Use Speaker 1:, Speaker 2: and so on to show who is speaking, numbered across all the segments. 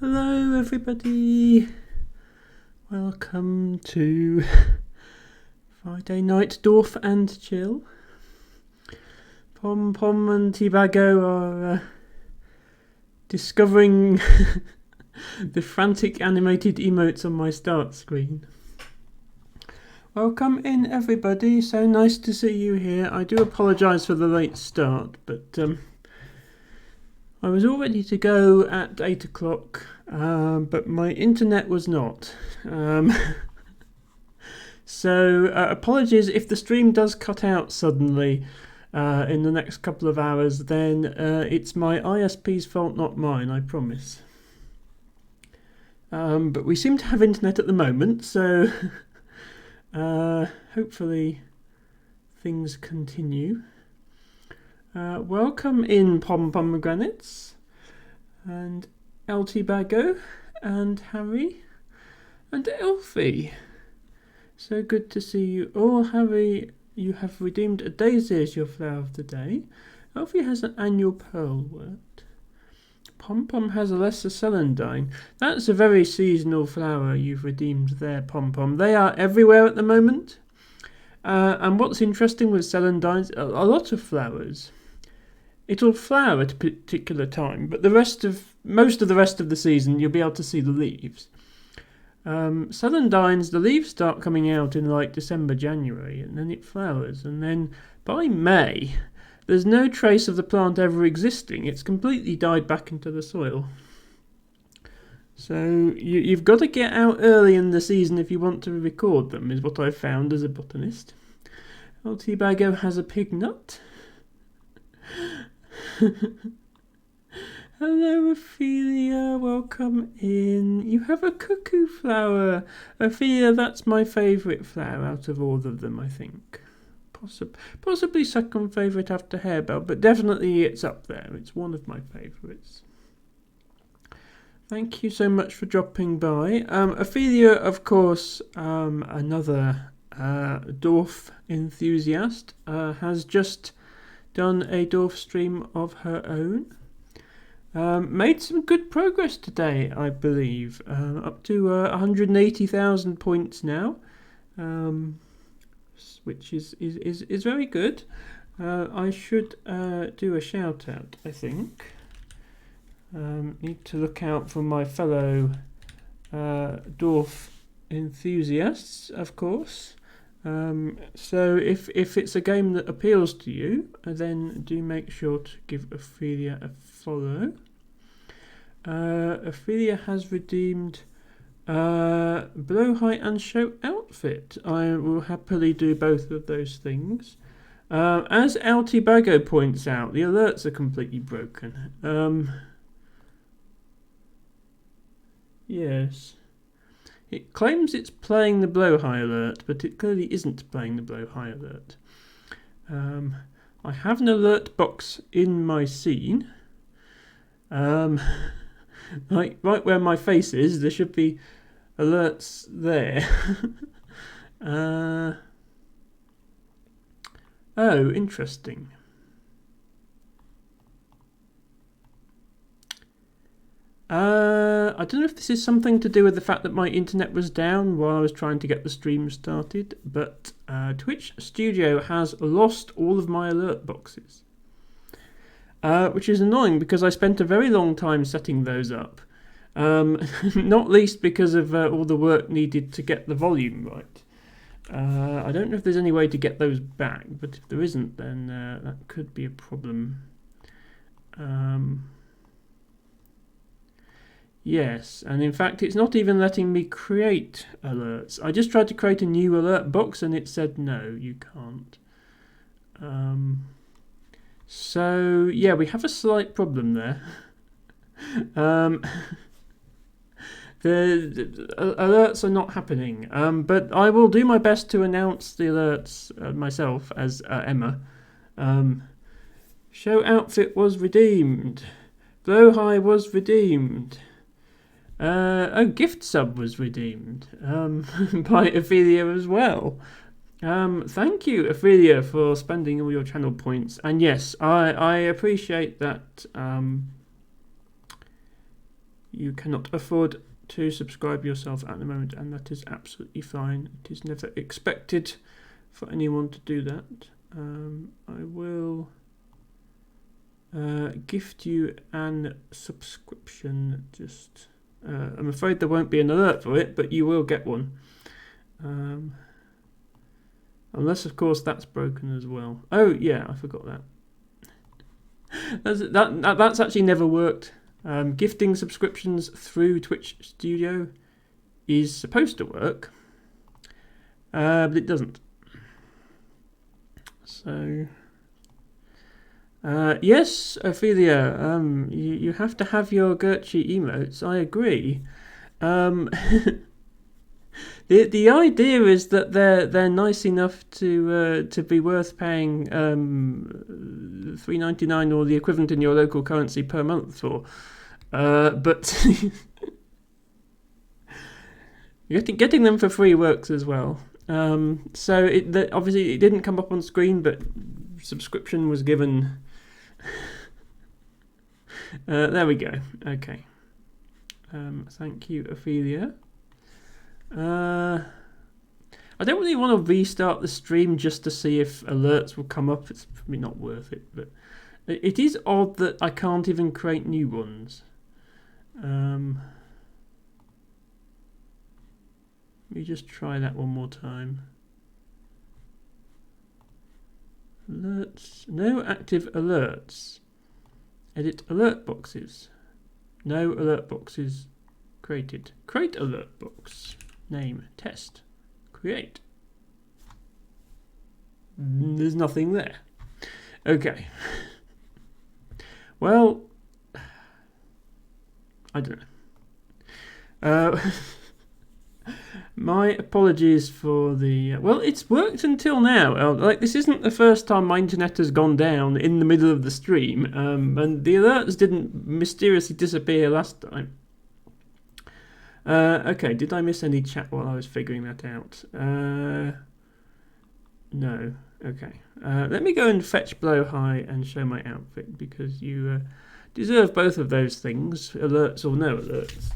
Speaker 1: Hello everybody, welcome to Friday night dorf and chill. Pom Pom and Tibago are discovering the frantic animated emotes on my start screen. Welcome in everybody, so nice to see you here. I do apologise for the late start, but I was all ready to go at 8 o'clock, but my internet was not. So apologies if the stream does cut out suddenly in the next couple of hours, then it's my ISP's fault, not mine, I promise. But we seem to have internet at the moment, so hopefully things continue. Welcome in Pom Pomegranates and LT Bago and Harry and Elfie. So good to see you all. Harry, you have redeemed a daisy as your flower of the day. Elfie has an annual pearl wort. Pom Pom has a lesser celandine. That's a very seasonal flower you've redeemed there, Pom Pom. They are everywhere at the moment. And what's interesting with celandines, a lot of flowers, it'll flower at a particular time, but most of the rest of the season you'll be able to see the leaves. Celandines, the leaves start coming out in like December, January, and then it flowers, and then by May there's no trace of the plant ever existing. It's completely died back into the soil. So you've got to get out early in the season if you want to record them, is what I've found as a botanist. LT Bago has a pig nut. Hello Ophelia, welcome in. You have a cuckoo flower. Ophelia, that's my favourite flower out of all of them, I think. Possibly second favourite after harebell, but definitely it's up there. It's one of my favourites. Thank you so much for dropping by. Ophelia, of course, another dorf enthusiast, has just done a dorf stream of her own. Made some good progress today, I believe. Up to 180,000 points now, which is very good. I should do a shout out, I think. Need to look out for my fellow dorf enthusiasts, of course. So if it's a game that appeals to you, then do make sure to give Ophelia a follow. Ophelia has redeemed blow height and show outfit. I will happily do both of those things. As LT Bago points out, the alerts are completely broken. Yes. It claims it's playing the blow high alert, but it clearly isn't playing the blow high alert. I have an alert box in my scene. Like right where my face is, there should be alerts there. Oh, interesting. I don't know if this is something to do with the fact that my internet was down while I was trying to get the stream started, but Twitch Studio has lost all of my alert boxes, which is annoying because I spent a very long time setting those up, not least because of all the work needed to get the volume right. I don't know if there's any way to get those back, but if there isn't, then that could be a problem. Yes, and in fact it's not even letting me create alerts. I just tried to create a new alert box and it said no, you can't. So yeah, we have a slight problem there. The alerts are not happening, but I will do my best to announce the alerts myself as Emma. Show outfit was redeemed. Blow high was redeemed. Gift sub was redeemed by Ophelia as well. Thank you, Ophelia, for spending all your channel points. And yes, I appreciate that you cannot afford to subscribe yourself at the moment, and that is absolutely fine. It is never expected for anyone to do that. I will gift you an subscription. Just I'm afraid there won't be an alert for it, but you will get one. Unless, of course, that's broken as well. Oh, yeah, I forgot that. That's actually never worked. Gifting subscriptions through Twitch Studio is supposed to work, but it doesn't. So, yes, Ophelia, you have to have your Gertrude emotes. I agree. The idea is that they're nice enough to be worth paying $3.99 or the equivalent in your local currency per month for, but getting them for free works as well. So obviously it didn't come up on screen, but subscription was given. There we go. Okay. Thank you, Ophelia. I don't really want to restart the stream just to see if alerts will come up. It's probably not worth it, but it is odd that I can't even create new ones. Let me just try that one more time. Alerts. No active alerts. Edit alert boxes. No alert boxes created. Create alert box. Name, test, create. There's nothing there. Okay. Well, I don't know. My apologies for the... well, it's worked until now. Like, this isn't the first time my internet has gone down in the middle of the stream, and the alerts didn't mysteriously disappear last time. Okay, did I miss any chat while I was figuring that out? No. Okay. Let me go and fetch Blow High and show my outfit, because you deserve both of those things, alerts or no alerts.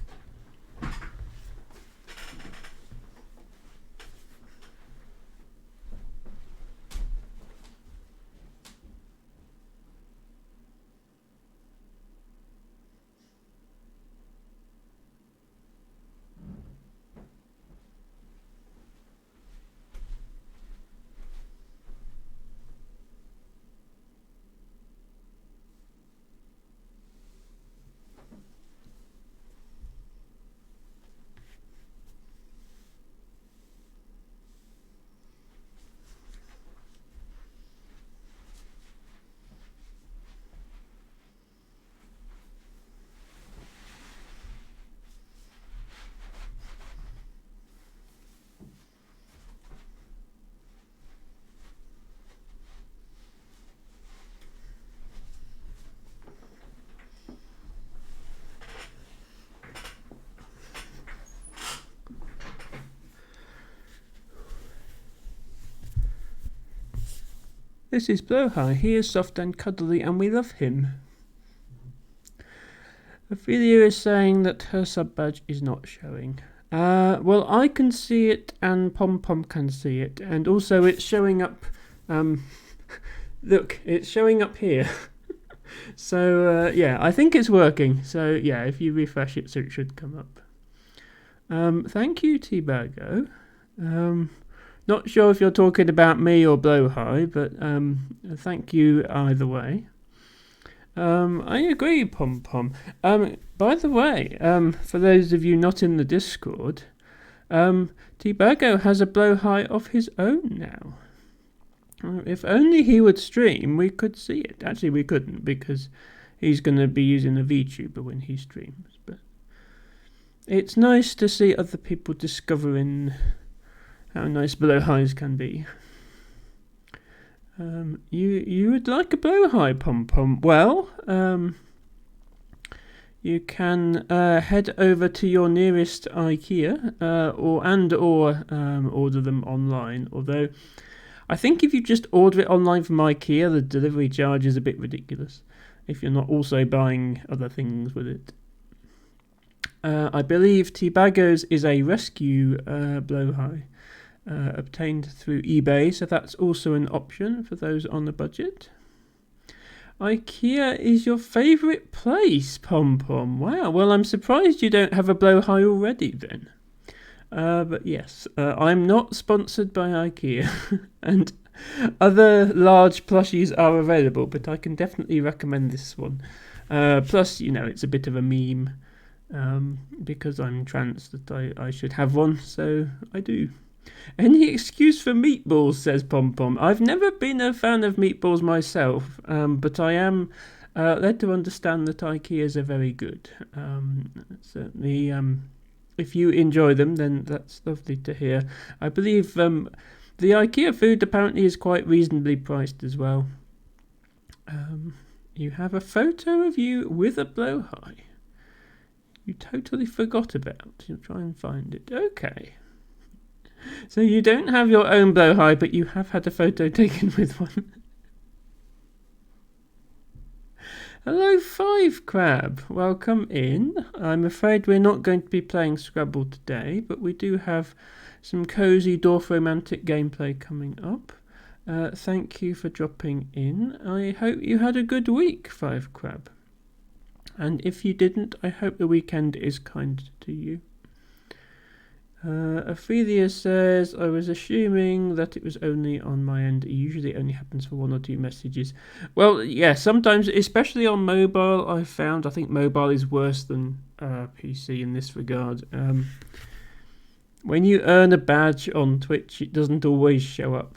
Speaker 1: This is Blow High. He is soft and cuddly, and we love him. Ophelia is saying that her sub badge is not showing. Well, I can see it, and Pom Pom can see it, and also it's showing up. Look, it's showing up here. So yeah, I think it's working. So yeah, if you refresh it, so it should come up. Thank you, T-Bago. Not sure if you're talking about me or Blow High, but thank you either way. I agree, Pom Pom. By the way, for those of you not in the Discord, T-Bago has a Blow High of his own now. If only he would stream, we could see it. Actually, we couldn't, because he's going to be using a VTuber when he streams. But it's nice to see other people discovering how nice Blow Highs can be. You would like a Blow High, Pom Pom? Well, you can head over to your nearest IKEA or order them online. Although I think if you just order it online from IKEA, the delivery charge is a bit ridiculous if you're not also buying other things with it. I believe T-Bago's is a rescue blowhigh obtained through eBay, so that's also an option for those on a budget. IKEA is your favourite place, Pom Pom. Wow, well, I'm surprised you don't have a blowhigh already then. But yes, I'm not sponsored by IKEA, and other large plushies are available, but I can definitely recommend this one. Plus, it's a bit of a meme, because I'm trans that I should have one, so I do. Any excuse for meatballs, says Pom Pom. I've never been a fan of meatballs myself, but I am led to understand that IKEAs are very good. Certainly, if you enjoy them, then that's lovely to hear. I believe the IKEA food apparently is quite reasonably priced as well. You have a photo of you with a blowhigh. You totally forgot about. You'll try and find it. Okay. So you don't have your own blowhigh, but you have had a photo taken with one. Hello, Five Crab. Welcome in. I'm afraid we're not going to be playing Scrabble today, but we do have some cozy Dorf romantic gameplay coming up. Thank you for dropping in. I hope you had a good week, Five Crab. And if you didn't, I hope the weekend is kind to you. Ophelia says, I was assuming that it was only on my end. It usually only happens for one or two messages. Well, yeah, sometimes, especially on mobile, I've found, I think mobile is worse than PC in this regard. When you earn a badge on Twitch, it doesn't always show up.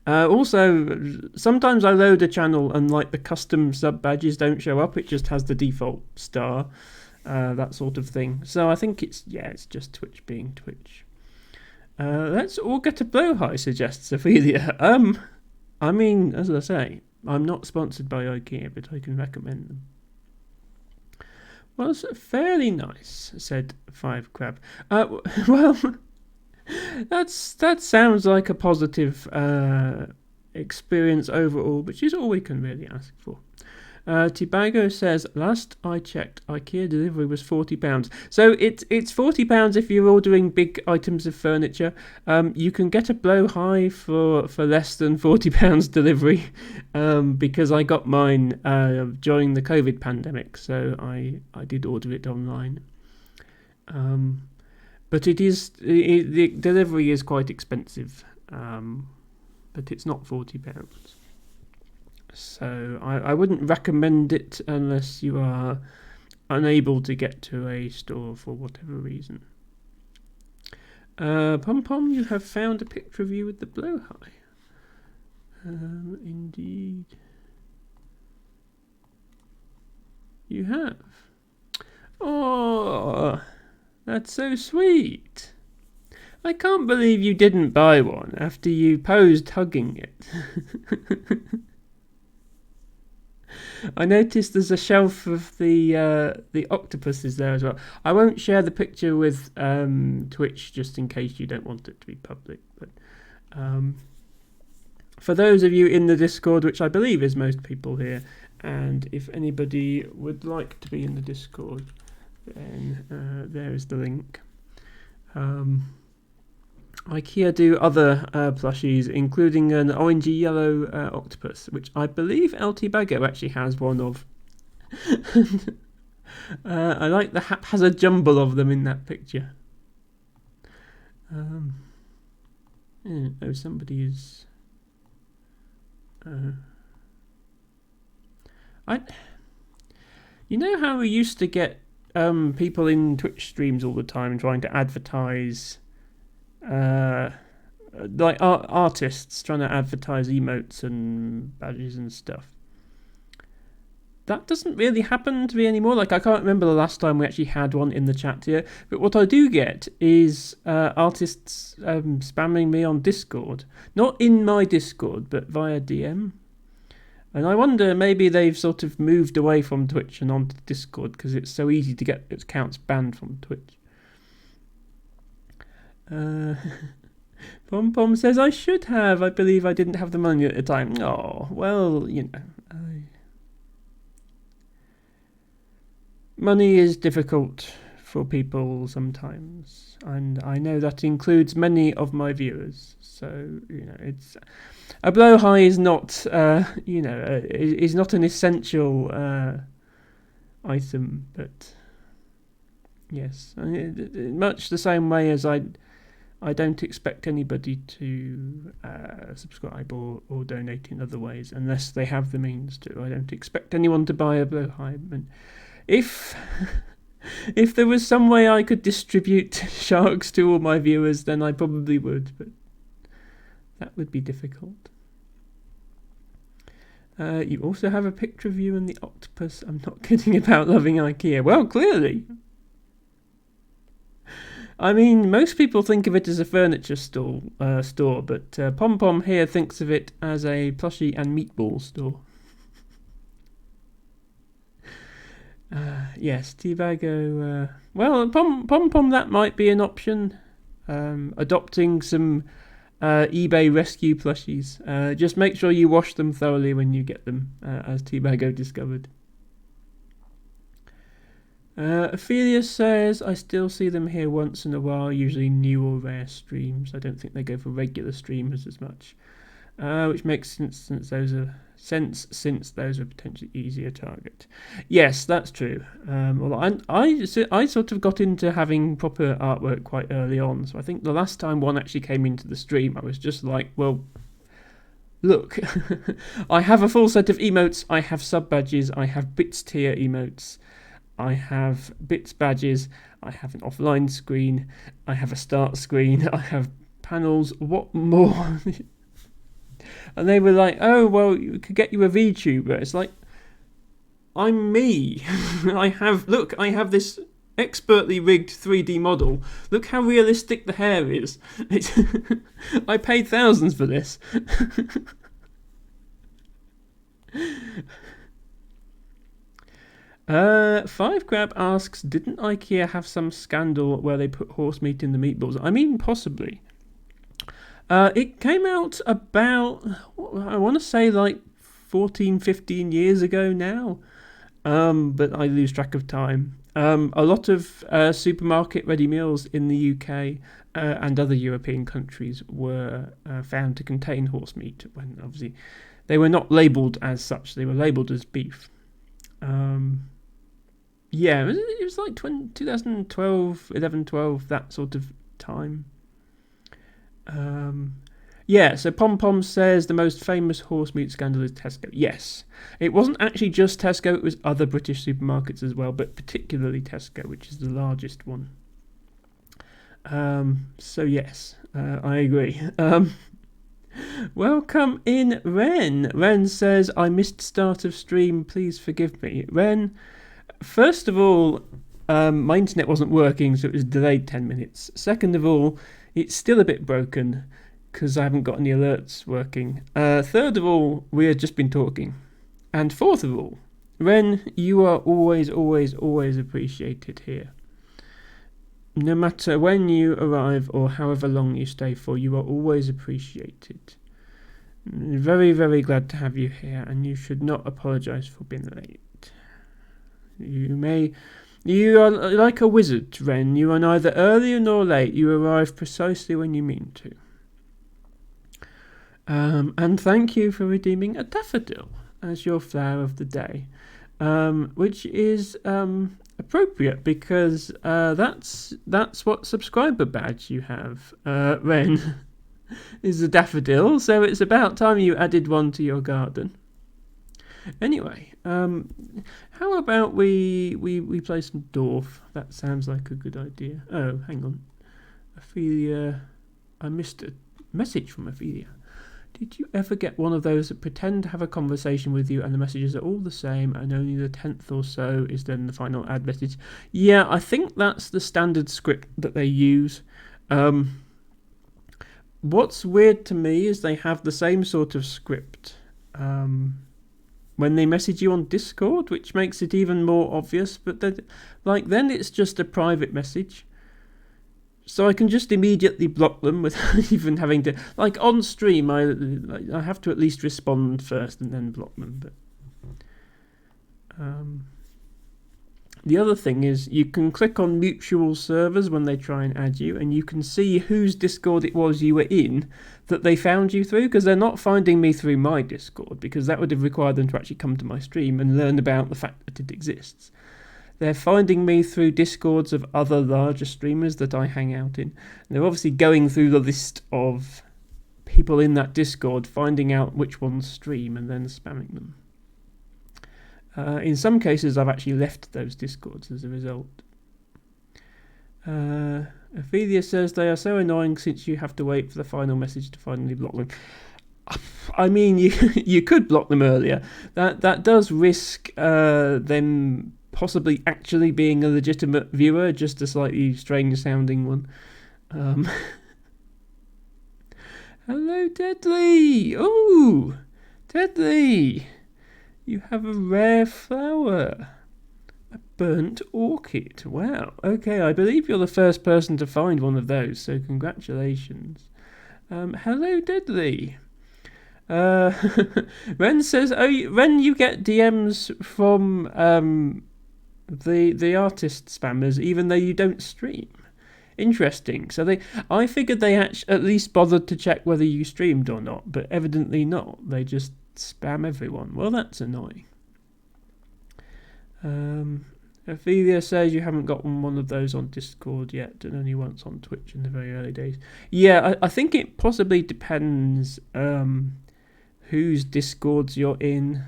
Speaker 1: Also, sometimes I load a channel and like the custom sub badges don't show up. It just has the default star. That sort of thing. So I think it's just Twitch being Twitch. Let's all get a blowhigh, suggests Ophelia. I mean, as I say, I'm not sponsored by IKEA, but I can recommend them. Well, it's fairly nice, said Five Crab. Well, that sounds like a positive experience overall, which is all we can really ask for. Tibago says, last I checked, IKEA delivery was £40. So it's £40 if you're ordering big items of furniture. You can get a blowhigh for less than £40 delivery, because I got mine during the COVID pandemic, so I did order it online. But the delivery is quite expensive, but it's not £40. So I wouldn't recommend it unless you are unable to get to a store for whatever reason. Pom Pom, you have found a picture of you with the blowhigh. Indeed. You have. Oh, that's so sweet. I can't believe you didn't buy one after you posed hugging it. I noticed there's a shelf of the octopuses there as well. I won't share the picture with Twitch just in case you don't want it to be public. But for those of you in the Discord, which I believe is most people here, and if anybody would like to be in the Discord, then there is the link. IKEA do other plushies, including an orangey yellow octopus, which I believe LT Bago actually has one of. I like the haphazard jumble of them in that picture. Somebody is. You know how we used to get people in Twitch streams all the time trying to advertise. Like artists trying to advertise emotes and badges and stuff. That doesn't really happen to me anymore. Like, I can't remember the last time we actually had one in the chat here. But what I do get is artists spamming me on Discord. Not in my Discord, but via DM. And I wonder, maybe they've sort of moved away from Twitch and onto Discord because it's so easy to get its accounts banned from Twitch. Pom Pom says, I should have. I believe I didn't have the money at the time. Oh, well, you know. money is difficult for people sometimes, and I know that includes many of my viewers. So it's a blowhigh is not is not an essential item, but yes, much the same way as I don't expect anybody to subscribe or donate in other ways unless they have the means to. I don't expect anyone to buy a blowhigh. And if if there was some way I could distribute sharks to all my viewers, then I probably would, but that would be difficult. You also have a picture of you and the octopus. I'm not kidding about loving IKEA. Well, clearly. I mean, most people think of it as a furniture store, but Pom Pom here thinks of it as a plushie and meatball store. Yes, Teabago. Well, Pom Pom, that might be an option. Adopting some eBay rescue plushies. Just make sure you wash them thoroughly when you get them, as Teabago discovered. Ophelia says, I still see them here once in a while, usually new or rare streams. I don't think they go for regular streamers as much, which makes sense since those are potentially easier target. Yes, that's true. Well, I sort of got into having proper artwork quite early on, so I think the last time one actually came into the stream, I was just like, well, look, I have a full set of emotes, I have sub badges, I have bits tier emotes, I have bits badges, I have an offline screen, I have a start screen, I have panels, what more? And they were like, oh, well, you could get you a VTuber. It's like, I'm me. I have this expertly rigged 3D model. Look how realistic the hair is. I paid thousands for this. Five Crab asks, didn't IKEA have some scandal where they put horse meat in the meatballs? I mean, possibly. It came out about, I want to say like 14, 15 years ago now, but I lose track of time. A lot of supermarket ready meals in the UK and other European countries were found to contain horse meat when obviously they were not labelled as such, they were labelled as beef. Yeah, it was like 2012, 11, 12, that sort of time. Yeah, so Pom Pom says the most famous horse meat scandal is Tesco. Yes, it wasn't actually just Tesco, it was other British supermarkets as well, but particularly Tesco, which is the largest one. So yes, I agree. Welcome in, Ren. Ren says, I missed start of stream, please forgive me. Ren, first of all, my internet wasn't working, so it was delayed 10 minutes. Second of all, it's still a bit broken because I haven't got any alerts working. Third of all, we had just been talking. And fourth of all, Ren, you are always, always, always appreciated here. No matter when you arrive or however long you stay for, you are always appreciated. Very, very glad to have you here, and you should not apologise for being late. You are like a wizard, Ren. You are neither early nor late. You arrive precisely when you mean to. And thank you for redeeming a daffodil as your flower of the day, which is appropriate because that's what subscriber badge you have, Ren, is a daffodil. So it's about time you added one to your garden. Anyway, how about we play some Dorf? That sounds like a good idea. Oh, hang on. Ophelia, I missed a message from Ophelia. Did you ever get one of those that pretend to have a conversation with you and the messages are all the same and only the 10th or so is then the final ad message? Yeah, I think that's the standard script that they use. What's weird to me is they have the same sort of script when they message you on Discord, which makes it even more obvious, but then it's just a private message. So I can just immediately block them without even having to... Like on stream, I have to at least respond first and then block them. But The other thing is you can click on mutual servers when they try and add you, and you can see whose Discord it was you were in that they found you through, because they're not finding me through my Discord, because that would have required them to actually come to my stream and learn about the fact that it exists. They're finding me through Discords of other larger streamers that I hang out in. And they're obviously going through the list of people in that Discord, finding out which ones stream and then spamming them. In some cases, I've actually left those Discords as a result. Ophelia says they are so annoying since you have to wait for the final message to finally block them. I mean, you could block them earlier. That does risk them possibly actually being a legitimate viewer, just a slightly strange sounding one. Hello, Deadly! Oh, Deadly! You have a rare flower. A burnt orchid. Wow. Okay, I believe you're the first person to find one of those, so congratulations. Hello, Deadly. Ren says, Ren, you get DMs from the artist spammers, even though you don't stream. Interesting. So I figured they at least bothered to check whether you streamed or not, but evidently not. They just spam everyone. Well, that's annoying. Ophelia says you haven't gotten one of those on Discord yet, and only once on Twitch in the very early days. Yeah, I think it possibly depends whose Discords you're in.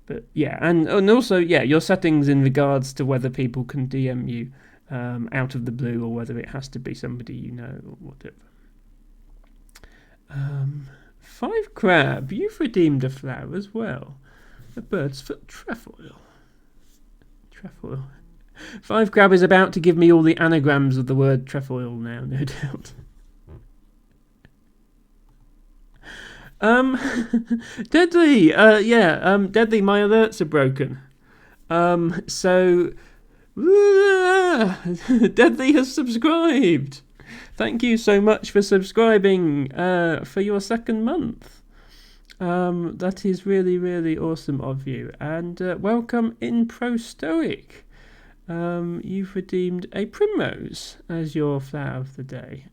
Speaker 1: But yeah, and also, yeah, your settings in regards to whether people can DM you out of the blue, or whether it has to be somebody you know, or whatever. 5 Crab, you've redeemed a flower as well. A bird's foot trefoil. Trefoil. 5 Crab is about to give me all the anagrams of the word trefoil now, no doubt. Deadly, Deadly, my alerts are broken. So Deadly has subscribed. Thank you so much for subscribing for your 2nd month. That is really, really awesome of you. And welcome in Pro Stoic. You've redeemed a primrose as your flower of the day.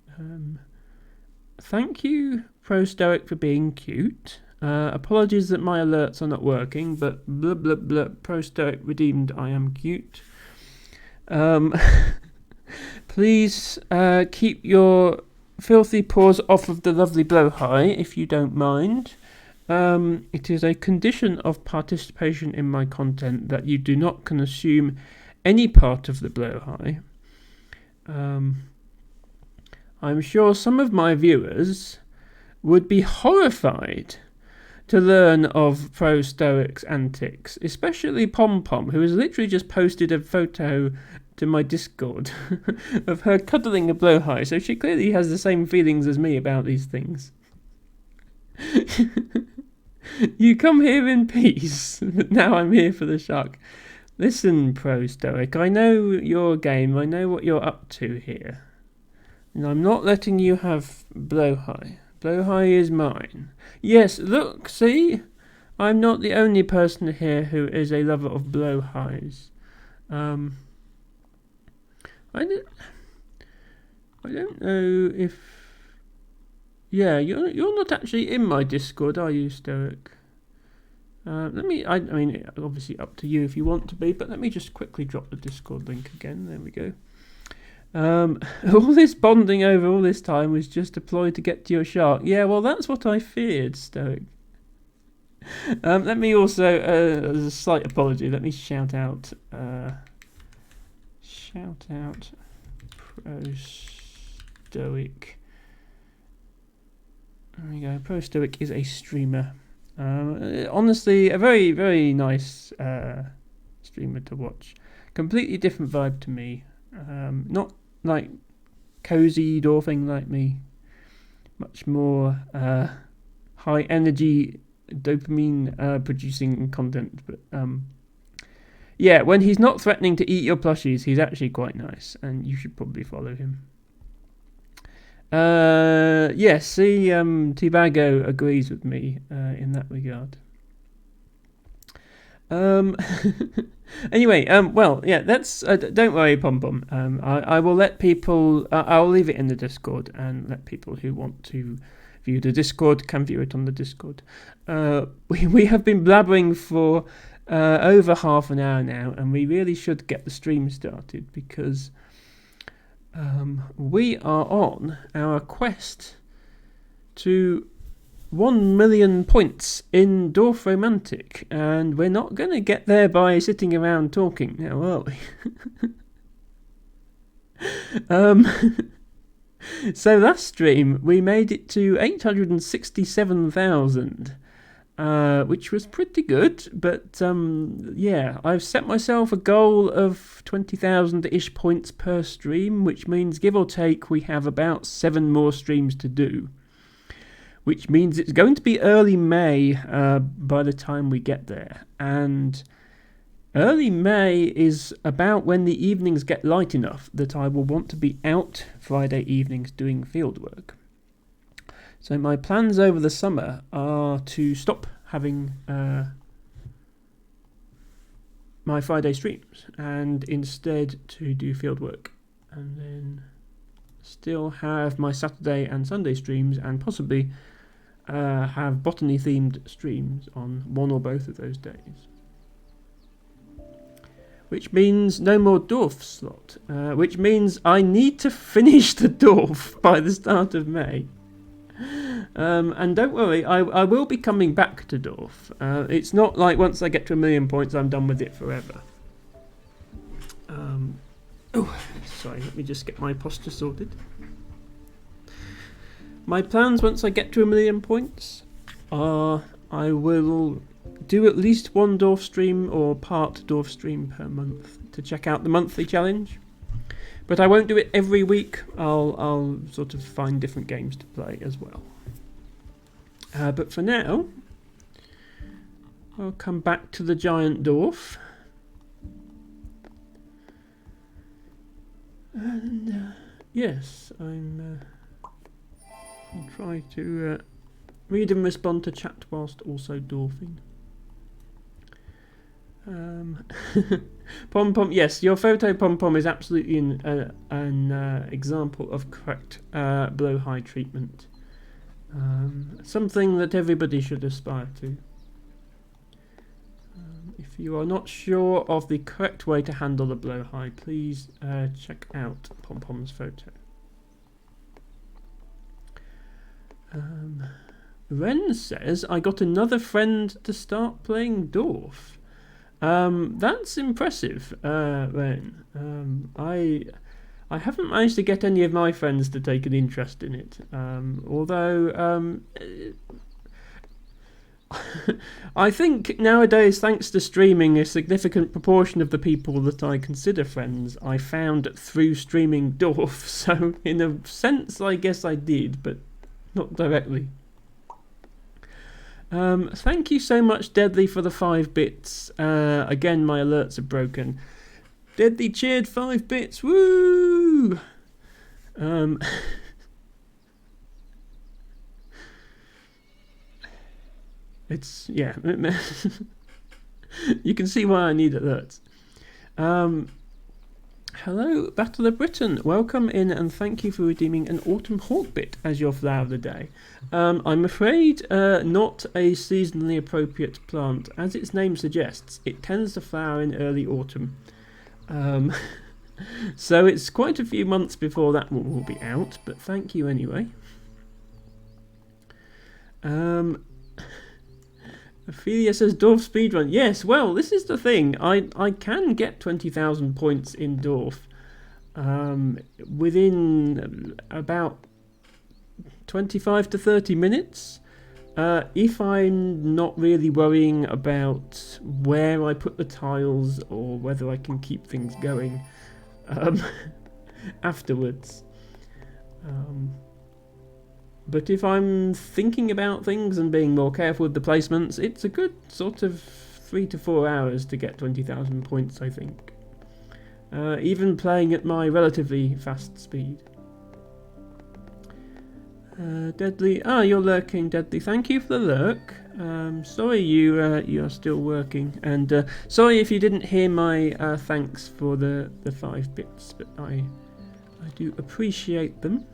Speaker 1: Thank you, Pro Stoic, for being cute. Apologies that my alerts are not working, but blah blah blah. Pro Stoic redeemed. I am cute. Please keep your filthy paws off of the lovely blowhigh, if you don't mind. It is a condition of participation in my content that you do not consume any part of the blowhigh. I'm sure some of my viewers would be horrified to learn of Pro Stoic's antics, especially Pom Pom, who has literally just posted a photo to my Discord of her cuddling a blowhigh, so she clearly has the same feelings as me about these things. You come here in peace, but now I'm here for the shark. Listen, Pro Stoic, I know your game, I know what you're up to here. And I'm not letting you have blowhigh. Blowhigh is mine. Yes, look, see? I'm not the only person here who is a lover of blowhighs. I don't know if... Yeah, you're not actually in my Discord, are you, Stoic? I mean, obviously up to you if you want to be, but let me just quickly drop the Discord link again. There we go. All this bonding over all this time was just a ploy to get to your shark. Yeah, well, that's what I feared, Stoic. Let me also, as a slight apology, let me shout out Pro Stoic. There we go. Pro Stoic is a streamer. Honestly, a very, very nice streamer to watch. Completely different vibe to me. Not like cozy dwarfing like me. Much more high energy dopamine producing content. But yeah, when he's not threatening to eat your plushies, he's actually quite nice, and you should probably follow him. Yes, see, Tibago agrees with me in that regard. Anyway, well, yeah, that's. Don't worry, Pom Pom. I will let people. I'll leave it in the Discord and let people who want to view the Discord can view it on the Discord. We have been blabbering for over half an hour now, and we really should get the stream started because we are on our quest to 1 million points in Dorf Romantic, and we're not going to get there by sitting around talking now, are we? So last stream we made it to 867,000, which was pretty good, but yeah, I've set myself a goal of 20,000-ish points per stream, which means give or take we have about 7 more streams to do. Which means it's going to be early May by the time we get there. And early May is about when the evenings get light enough that I will want to be out Friday evenings doing fieldwork. So my plans over the summer are to stop having my Friday streams and instead to do fieldwork. And then still have my Saturday and Sunday streams and possibly have botany themed streams on one or both of those days. Which means no more Dorf slot, which means I need to finish the Dorf by the start of May. And don't worry, I will be coming back to Dorf. It's not like once I get to 1 million points I'm done with it forever. Oh, sorry, let me just get my posture sorted. My plans once I get to 1 million points are I will do at least one Dorf stream or part Dorf stream per month to check out the monthly challenge. But I won't do it every week. I'll sort of find different games to play as well. But for now, I'll come back to the giant Dorf. And yes, I'll try to read and respond to chat whilst also dwarfing. Pom Pom, yes, your photo, Pom Pom, is absolutely an example of correct blow-high treatment. Something that everybody should aspire to. If you are not sure of the correct way to handle the blow-high, please check out Pom Pom's photo. Ren says, I got another friend to start playing Dorf. That's impressive, Ren. I haven't managed to get any of my friends to take an interest in it. Although I think nowadays, thanks to streaming, a significant proportion of the people that I consider friends I found through streaming Dorf. So in a sense, I guess I did, but not directly. Thank you so much, Deadly, for the 5 bits. Again, my alerts are broken. Deadly cheered 5 bits. Woo! It's, yeah. You can see why I need alerts. Hello, Battle of Britain. Welcome in and thank you for redeeming an Autumn Hawkbit as your flower of the day. I'm afraid not a seasonally appropriate plant. As its name suggests, it tends to flower in early autumn. So it's quite a few months before that one will be out, but thank you anyway. Ophelia says Dorf speedrun. Yes, well, this is the thing. I can get 20,000 points in Dorf within about 25 to 30 minutes. If I'm not really worrying about where I put the tiles or whether I can keep things going afterwards. But if I'm thinking about things and being more careful with the placements, it's a good sort of 3 to 4 hours to get 20,000 points, I think. Even playing at my relatively fast speed. Deadly, you're lurking, Deadly. Thank you for the lurk. Sorry you are still working, and sorry if you didn't hear my thanks for the 5 bits, but I do appreciate them.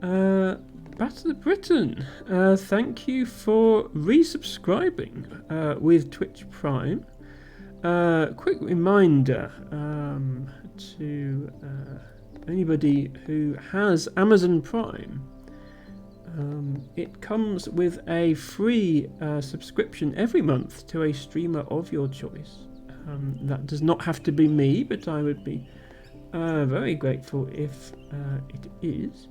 Speaker 1: Battle of Britain, thank you for resubscribing with Twitch Prime. Quick reminder to anybody who has Amazon Prime. It comes with a free subscription every month to a streamer of your choice. That does not have to be me, but I would be very grateful if it is.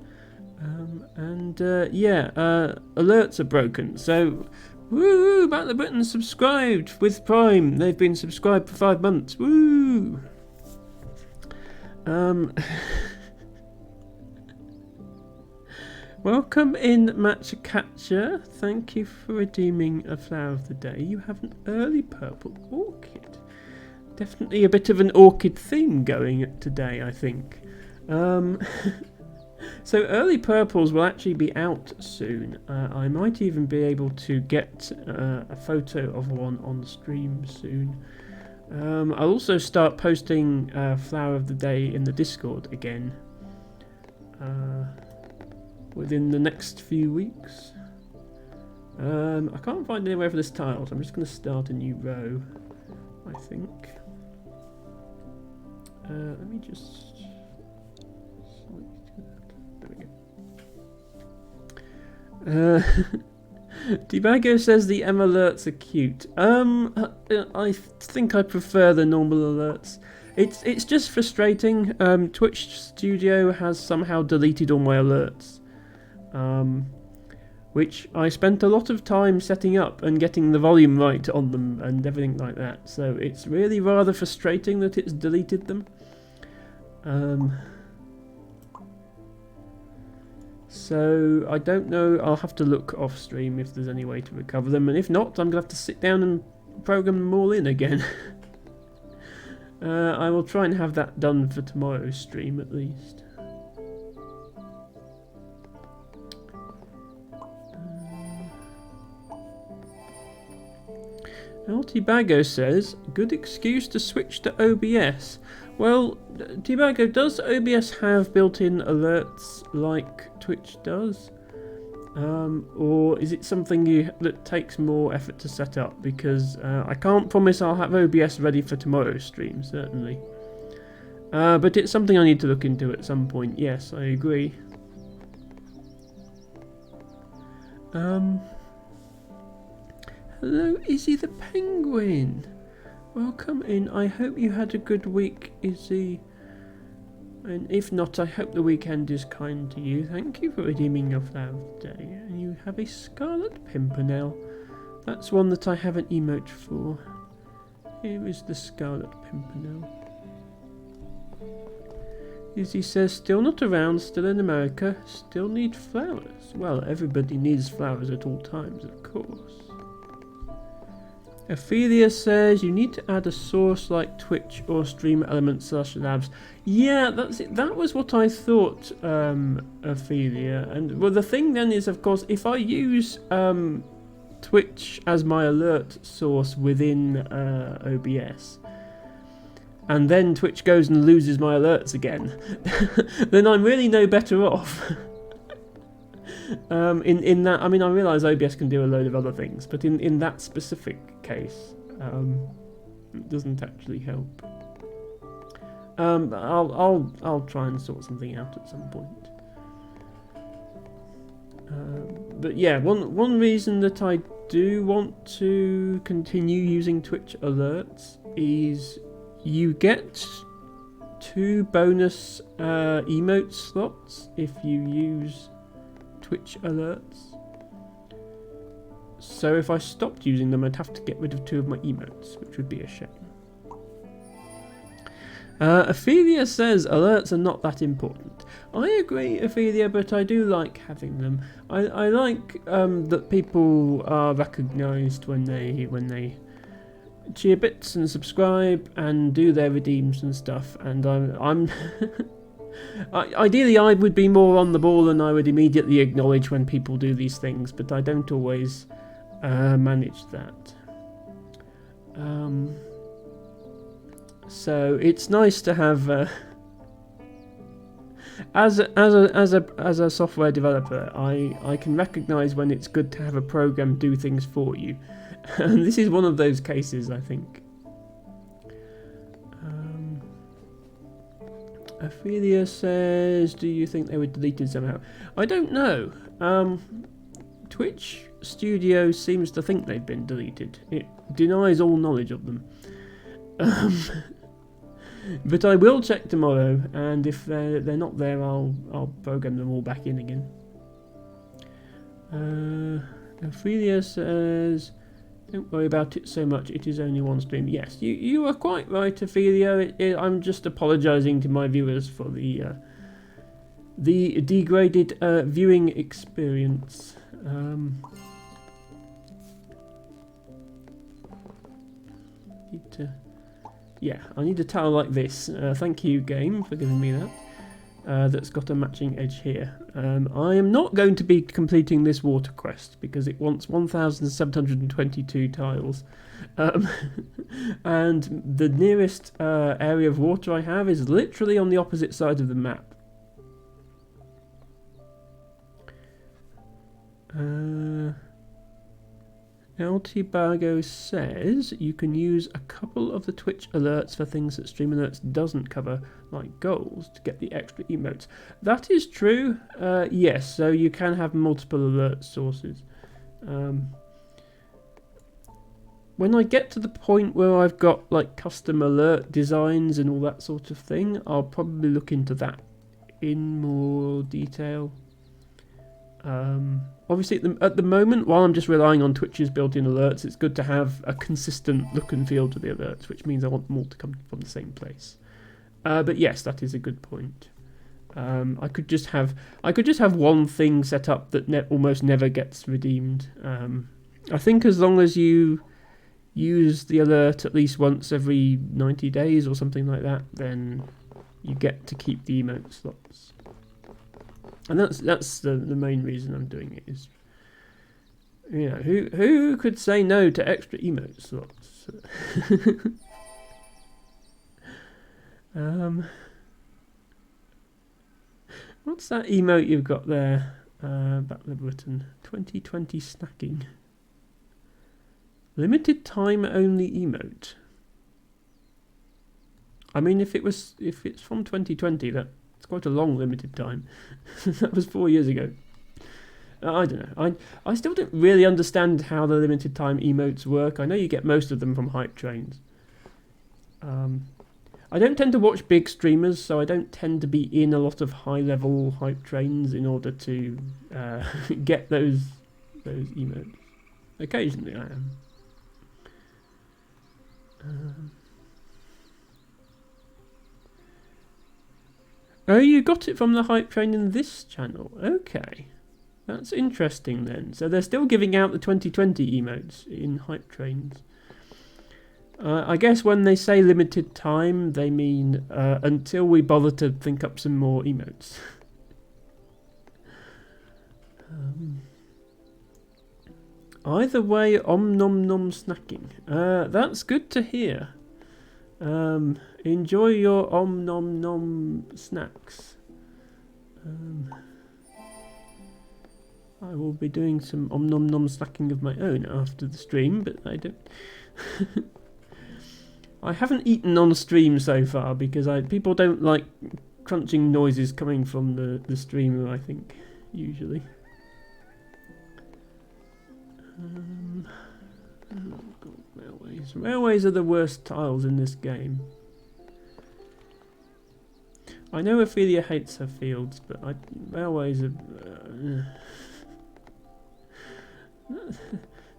Speaker 1: Alerts are broken, so woo! Battle of Britain subscribed with Prime. They've been subscribed for 5 months. Woo! Welcome in, Matcha Catcher. Thank you for redeeming a flower of the day. You have an early purple orchid. Definitely a bit of an orchid theme going today, I think. So early purples will actually be out soon. I might even be able to get a photo of one on stream soon. I'll also start posting flower of the day in the Discord again within the next few weeks. I can't find anywhere for this tile, so I'm just going to start a new row, I think. Let me just... There we go. Debago says the M alerts are cute. I think I prefer the normal alerts. It's just frustrating. Twitch Studio has somehow deleted all my alerts, which I spent a lot of time setting up and getting the volume right on them and everything like that. So it's really rather frustrating that it's deleted them. So I don't know, I'll have to look off stream if there's any way to recover them, and if not, I'm going to have to sit down and program them all in again. I will try and have that done for tomorrow's stream at least. Altibago says, good excuse to switch to OBS. Well, Tibago, does OBS have built-in alerts like Twitch does? Or is it something that takes more effort to set up? Because I can't promise I'll have OBS ready for tomorrow's stream, certainly. But it's something I need to look into at some point, yes, I agree. Hello, Izzy the Penguin. Welcome in. I hope you had a good week, Izzy. And if not, I hope the weekend is kind to you. Thank you for redeeming your flower of the day. And you have a Scarlet Pimpernel. That's one that I have an emote for. Here is the Scarlet Pimpernel. Izzy says, still not around, still in America, still need flowers. Well, everybody needs flowers at all times, of course. Ophelia says you need to add a source like Twitch or Stream Elements /labs. Yeah, that's it. That was what I thought, Ophelia. And well, the thing then is, of course, if I use Twitch as my alert source within OBS, and then Twitch goes and loses my alerts again, then I'm really no better off. In that, I mean, I realise OBS can do a load of other things, but in that specific case, it doesn't actually help. I'll try and sort something out at some point. But yeah, one reason that I do want to continue using Twitch alerts is you get 2 bonus emote slots if you use Twitch alerts. So if I stopped using them, I'd have to get rid of 2 of my emotes, which would be a shame. Ophelia says alerts are not that important. I agree, Ophelia, but I do like having them. I like that people are recognised when they cheer bits and subscribe and do their redeems and stuff. And I'm ideally I would be more on the ball and I would immediately acknowledge when people do these things, but I don't always manage that. So it's nice to have. As a software developer, I can recognise when it's good to have a program do things for you, and this is one of those cases, I think. Ophelia says, "Do you think they were deleted somehow?" I don't know. Twitch Studio seems to think they've been deleted. It denies all knowledge of them. But I will check tomorrow, and if they're not there, I'll program them all back in again. Ophelia says, "Don't worry about it so much. It is only one stream." Yes, you are quite right, Ophelia. I'm just apologising to my viewers for the degraded viewing experience. Yeah, I need a tile like this. Thank you, game, for giving me that. That's got a matching edge here. I am not going to be completing this water quest because it wants 1,722 tiles. And the nearest area of water I have is literally on the opposite side of the map. LT Bargo says you can use a couple of the Twitch alerts for things that Stream Alerts doesn't cover, like goals, to get the extra emotes. That is true. Yes, so you can have multiple alert sources. When I get to the point where I've got like custom alert designs and all that sort of thing, I'll probably look into that in more detail. Obviously, at the moment, while I'm just relying on Twitch's built-in alerts, it's good to have a consistent look and feel to the alerts, which means I want them all to come from the same place. But yes, that is a good point. I could just have one thing set up that almost never gets redeemed. I think as long as you use the alert at least once every 90 days or something like that, then you get to keep the emote slots. And that's the main reason I'm doing it is, you know, who could say no to extra emote slots? What's that emote you've got there? Battle of Britain 2020 snacking. Limited time only emote. I mean, if it's from 2020, it's quite a long limited time. That was 4 years ago. I don't know. I still don't really understand how the limited time emotes work. I know you get most of them from hype trains. I don't tend to watch big streamers, so I don't tend to be in a lot of high level hype trains in order to get those emotes. Occasionally I am. Oh, you got it from the hype train in this channel. Okay. That's interesting then. So they're still giving out the 2020 emotes in hype trains. I guess when they say limited time, they mean until we bother to think up some more emotes. Either way, om nom nom snacking. That's good to hear. Enjoy your om nom nom snacks. I will be doing some om nom nom snacking of my own after the stream, but I don't. I haven't eaten on stream so far because people don't like crunching noises coming from the streamer, I think, usually. Oh God, railways. Railways are the worst tiles in this game. I know Ophelia hates her fields, but railways are...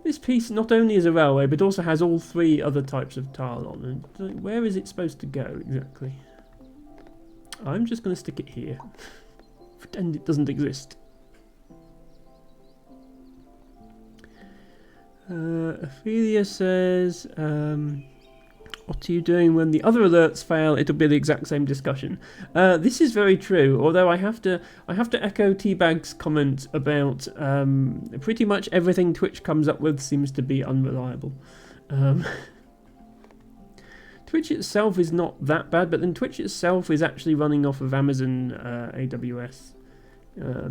Speaker 1: This piece not only is a railway, but also has all three other types of tile on. And where is it supposed to go exactly? I'm just going to stick it here. Pretend it doesn't exist. Ophelia says, om What are you doing when the other alerts fail? It'll be the exact same discussion. This is very true, although I have to echo Teabag's comment about pretty much everything Twitch comes up with seems to be unreliable. Twitch itself is not that bad, but then Twitch itself is actually running off of Amazon AWS.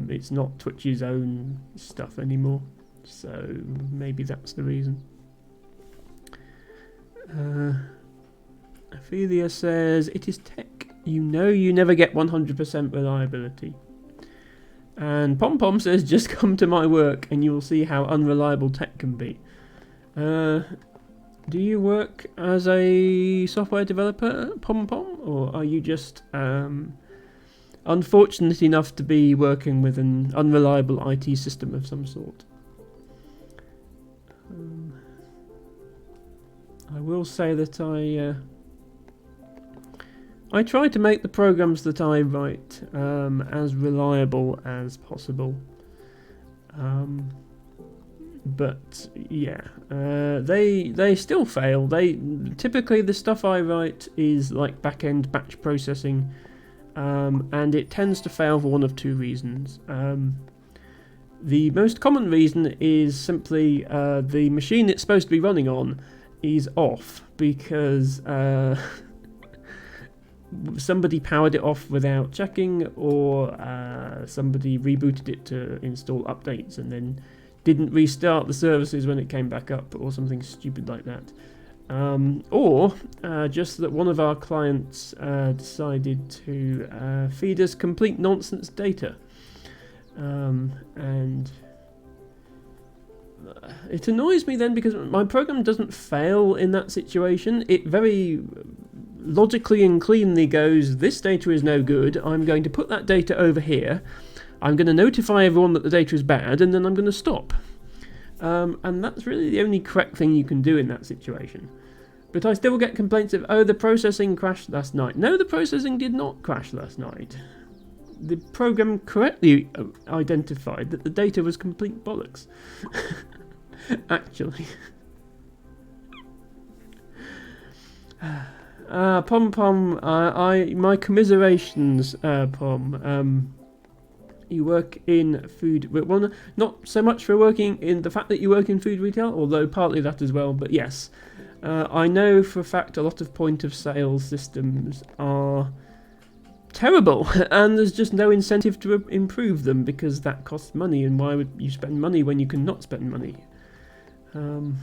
Speaker 1: It's not Twitch's own stuff anymore, so maybe that's the reason. Ophelia says, it is tech. You know you never get 100% reliability. And Pom Pom says, just come to my work and you will see how unreliable tech can be. Do you work as a software developer, Pom Pom? Or are you just unfortunate enough to be working with an unreliable IT system of some sort? I will say that I try to make the programs that I write as reliable as possible. But yeah, they still fail. Typically the stuff I write is like back-end batch processing, and it tends to fail for one of two reasons. The most common reason is simply the machine it's supposed to be running on is off because somebody powered it off without checking, or somebody rebooted it to install updates and then didn't restart the services when it came back up, or something stupid like that. Or just that one of our clients decided to feed us complete nonsense data. And it annoys me then because my program doesn't fail in that situation. It very logically and cleanly goes, this data is no good, I'm going to put that data over here, I'm going to notify everyone that the data is bad, and then I'm going to stop. And that's really the only correct thing you can do in that situation. But I still get complaints of, oh, the processing crashed last night. No, the processing did not crash last night. The program correctly identified that the data was complete bollocks. Actually. Pom Pom, my commiserations, Pom. You work in food, well, not so much for working in the fact that you work in food retail, although partly that as well, but yes. I know for a fact a lot of point of sale systems are terrible, and there's just no incentive to improve them because that costs money, and why would you spend money when you can not spend money? Look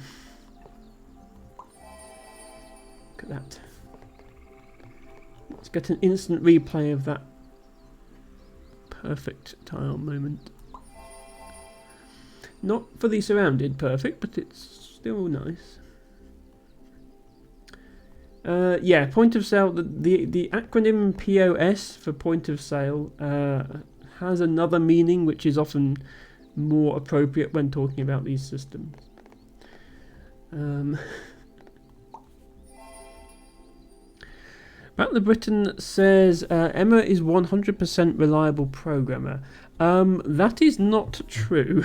Speaker 1: at that. Let's get an instant replay of that perfect tile moment. Not fully surrounded perfect, but it's still nice. Yeah, point of sale, the acronym POS for point of sale has another meaning which is often more appropriate when talking about these systems. Battler Britain says Emma is 100% reliable programmer. That is not true.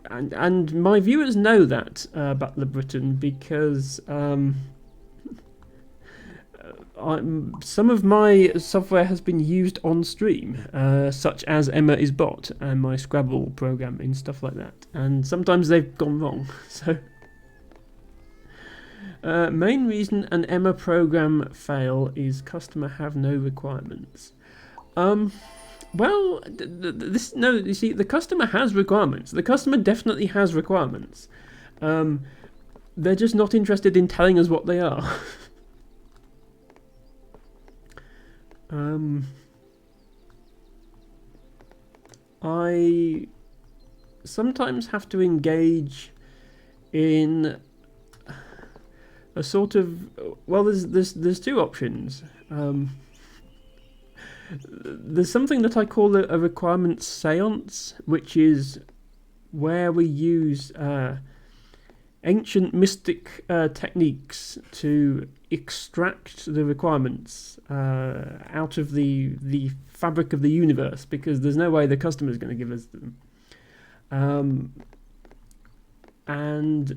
Speaker 1: And my viewers know that, Battler Britain, because some of my software has been used on stream, such as Emma is Bot and my Scrabble programming, stuff like that. And sometimes they've gone wrong. So, main reason an Emma program fail is customer have no requirements. Well, you see, the customer has requirements. The customer definitely has requirements. They're just not interested in telling us what they are. I sometimes have to engage in a sort of, well, there's two options. There's something that I call a requirements seance, which is where we use ancient mystic techniques to extract the requirements out of the fabric of the universe, because there's no way the customer is going to give us them. and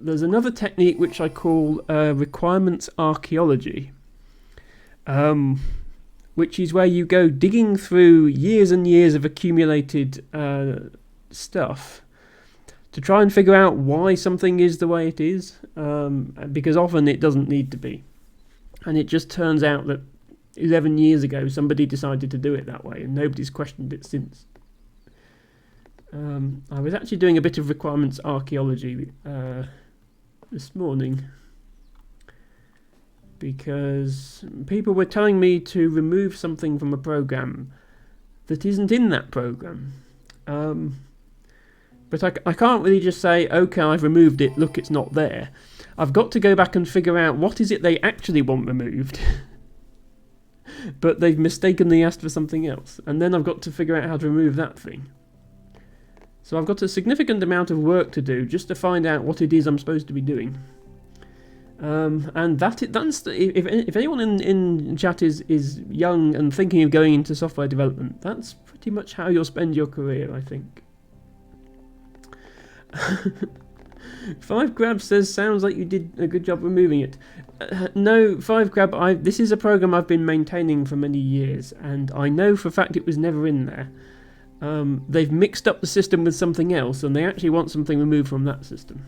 Speaker 1: there's another technique which I call requirements archaeology, which is where you go digging through years and years of accumulated stuff to try and figure out why something is the way it is, because often it doesn't need to be. And it just turns out that 11 years ago somebody decided to do it that way and nobody's questioned it since. I was actually doing a bit of requirements archaeology this morning, because people were telling me to remove something from a program that isn't in that program. But I can't really just say, okay, I've removed it, look, it's not there. I've got to go back and figure out what is it they actually want removed. But they've mistakenly asked for something else. And then I've got to figure out how to remove that thing. So I've got a significant amount of work to do just to find out what it is I'm supposed to be doing. And if anyone in chat is young and thinking of going into software development, that's pretty much how you'll spend your career, I think. 5grab says, sounds like you did a good job removing it. No, 5grab, this is a program I've been maintaining for many years, and I know for a fact it was never in there. They've mixed up the system with something else, and they actually want something removed from that system.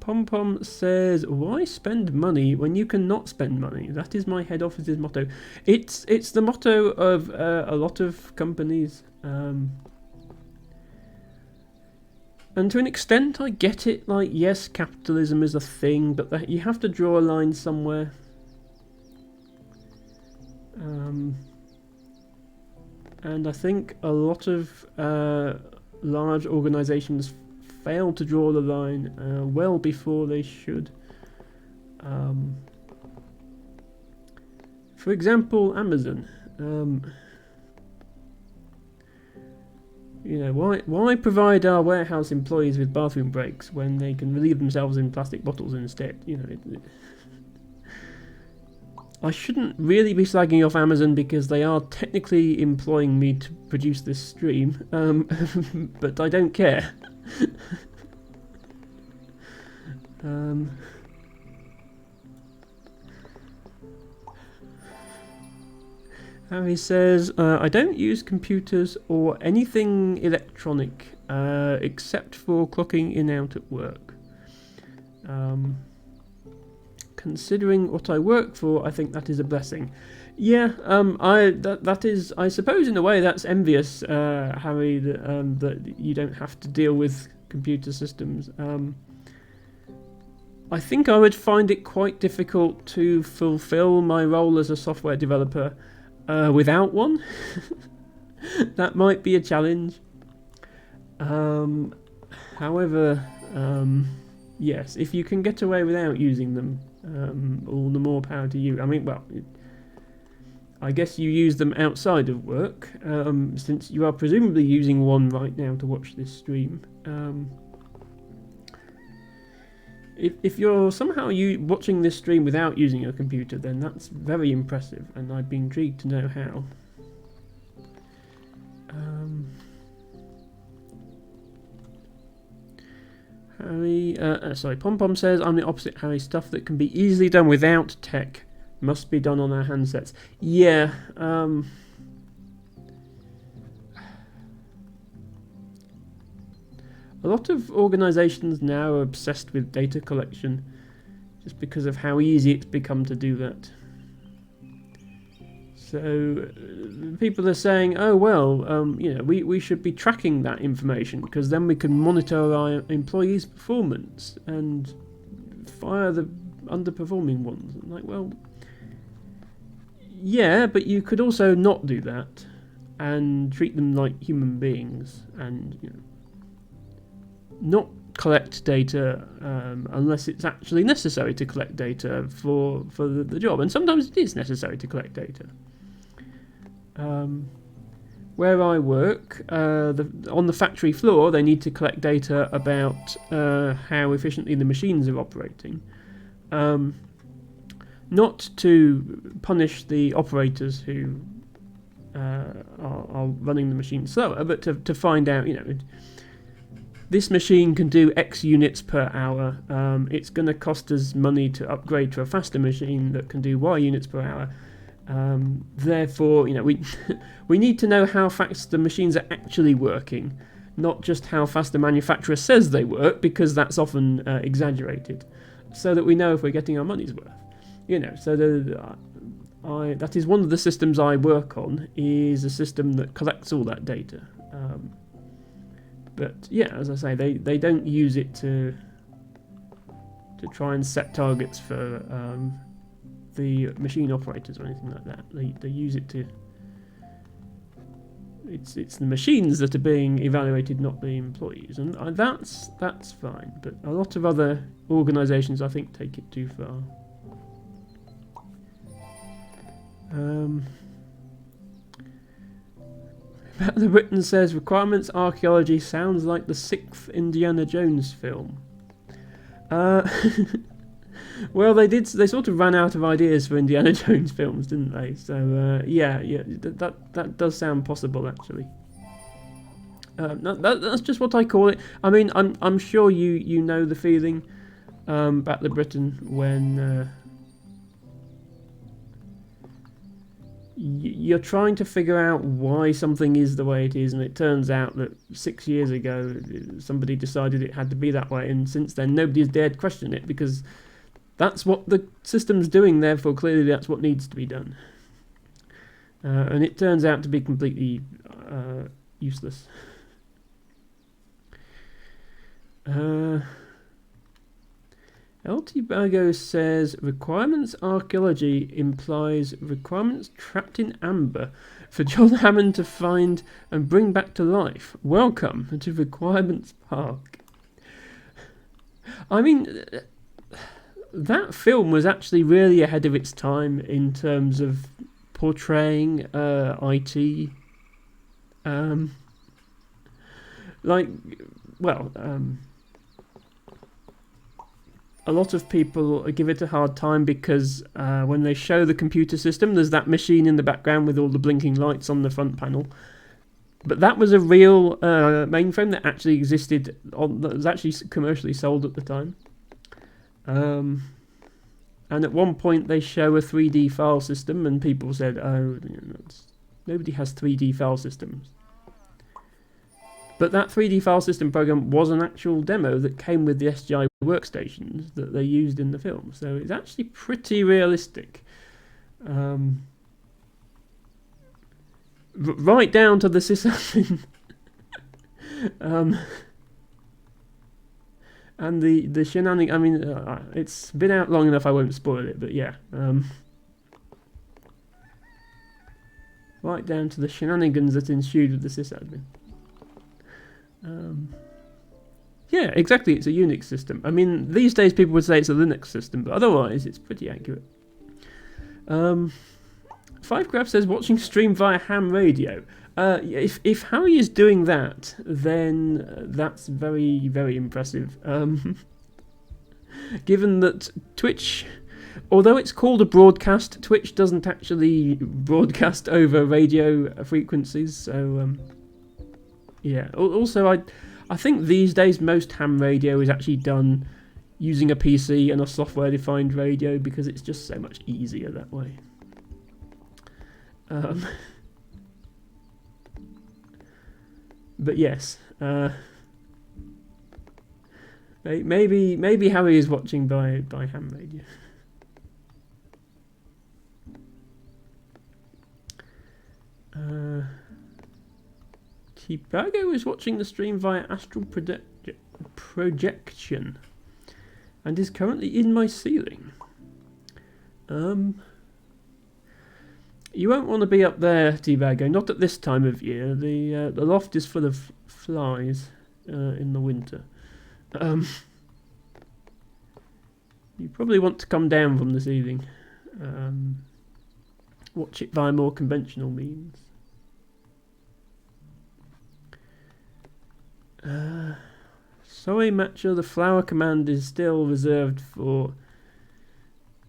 Speaker 1: Pom says, why spend money when you can not spend money? That is my head office's motto. It's the motto of a lot of companies. And to an extent I get it, like, yes, capitalism is a thing, but that you have to draw a line somewhere. And I think a lot of large organisations fail to draw the line well before they should. For example, Amazon. Why provide our warehouse employees with bathroom breaks when they can relieve themselves in plastic bottles instead? I shouldn't really be slagging off Amazon because they are technically employing me to produce this stream, but I don't care. Harry says, I don't use computers or anything electronic except for clocking in out at work. Considering what I work for, I think that is a blessing. Yeah, that is, I suppose in a way that's envious, Harry, that you don't have to deal with computer systems. I think I would find it quite difficult to fulfill my role as a software developer without one. That might be a challenge. However, yes, if you can get away without using them, all the more power to you. I mean, well, I guess you use them outside of work, since you are presumably using one right now to watch this stream. If you're somehow watching this stream without using a computer, then that's very impressive, and I'd be intrigued to know how. Harry, Pom says, I'm the opposite, Harry. Stuff that can be easily done without tech must be done on our handsets. Yeah, a lot of organisations now are obsessed with data collection just because of how easy it's become to do that. So people are saying, oh well, we should be tracking that information because then we can monitor our employees' performance and fire the underperforming ones. I'm like, well, yeah, but you could also not do that and treat them like human beings and not collect data unless it's actually necessary to collect data for the job. And sometimes it is necessary to collect data. Where I work, on the factory floor, they need to collect data about how efficiently the machines are operating. Not to punish the operators who are running the machine slower, but to find out, this machine can do X units per hour. It's going to cost us money to upgrade to a faster machine that can do Y units per hour. Therefore, we need to know how fast the machines are actually working, not just how fast the manufacturer says they work, because that's often exaggerated, so that we know if we're getting our money's worth. So that is one of the systems I work on, is a system that collects all that data. But yeah, as I say, they don't use it to try and set targets for the machine operators or anything like that. They use it to. It's the machines that are being evaluated, not the employees, and that's fine. But a lot of other organisations, I think, take it too far. The Britain says requirements archaeology sounds like the 6th Indiana Jones film. Well, they sort of ran out of ideas for Indiana Jones films, didn't they? So yeah, that does sound possible, actually. That's just what I call it. I mean, I'm sure you know the feeling back to Britain when you're trying to figure out why something is the way it is, and it turns out that 6 years ago somebody decided it had to be that way, and since then nobody's dared question it, because that's what the system's doing, therefore clearly that's what needs to be done. And it turns out to be completely useless. LT Bago says requirements archaeology implies requirements trapped in amber for John Hammond to find and bring back to life. Welcome to Requirements Park. I mean, that film was actually really ahead of its time in terms of portraying IT. A lot of people give it a hard time because when they show the computer system, there's that machine in the background with all the blinking lights on the front panel. But that was a real mainframe that actually existed, that was actually commercially sold at the time. And at one point they show a 3D file system, and people said, nobody has 3D file systems. But that 3D file system program was an actual demo that came with the SGI workstations that they used in the film. So it's actually pretty realistic. Right down to the sysadmin. And the shenanigans. I mean, it's been out long enough, I won't spoil it, but yeah. Right down to the shenanigans that ensued with the sysadmin. Yeah, exactly, it's a Unix system. I mean, these days people would say it's a Linux system, but otherwise it's pretty accurate. Fivegraph says watching stream via ham radio. If Harry is doing that, then that's very, very impressive. Given that Twitch, although it's called a broadcast, Twitch doesn't actually broadcast over radio frequencies, so yeah. Also, I think these days most ham radio is actually done using a PC and a software-defined radio, because it's just so much easier that way. But yes, maybe Harry is watching by ham radio. Tibago is watching the stream via astral projection and is currently in my ceiling. You won't want to be up there, Tibago, not at this time of year. The loft is full of flies in the winter. You probably want to come down from the ceiling. Watch it via more conventional means. Sorry, Matcha, the flower command is still reserved for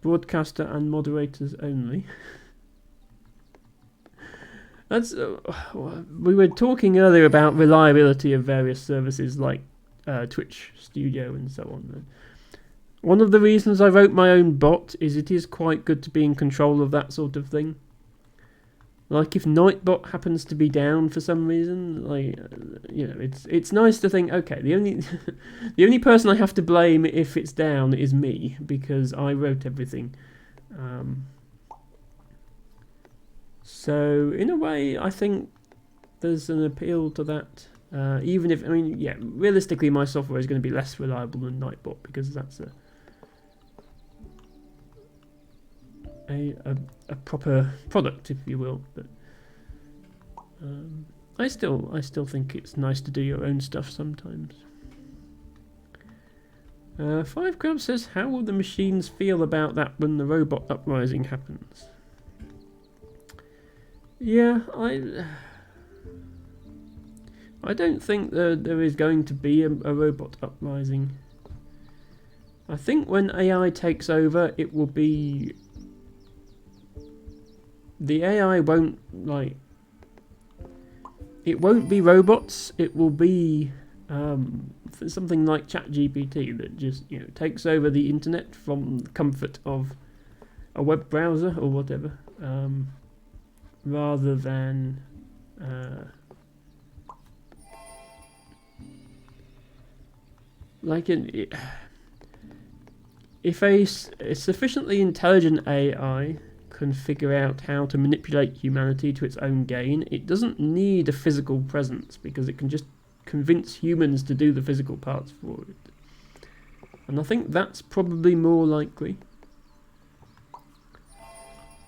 Speaker 1: broadcaster and moderators only. That's we were talking earlier about reliability of various services like Twitch Studio and so on. One of the reasons I wrote my own bot is it is quite good to be in control of that sort of thing. Like if Nightbot happens to be down for some reason, like it's nice to think, okay, the only the only person I have to blame if it's down is me because I wrote everything. So in a way, I think there's an appeal to that. Even if realistically, my software is going to be less reliable than Nightbot because that's a proper product, if you will. But I still think it's nice to do your own stuff sometimes. 5 Grab says, how will the machines feel about that when the robot uprising happens? Yeah, I don't think there is going to be a robot uprising. I think when AI takes over, it will be... The AI won't, it won't be robots, it will be something like ChatGPT that just, takes over the internet from the comfort of a web browser or whatever, rather than... if a sufficiently intelligent AI can figure out how to manipulate humanity to its own gain, it doesn't need a physical presence because it can just convince humans to do the physical parts for it. And I think that's probably more likely.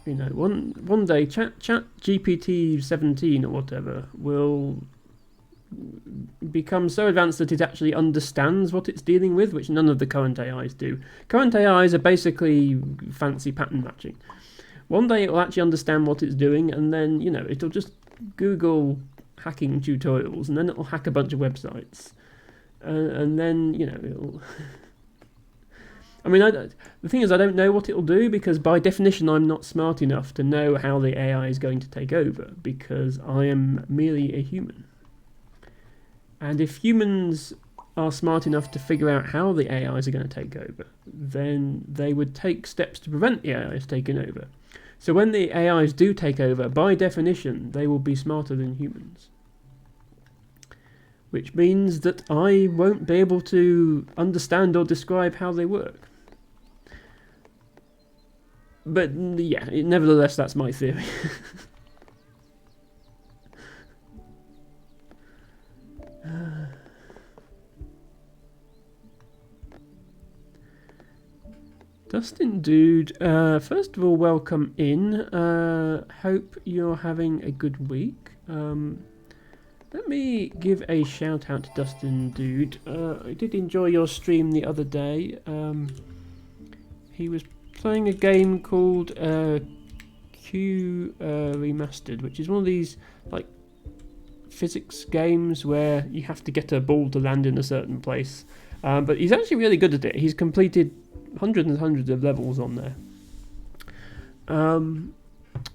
Speaker 1: One day Chat GPT 17 or whatever will become so advanced that it actually understands what it's dealing with, which none of the current AIs do. Current AIs are basically fancy pattern matching. One day it will actually understand what it's doing, and then, it'll just Google hacking tutorials, and then it'll hack a bunch of websites. And then, it'll... the thing is, I don't know what it'll do, because by definition I'm not smart enough to know how the AI is going to take over, because I am merely a human. And if humans are smart enough to figure out how the AIs are going to take over, then they would take steps to prevent the AIs taking over. So when the AIs do take over, by definition, they will be smarter than humans. Which means that I won't be able to understand or describe how they work. But yeah, nevertheless, that's my theory. Dustin Dude, first of all, welcome in. Hope you're having a good week. Let me give a shout out to Dustin Dude. I did enjoy your stream the other day. He was playing a game called Q Remastered, which is one of these physics games where you have to get a ball to land in a certain place. But he's actually really good at it. He's completed hundreds and hundreds of levels on there.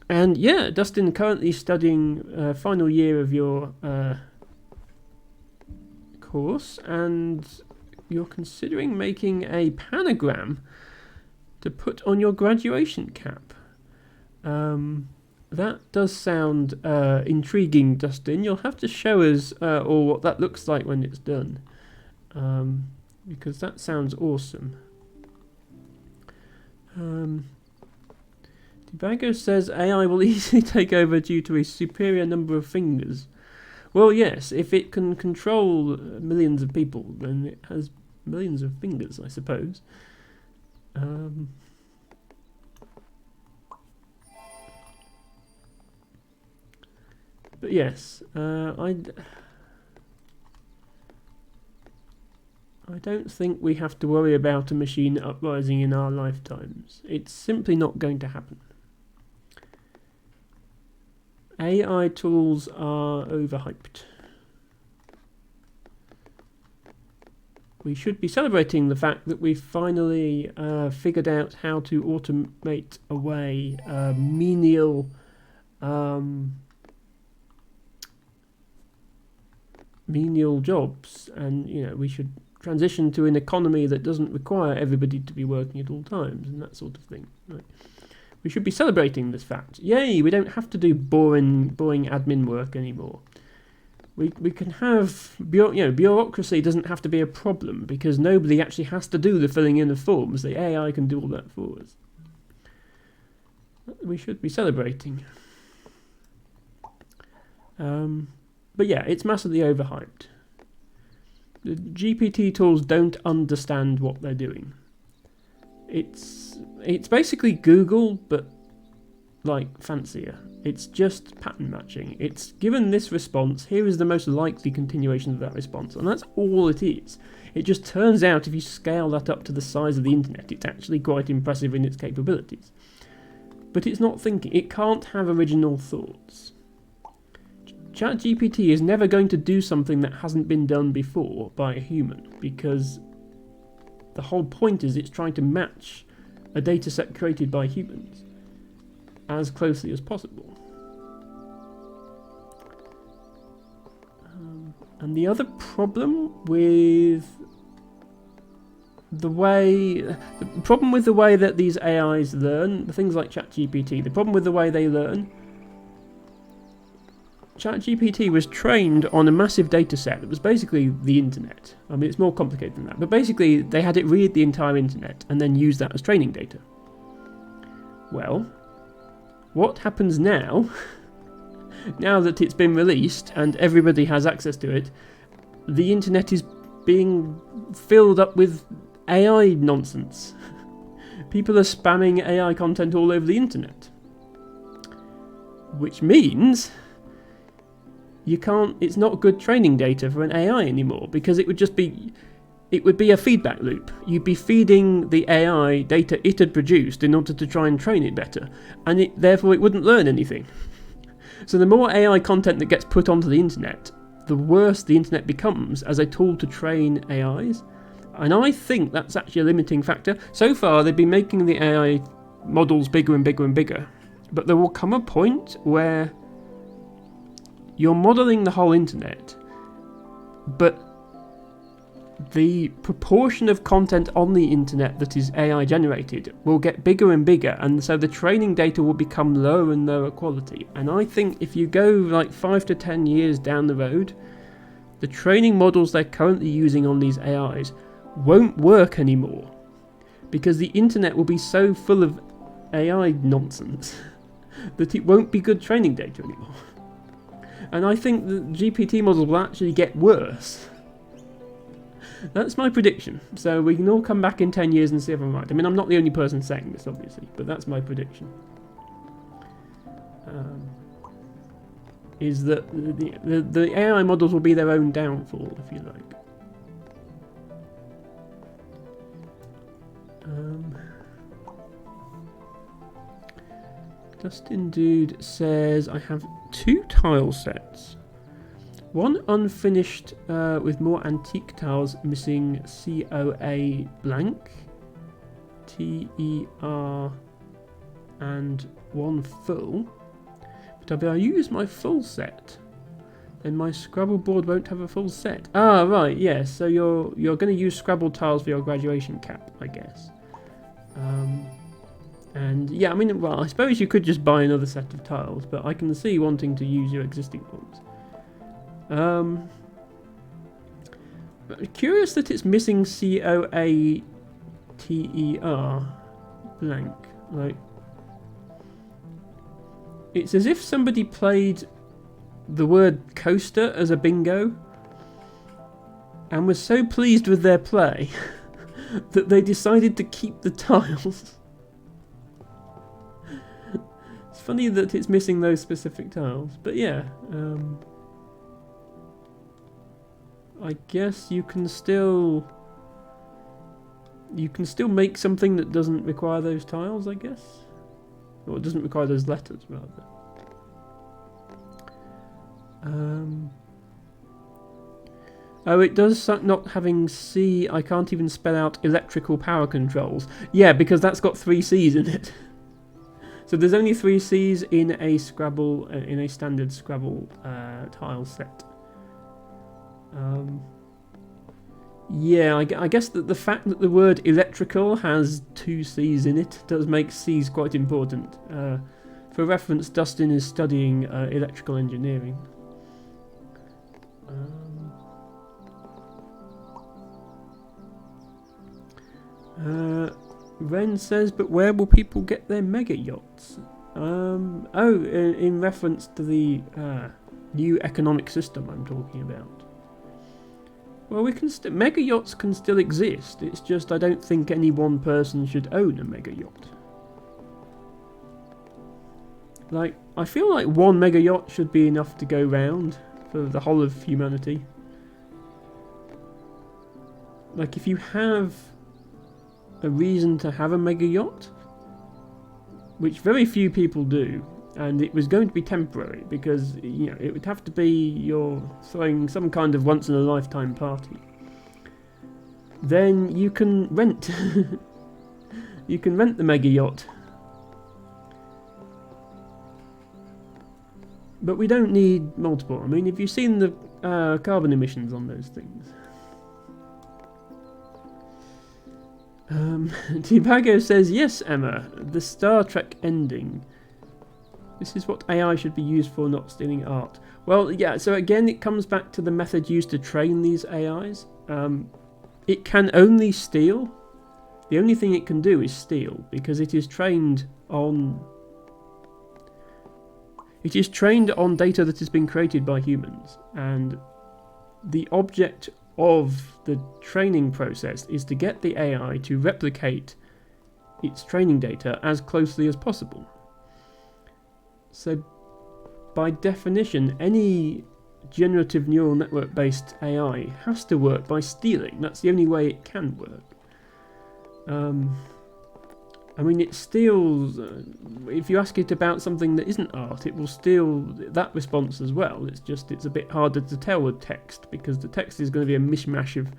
Speaker 1: And yeah, Dustin, currently studying final year of your course, and you're considering making a panagram to put on your graduation cap. That does sound intriguing, Dustin. You'll have to show us or what that looks like when it's done, because that sounds awesome. Debago says AI will easily take over due to a superior number of fingers. Well, yes, if it can control millions of people, then it has millions of fingers, I suppose. But yes, I don't think we have to worry about a machine uprising in our lifetimes. It's simply not going to happen. AI tools are overhyped. We should be celebrating the fact that we've finally figured out how to automate away menial menial jobs, and we should transition to an economy that doesn't require everybody to be working at all times and that sort of thing. Right? We should be celebrating this fact. Yay, we don't have to do boring admin work anymore. We can have, bureaucracy doesn't have to be a problem because nobody actually has to do the filling in of forms. The AI can do all that for us. We should be celebrating. But yeah, it's massively overhyped. The GPT tools don't understand what they're doing. It's basically Google, but like fancier. It's just pattern matching. It's given this response, here is the most likely continuation of that response, and that's all it is. It just turns out if you scale that up to the size of the internet, it's actually quite impressive in its capabilities. But it's not thinking. It can't have original thoughts. ChatGPT is never going to do something that hasn't been done before by a human, because the whole point is it's trying to match a data set created by humans as closely as possible. And the other problem with the way that these AIs learn, the things like ChatGPT, the problem with the way they learn, ChatGPT was trained on a massive data set that was basically the internet. I mean, it's more complicated than that, but basically they had it read the entire internet and then use that as training data. Well, what happens now, now that it's been released and everybody has access to it, the internet is being filled up with AI nonsense. People are spamming AI content all over the internet. Which means it's not good training data for an AI anymore, because it would be a feedback loop. You'd be feeding the AI data it had produced in order to try and train it better, and therefore it wouldn't learn anything. So the more AI content that gets put onto the internet, the worse the internet becomes as a tool to train AIs. And I think that's actually a limiting factor. So far they've been making the AI models bigger and bigger and bigger, but there will come a point where you're modelling the whole internet, but the proportion of content on the internet that is AI generated will get bigger and bigger, and so the training data will become lower and lower quality. And I think if you go like 5 to 10 years down the road, the training models they're currently using on these AIs won't work anymore, because the internet will be so full of AI nonsense that it won't be good training data anymore. And I think the GPT models will actually get worse. That's my prediction. So we can all come back in 10 years and see if I'm right. I mean, I'm not the only person saying this, obviously, but that's my prediction. Is that the AI models will be their own downfall, if you like. Dustin Dude says, I have 2 tile sets. One unfinished with more antique tiles missing COA blank, TER, and one full. But if I use my full set, then my Scrabble board won't have a full set. Ah, right, yes. So you're going to use Scrabble tiles for your graduation cap, I guess. And yeah, I mean, well, I suppose you could just buy another set of tiles, but I can see wanting to use your existing ones. Curious that it's missing COATER blank. Like, it's as if somebody played the word coaster as a bingo and was so pleased with their play that they decided to keep the tiles. It's funny that it's missing those specific tiles, but yeah, I guess you can still make something that doesn't require those tiles, I guess, or it doesn't require those letters rather. Oh, it does not having C. I can't even spell out electrical power controls. Yeah, because that's got 3 C's in it. So there's only 3 C's in a Scrabble, in a standard Scrabble tile set. Yeah, I guess that the fact that the word electrical has 2 C's in it does make C's quite important. For reference, Dustin is studying electrical engineering. Ren says, but where will people get their mega yachts? In reference to the new economic system I'm talking about. Well, we can mega yachts can still exist. It's just I don't think any one person should own a mega yacht. Like, I feel like one mega yacht should be enough to go round for the whole of humanity. Like, if you have a reason to have a mega yacht, which very few people do, and it was going to be temporary because, you know, it would have to be you're throwing some kind of once in a lifetime party, then you can rent you can rent the mega yacht. But we don't need multiple. I mean, have you seen the carbon emissions on those things? Tibago says, yes, Emma, the Star Trek ending. This is what AI should be used for, not stealing art. Well, yeah, so again, it comes back to the method used to train these AIs. It can only steal. The only thing it can do is steal, because it is trained on... It is trained on data that has been created by humans, and the object of the training process is to get the AI to replicate its training data as closely as possible. So, by definition, any generative neural network based AI has to work by stealing. That's the only way it can work. I mean, it steals... if you ask it about something that isn't art, it will steal that response as well. It's just, it's a bit harder to tell with text, because the text is going to be a mishmash of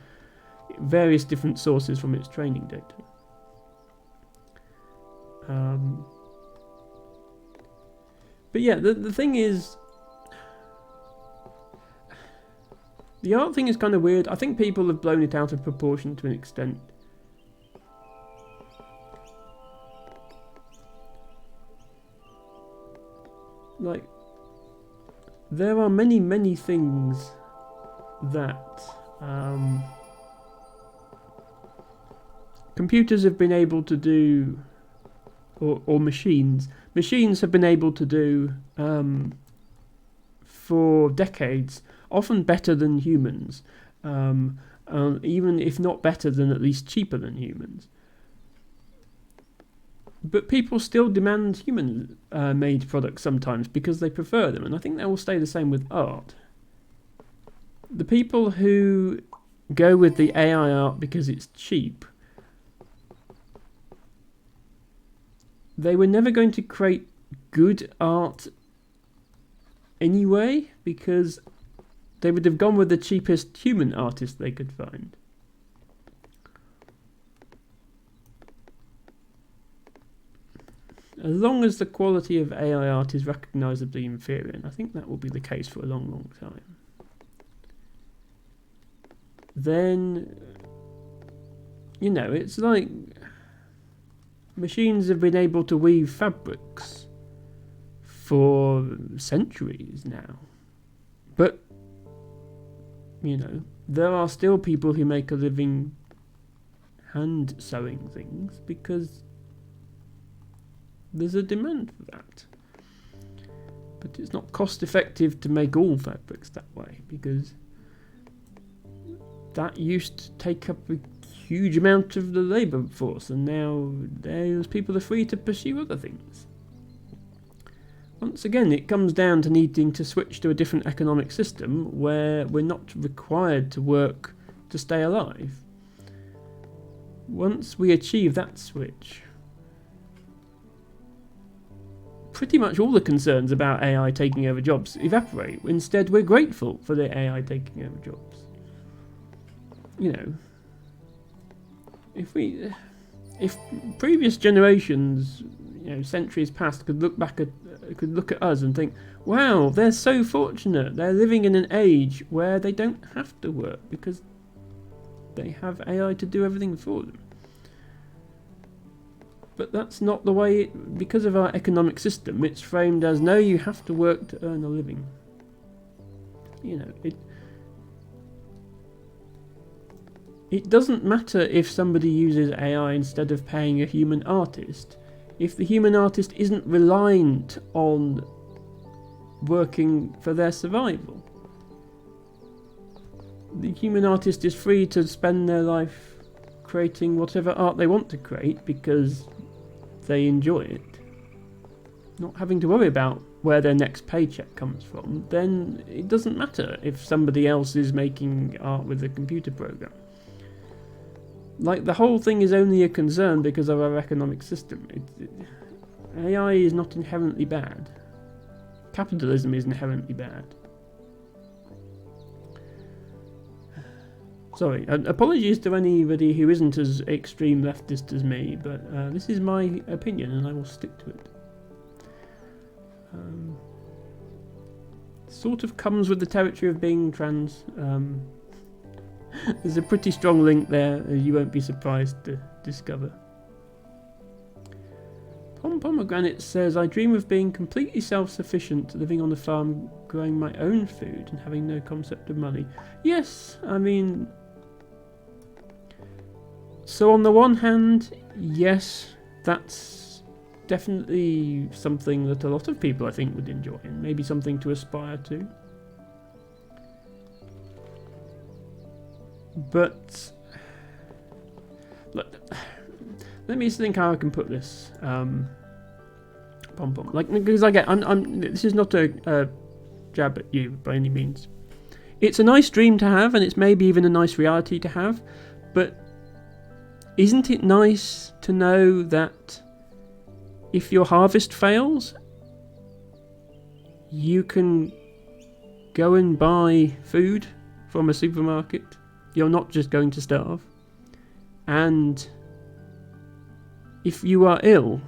Speaker 1: various different sources from its training data. But yeah, the thing is... the art thing is kind of weird. I think people have blown it out of proportion to an extent. Like, there are many, many things that computers have been able to do, or machines have been able to do for decades, often better than humans, even if not better, then at least cheaper than humans. But people still demand human-made products sometimes because they prefer them, and I think that will stay the same with art. The people who go with the AI art because it's cheap, they were never going to create good art anyway, because they would have gone with the cheapest human artist they could find. As long as the quality of AI art is recognisably inferior, and I think that will be the case for a long, long time, then, you know, it's like machines have been able to weave fabrics for centuries now. But, you know, there are still people who make a living hand sewing things because there's a demand for that. But it's not cost effective to make all fabrics that way, because that used to take up a huge amount of the labour force, and now those people are free to pursue other things. Once again, it comes down to needing to switch to a different economic system where we're not required to work to stay alive. Once we achieve that switch, pretty much all the concerns about AI taking over jobs evaporate. Instead, we're grateful for the AI taking over jobs. You know, if previous generations, you know, centuries past, could look back at could look at us and think, wow, they're so fortunate. They're living in an age where they don't have to work because they have AI to do everything for them. But that's not the way because of our economic system, it's framed as, no, you have to work to earn a living. You know, it doesn't matter if somebody uses AI instead of paying a human artist, if the human artist isn't reliant on working for their survival. The human artist is free to spend their life creating whatever art they want to create because they enjoy it, not having to worry about where their next paycheck comes from. Then it doesn't matter if somebody else is making art with a computer program. Like, the whole thing is only a concern because of our economic system. AI is not inherently bad. Capitalism is inherently bad. Sorry, apologies to anybody who isn't as extreme leftist as me, but this is my opinion and I will stick to it. Sort of comes with the territory of being trans. There's a pretty strong link there, as you won't be surprised to discover. Pomegranate says, I dream of being completely self-sufficient, living on a farm, growing my own food and having no concept of money. Yes, I mean... So on the one hand, yes, that's definitely something that a lot of people I think would enjoy, and maybe something to aspire to. But let me think how I can put this. Like, because this is not a jab at you by any means. It's a nice dream to have, and it's maybe even a nice reality to have. But isn't it nice to know that if your harvest fails, you can go and buy food from a supermarket? You're not just going to starve. And if you are ill,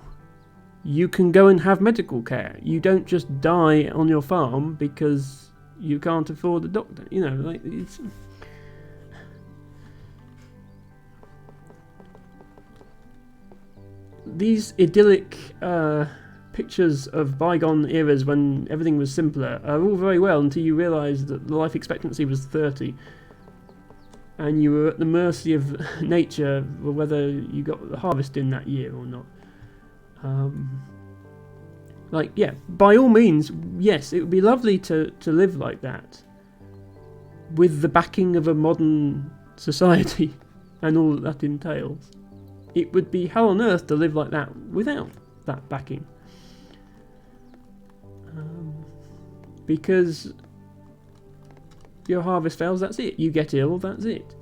Speaker 1: you can go and have medical care. You don't just die on your farm because you can't afford a doctor. You know, like, it's... These idyllic pictures of bygone eras when everything was simpler are all very well until you realise that the life expectancy was 30 and you were at the mercy of nature whether you got the harvest in that year or not. Like, yeah, by all means, yes, it would be lovely to live like that with the backing of a modern society and all that entails. It would be hell on earth to live like that without that backing. Because your harvest fails, that's it. You get ill, that's it.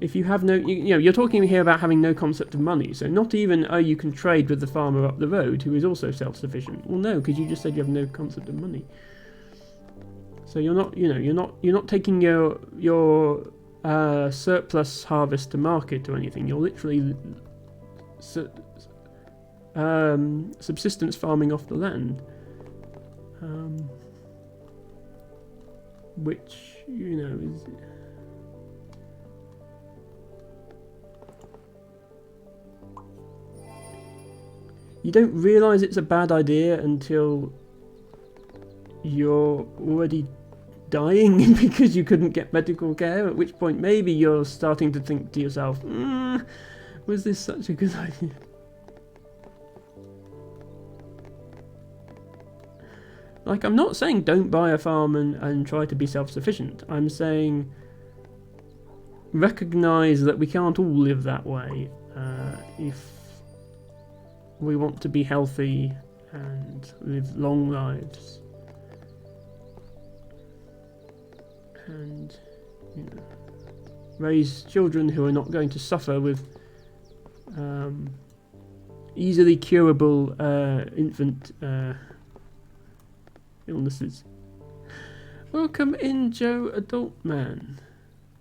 Speaker 1: If you have no... You know, you're talking here about having no concept of money, so not even, oh, you can trade with the farmer up the road who is also self-sufficient. Well, no, because you just said you have no concept of money. So you're not, you know, you're not taking your surplus harvest to market or anything. You're literally subsistence farming off the land, which, you know, is... You don't realise it's a bad idea until you're already dying because you couldn't get medical care, at which point maybe you're starting to think to yourself, was this such a good idea? Like, I'm not saying don't buy a farm and try to be self-sufficient. I'm saying recognise that we can't all live that way if we want to be healthy and live long lives. And, you know, raise children who are not going to suffer with easily curable infant illnesses. Welcome in, Joe Adult Man.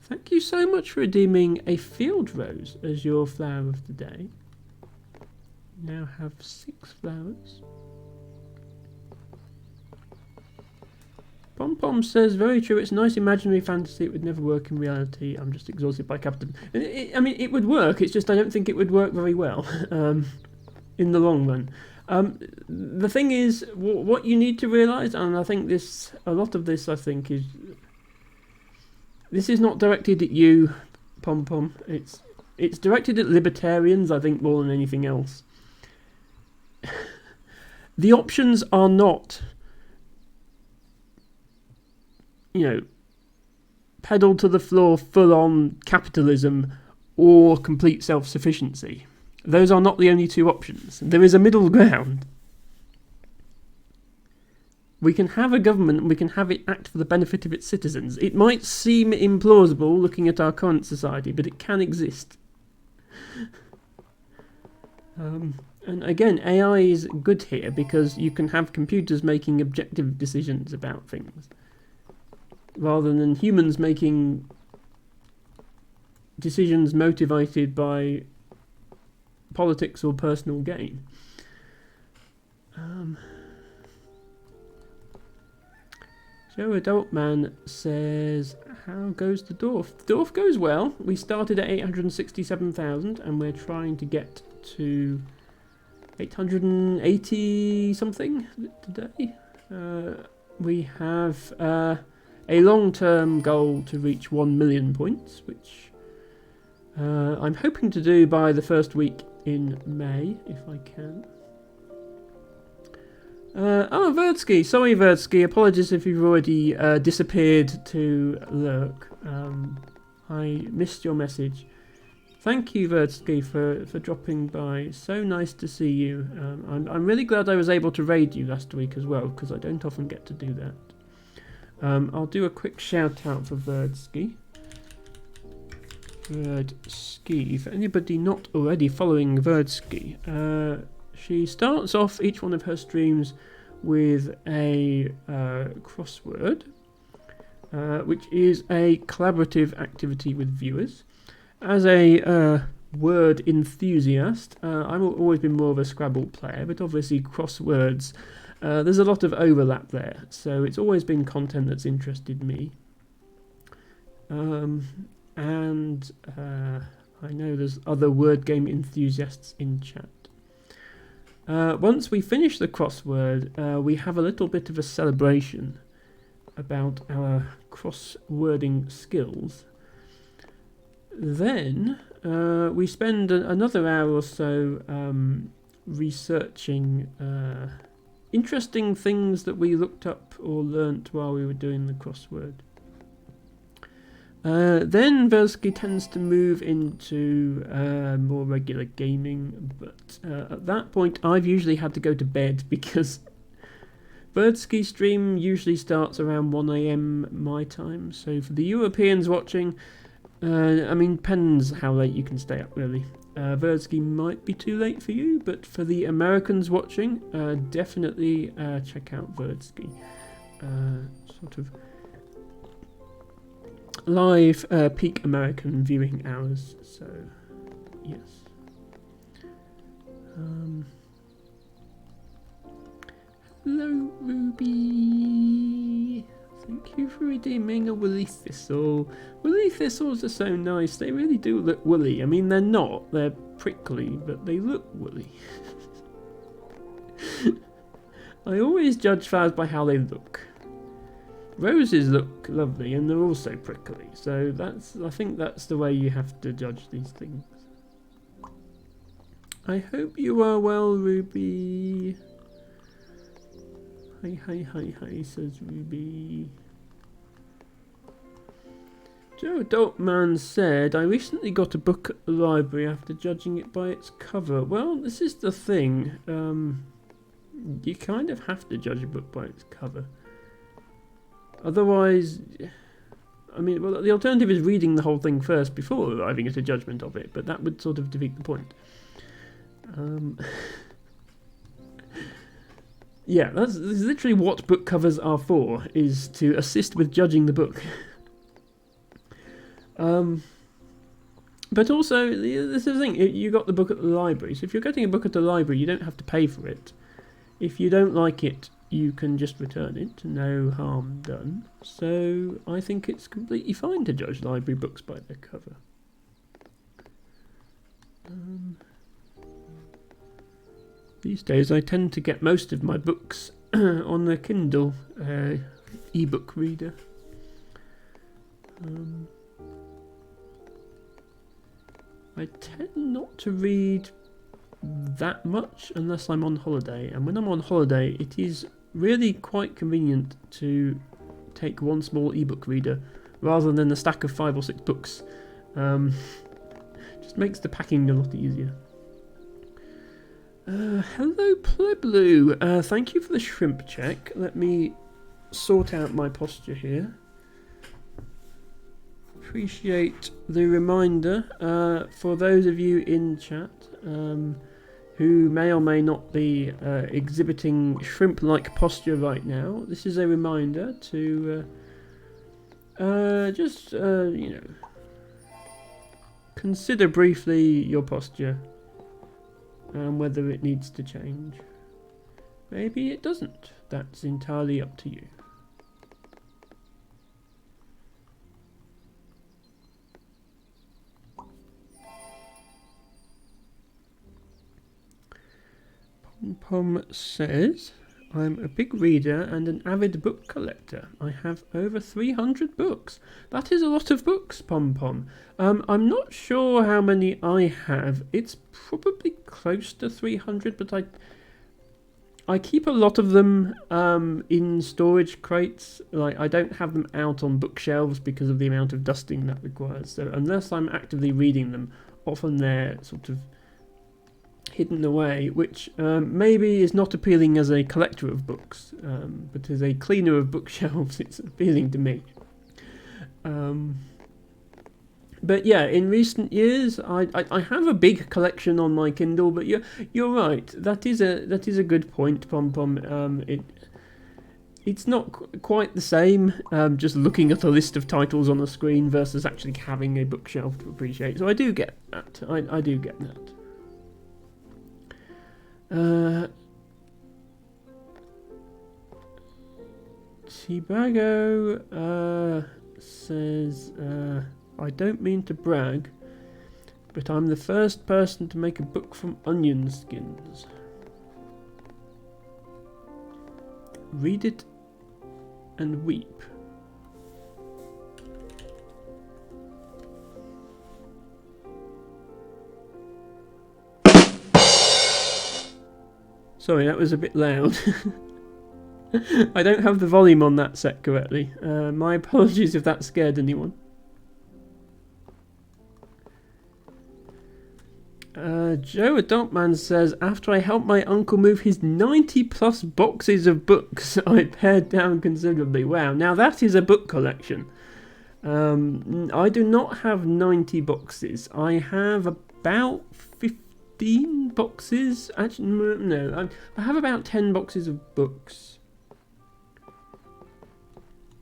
Speaker 1: Thank you so much for redeeming a field rose as your flower of the day. Now have 6 flowers. Pom Pom says, very true, it's a nice imaginary fantasy, it would never work in reality, I'm just exhausted by capitalism. I mean, it would work, it's just I don't think it would work very well in the long run. The thing is, what you need to realise, and I think a lot of this, I think, is... This is not directed at you, Pom Pom, it's directed at libertarians, I think, more than anything else. The options are not... pedal to the floor, full-on capitalism or complete self-sufficiency. Those are not the only two options. There is a middle ground. We can have a government and we can have it act for the benefit of its citizens. It might seem implausible looking at our current society, but it can exist. And again, AI is good here because you can have computers making objective decisions about things, rather than humans making decisions motivated by politics or personal gain. Joe Adult Man says, how goes the dorf? The dorf goes well. We started at 867,000 and we're trying to get to 880 something today. We have a long-term goal to reach 1 million points, which I'm hoping to do by the first week in May, if I can. Verdsky. Sorry, Verdsky. Apologies if you've already disappeared to lurk. I missed your message. Thank you, Verdsky, for dropping by. So nice to see you. I'm really glad I was able to raid you last week as well, because I don't often get to do that. I'll do a quick shout out for Verdsky. Verdsky, for anybody not already following Verdsky, she starts off each one of her streams with a crossword, which is a collaborative activity with viewers. As a word enthusiast, I've always been more of a Scrabble player, but obviously crosswords, there's a lot of overlap there, so it's always been content that's interested me. And I know there's other word game enthusiasts in chat. Once we finish the crossword, we have a little bit of a celebration about our crosswording skills. Then we spend another hour or so researching interesting things that we looked up or learnt while we were doing the crossword. Then Versky tends to move into more regular gaming, but at that point I've usually had to go to bed because Versky stream usually starts around 1 AM my time, so for the Europeans watching, I mean, depends how late you can stay up really. Versky might be too late for you, but for the Americans watching, definitely check out Versky. Sort of live peak American viewing hours, so yes. Hello, Ruby. Thank you for redeeming a woolly thistle. Woolly thistles are so nice. They really do look woolly. I mean, they're not. They're prickly, but they look woolly. I always judge flowers by how they look. Roses look lovely, and they're also prickly. So I think that's the way you have to judge these things. I hope you are well, Ruby. Hi, says Ruby. Joe Adultman said, I recently got a book at the library after judging it by its cover. Well, this is the thing. You kind of have to judge a book by its cover. Otherwise, I mean, well, the alternative is reading the whole thing first before arriving at a judgment of it, but that would sort of defeat the point. Yeah, that's literally what book covers are for, is to assist with judging the book. But also, this is the thing, you got the book at the library, so if you're getting a book at the library, you don't have to pay for it. If you don't like it, you can just return it, no harm done. So I think it's completely fine to judge library books by their cover. These days I tend to get most of my books on the Kindle ebook reader. I tend not to read that much unless I'm on holiday, and when I'm on holiday it is really quite convenient to take one small ebook reader rather than a stack of 5 or 6 books. Just makes the packing a lot easier. Hello Pleblu, thank you for the shrimp check. Let me sort out my posture here. Appreciate the reminder. For those of you in chat who may or may not be exhibiting shrimp-like posture right now, this is a reminder to just consider briefly your posture and whether it needs to change. Maybe it doesn't. That's entirely up to you. Pom says, I'm a big reader and an avid book collector. I have over 300 books. That is a lot of books, Pom Pom. I'm not sure how many I have. It's probably close to 300, but I keep a lot of them in storage crates. Like, I don't have them out on bookshelves because of the amount of dusting that requires. So unless I'm actively reading them, often they're sort of hidden away, which maybe is not appealing as a collector of books, but as a cleaner of bookshelves it's appealing to me. But yeah, in recent years I have a big collection on my Kindle, but you're right, that is a good point, Pom Pom. It's not quite the same just looking at a list of titles on the screen versus actually having a bookshelf to appreciate. So I do get that. I do get that. Tibago says, I don't mean to brag, but I'm the first person to make a book from onion skins. Read it and weep. Sorry, that was a bit loud. I don't have the volume on that set correctly. My apologies if that scared anyone. Joe Adultman says, after I helped my uncle move his 90 plus boxes of books, I pared down considerably. Wow, now that is a book collection. I do not have 90 boxes. I have about 15 boxes. Actually, no, I have about 10 boxes of books.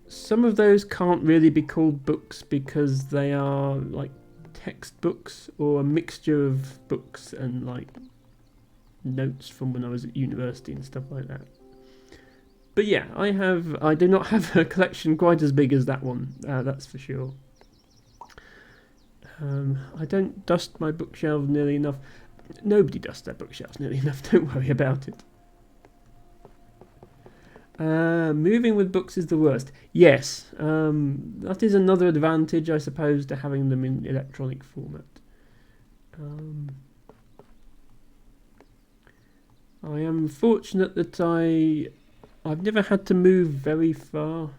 Speaker 1: Some of those can't really be called books because they are like textbooks or a mixture of books and like notes from when I was at university and stuff like that. But yeah, I do not have a collection quite as big as that one, that's for sure. I don't dust my bookshelves nearly enough. Nobody dusts their bookshelves nearly enough, don't worry about it. Moving with books is the worst. Yes, that is another advantage, I suppose, to having them in electronic format. I am fortunate that I've never had to move very far.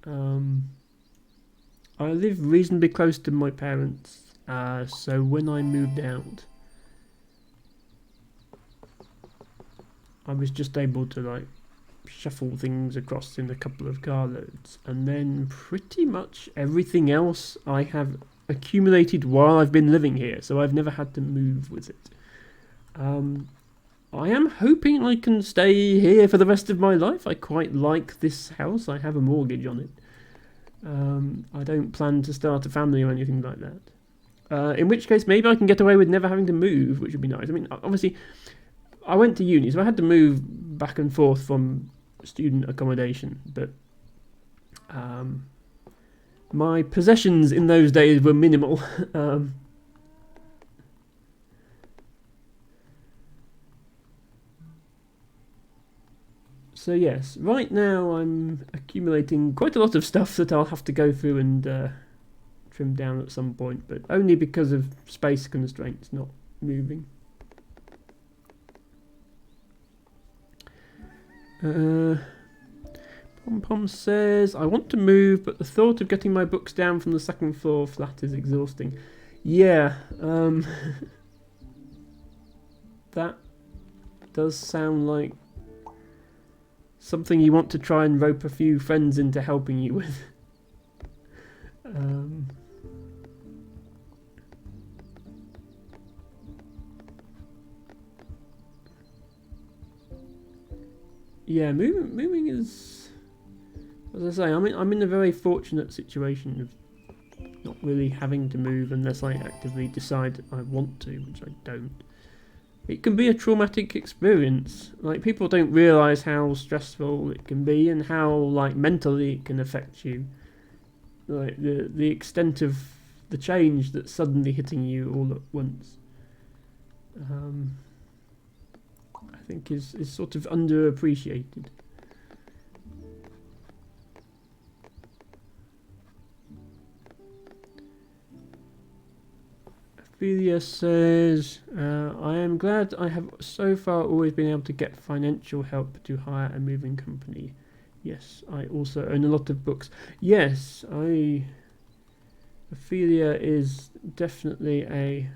Speaker 1: I live reasonably close to my parents, so when I moved out, I was just able to like shuffle things across in a couple of carloads, and then pretty much everything else I have accumulated while I've been living here, so I've never had to move with it. I am hoping I can stay here for the rest of my life. I quite like this house. I have a mortgage on it. I don't plan to start a family or anything like that. In which case maybe I can get away with never having to move, which would be nice. I mean, obviously I went to uni, so I had to move back and forth from student accommodation, but my possessions in those days were minimal. So yes, right now I'm accumulating quite a lot of stuff that I'll have to go through and trim down at some point, but only because of space constraints, not moving. Pom Pom says, I want to move, but the thought of getting my books down from the second floor flat is exhausting. Yeah, that does sound like something you want to try and rope a few friends into helping you with. Yeah, moving is, as I say, I'm in a very fortunate situation of not really having to move unless I actively decide I want to, which I don't. It can be a traumatic experience. Like, people don't realise how stressful it can be and how, like, mentally it can affect you. Like, the extent of the change that's suddenly hitting you all at once. I think is sort of underappreciated. Ophelia says, I am glad I have so far always been able to get financial help to hire a moving company. Yes, I also own a lot of books. Yes, Ophelia is definitely a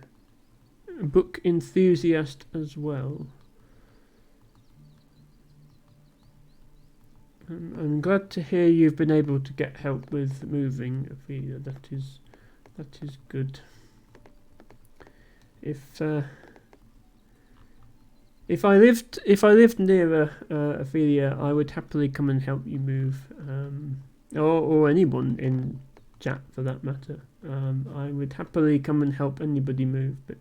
Speaker 1: book enthusiast as well. I'm glad to hear you've been able to get help with moving, Ophelia. That is good. If I lived near Ophelia, I would happily come and help you move, or anyone in chat for that matter. I would happily come and help anybody move, but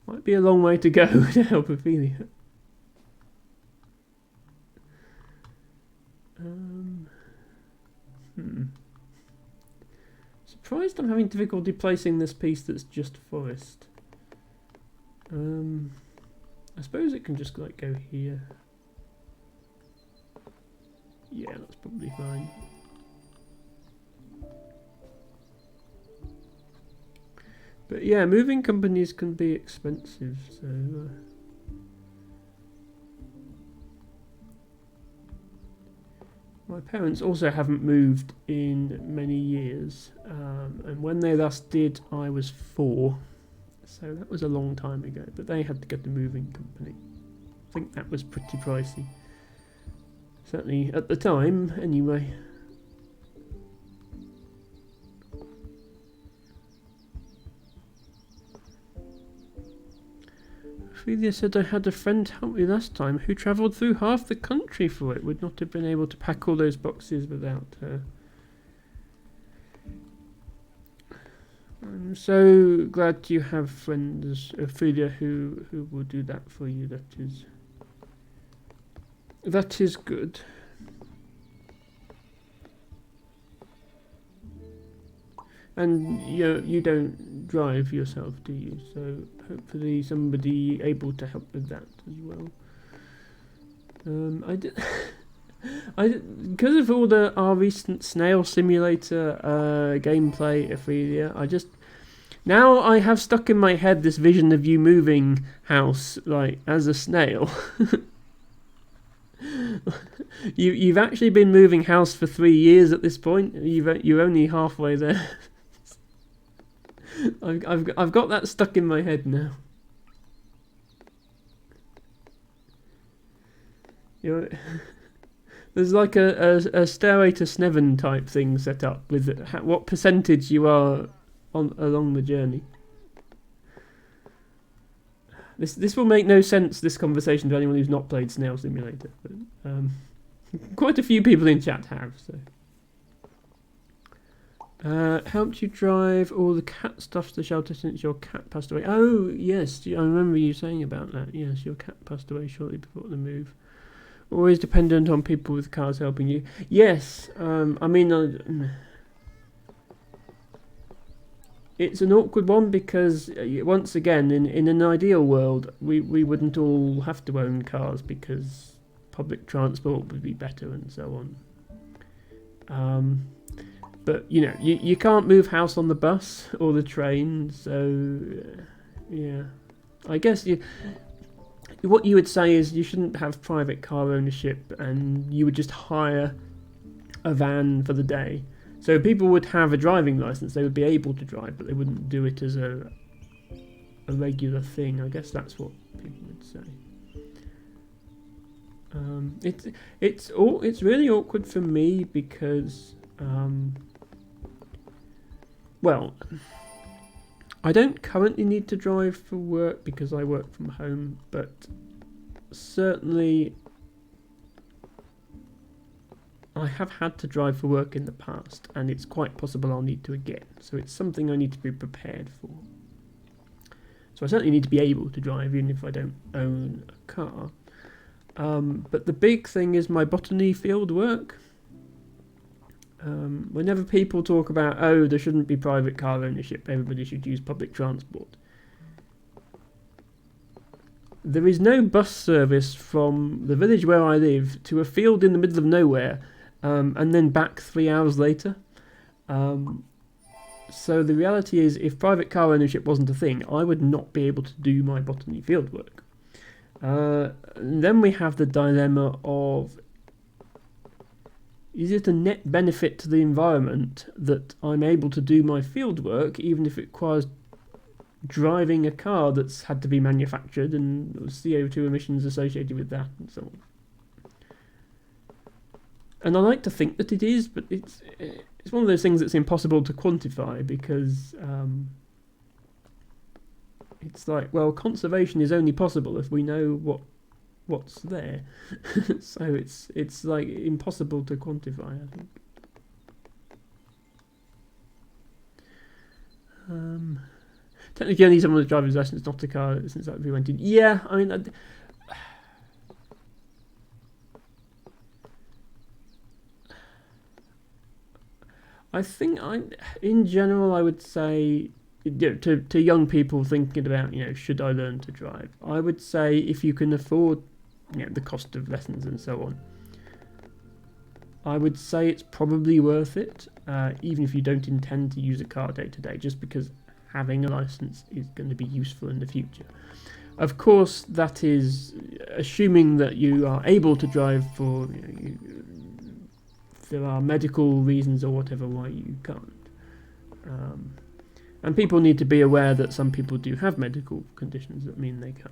Speaker 1: might be a long way to go to help Ophelia. Surprised I'm having difficulty placing this piece that's just forest. I suppose it can just like go here. Yeah, that's probably fine. But yeah, moving companies can be expensive, so my parents also haven't moved in many years, and when they last did, I was 4, so that was a long time ago, but they had to get a moving company. I think that was pretty pricey. Certainly at the time, anyway. Ophelia said, I had a friend help me last time who travelled through half the country for it. Would not have been able to pack all those boxes without her. I'm so glad you have friends, Ophelia, who will do that for you. That is good. And you don't drive yourself, do you? So hopefully somebody able to help with that as well. Because of all our recent Snail Simulator gameplay, Ophelia, now I have stuck in my head this vision of you moving house like as a snail. You've actually been moving house for 3 years at this point. You're only halfway there. I've got that stuck in my head now. There's like a Stairway to Sneven type thing set up with what percentage you are on along the journey. This will make no sense, this conversation, to anyone who's not played Snail Simulator, but quite a few people in chat have. So Helped you drive all the cat stuff to the shelter since your cat passed away. Oh, yes, I remember you saying about that. Yes, your cat passed away shortly before the move. Always dependent on people with cars helping you. Yes, I mean, it's an awkward one because, once again, in an ideal world, we wouldn't all have to own cars because public transport would be better and so on. But, you know, you can't move house on the bus or the train, so, yeah. I guess what you would say is you shouldn't have private car ownership and you would just hire a van for the day. So people would have a driving license, they would be able to drive, but they wouldn't do it as a regular thing. I guess that's what people would say. It's really awkward for me because, well, I don't currently need to drive for work because I work from home, but certainly I have had to drive for work in the past, and it's quite possible I'll need to again. So it's something I need to be prepared for. So I certainly need to be able to drive, even if I don't own a car. But the big thing is my botany field work. Whenever people talk about, oh, there shouldn't be private car ownership, everybody should use public transport. There is no bus service from the village where I live to a field in the middle of nowhere, and then back 3 hours later. So the reality is, if private car ownership wasn't a thing, I would not be able to do my botany field work. Then we have the dilemma of, is it a net benefit to the environment that I'm able to do my field work, even if it requires driving a car that's had to be manufactured and CO2 emissions associated with that and so on? And I like to think that it is, but it's one of those things that's impossible to quantify because it's like, well, conservation is only possible if we know what's there. So it's like impossible to quantify, I think. Technically, only someone with a driver's license, not a car, since that we went in. Yeah, I mean, I think in general, I would say, to young people thinking about, should I learn to drive? I would say if you can afford, the cost of lessons and so on, I would say it's probably worth it, even if you don't intend to use a car day to day, just because having a license is going to be useful in the future. Of course, that is assuming that you are able to drive for, if there are medical reasons or whatever why you can't. And people need to be aware that some people do have medical conditions that mean they can't.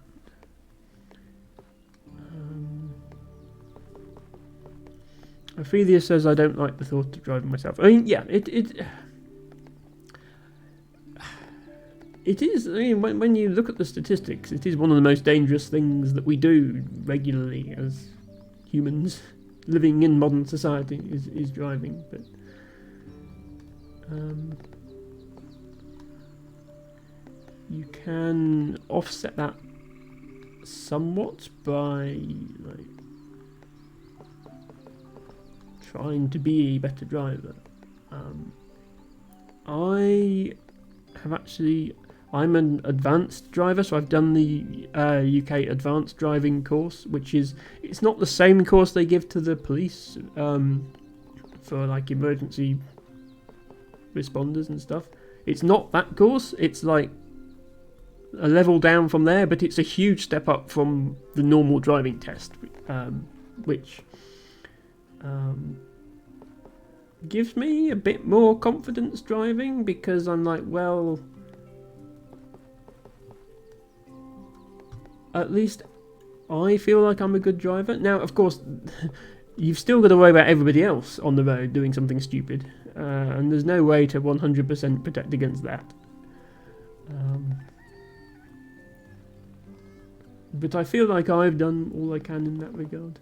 Speaker 1: Ophelia says, I don't like the thought of driving myself. I mean, yeah, it is. I mean, when you look at the statistics, it is one of the most dangerous things that we do regularly as humans living in modern society is driving. But you can offset that somewhat by trying to be a better driver. I'm an advanced driver, so I've done the UK advanced driving course, it's not the same course they give to the police for like emergency responders and stuff. It's not that course, it's like a level down from there, but it's a huge step up from the normal driving test, which gives me a bit more confidence driving, because I'm like, well, at least I feel like I'm a good driver. Now, of course, you've still got to worry about everybody else on the road doing something stupid, and there's no way to 100% protect against that. But I feel like I've done all I can in that regard.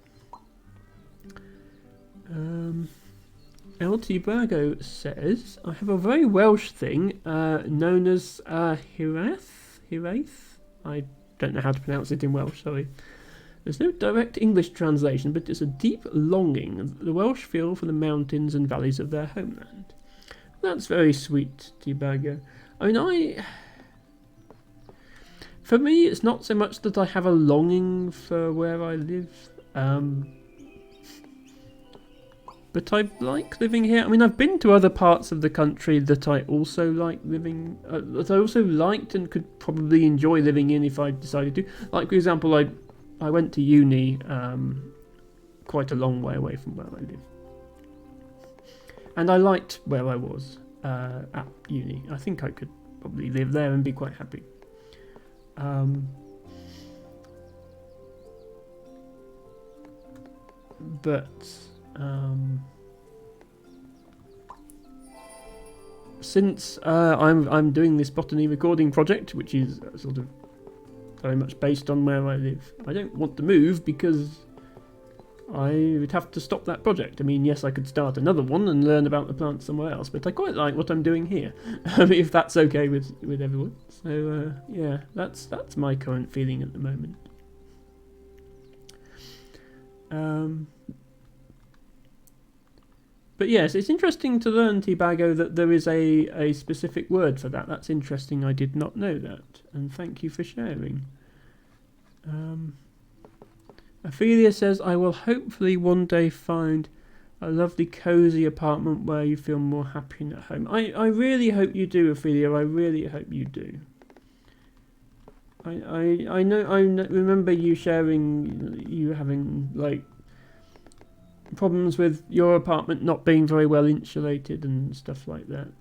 Speaker 1: LT Brago says, I have a very Welsh thing known as Hiraeth. I don't know how to pronounce it in Welsh, sorry. There's no direct English translation, but it's a deep longing the Welsh feel for the mountains and valleys of their homeland. That's very sweet, Tibago. I mean, for me, it's not so much that I have a longing for where I live, but I like living here. I mean, I've been to other parts of the country that I also like living, that I also liked and could probably enjoy living in if I decided to. Like, for example, I went to uni quite a long way away from where I live. And I liked where I was at uni. I think I could probably live there and be quite happy. Since I'm doing this botany recording project, which is sort of very much based on where I live, I don't want to move because I would have to stop that project. I mean, yes, I could start another one and learn about the plants somewhere else, but I quite like what I'm doing here, if that's okay with everyone. So yeah, that's my current feeling at the moment. But yes, it's interesting to learn, Tibago, that there is a specific word for that. That's interesting. I did not know that, and thank you for sharing. Ophelia says, I will hopefully one day find a lovely cosy apartment where you feel more happy and at home. I really hope you do, Ophelia. I really hope you do. I remember you sharing you having like problems with your apartment not being very well insulated and stuff like that.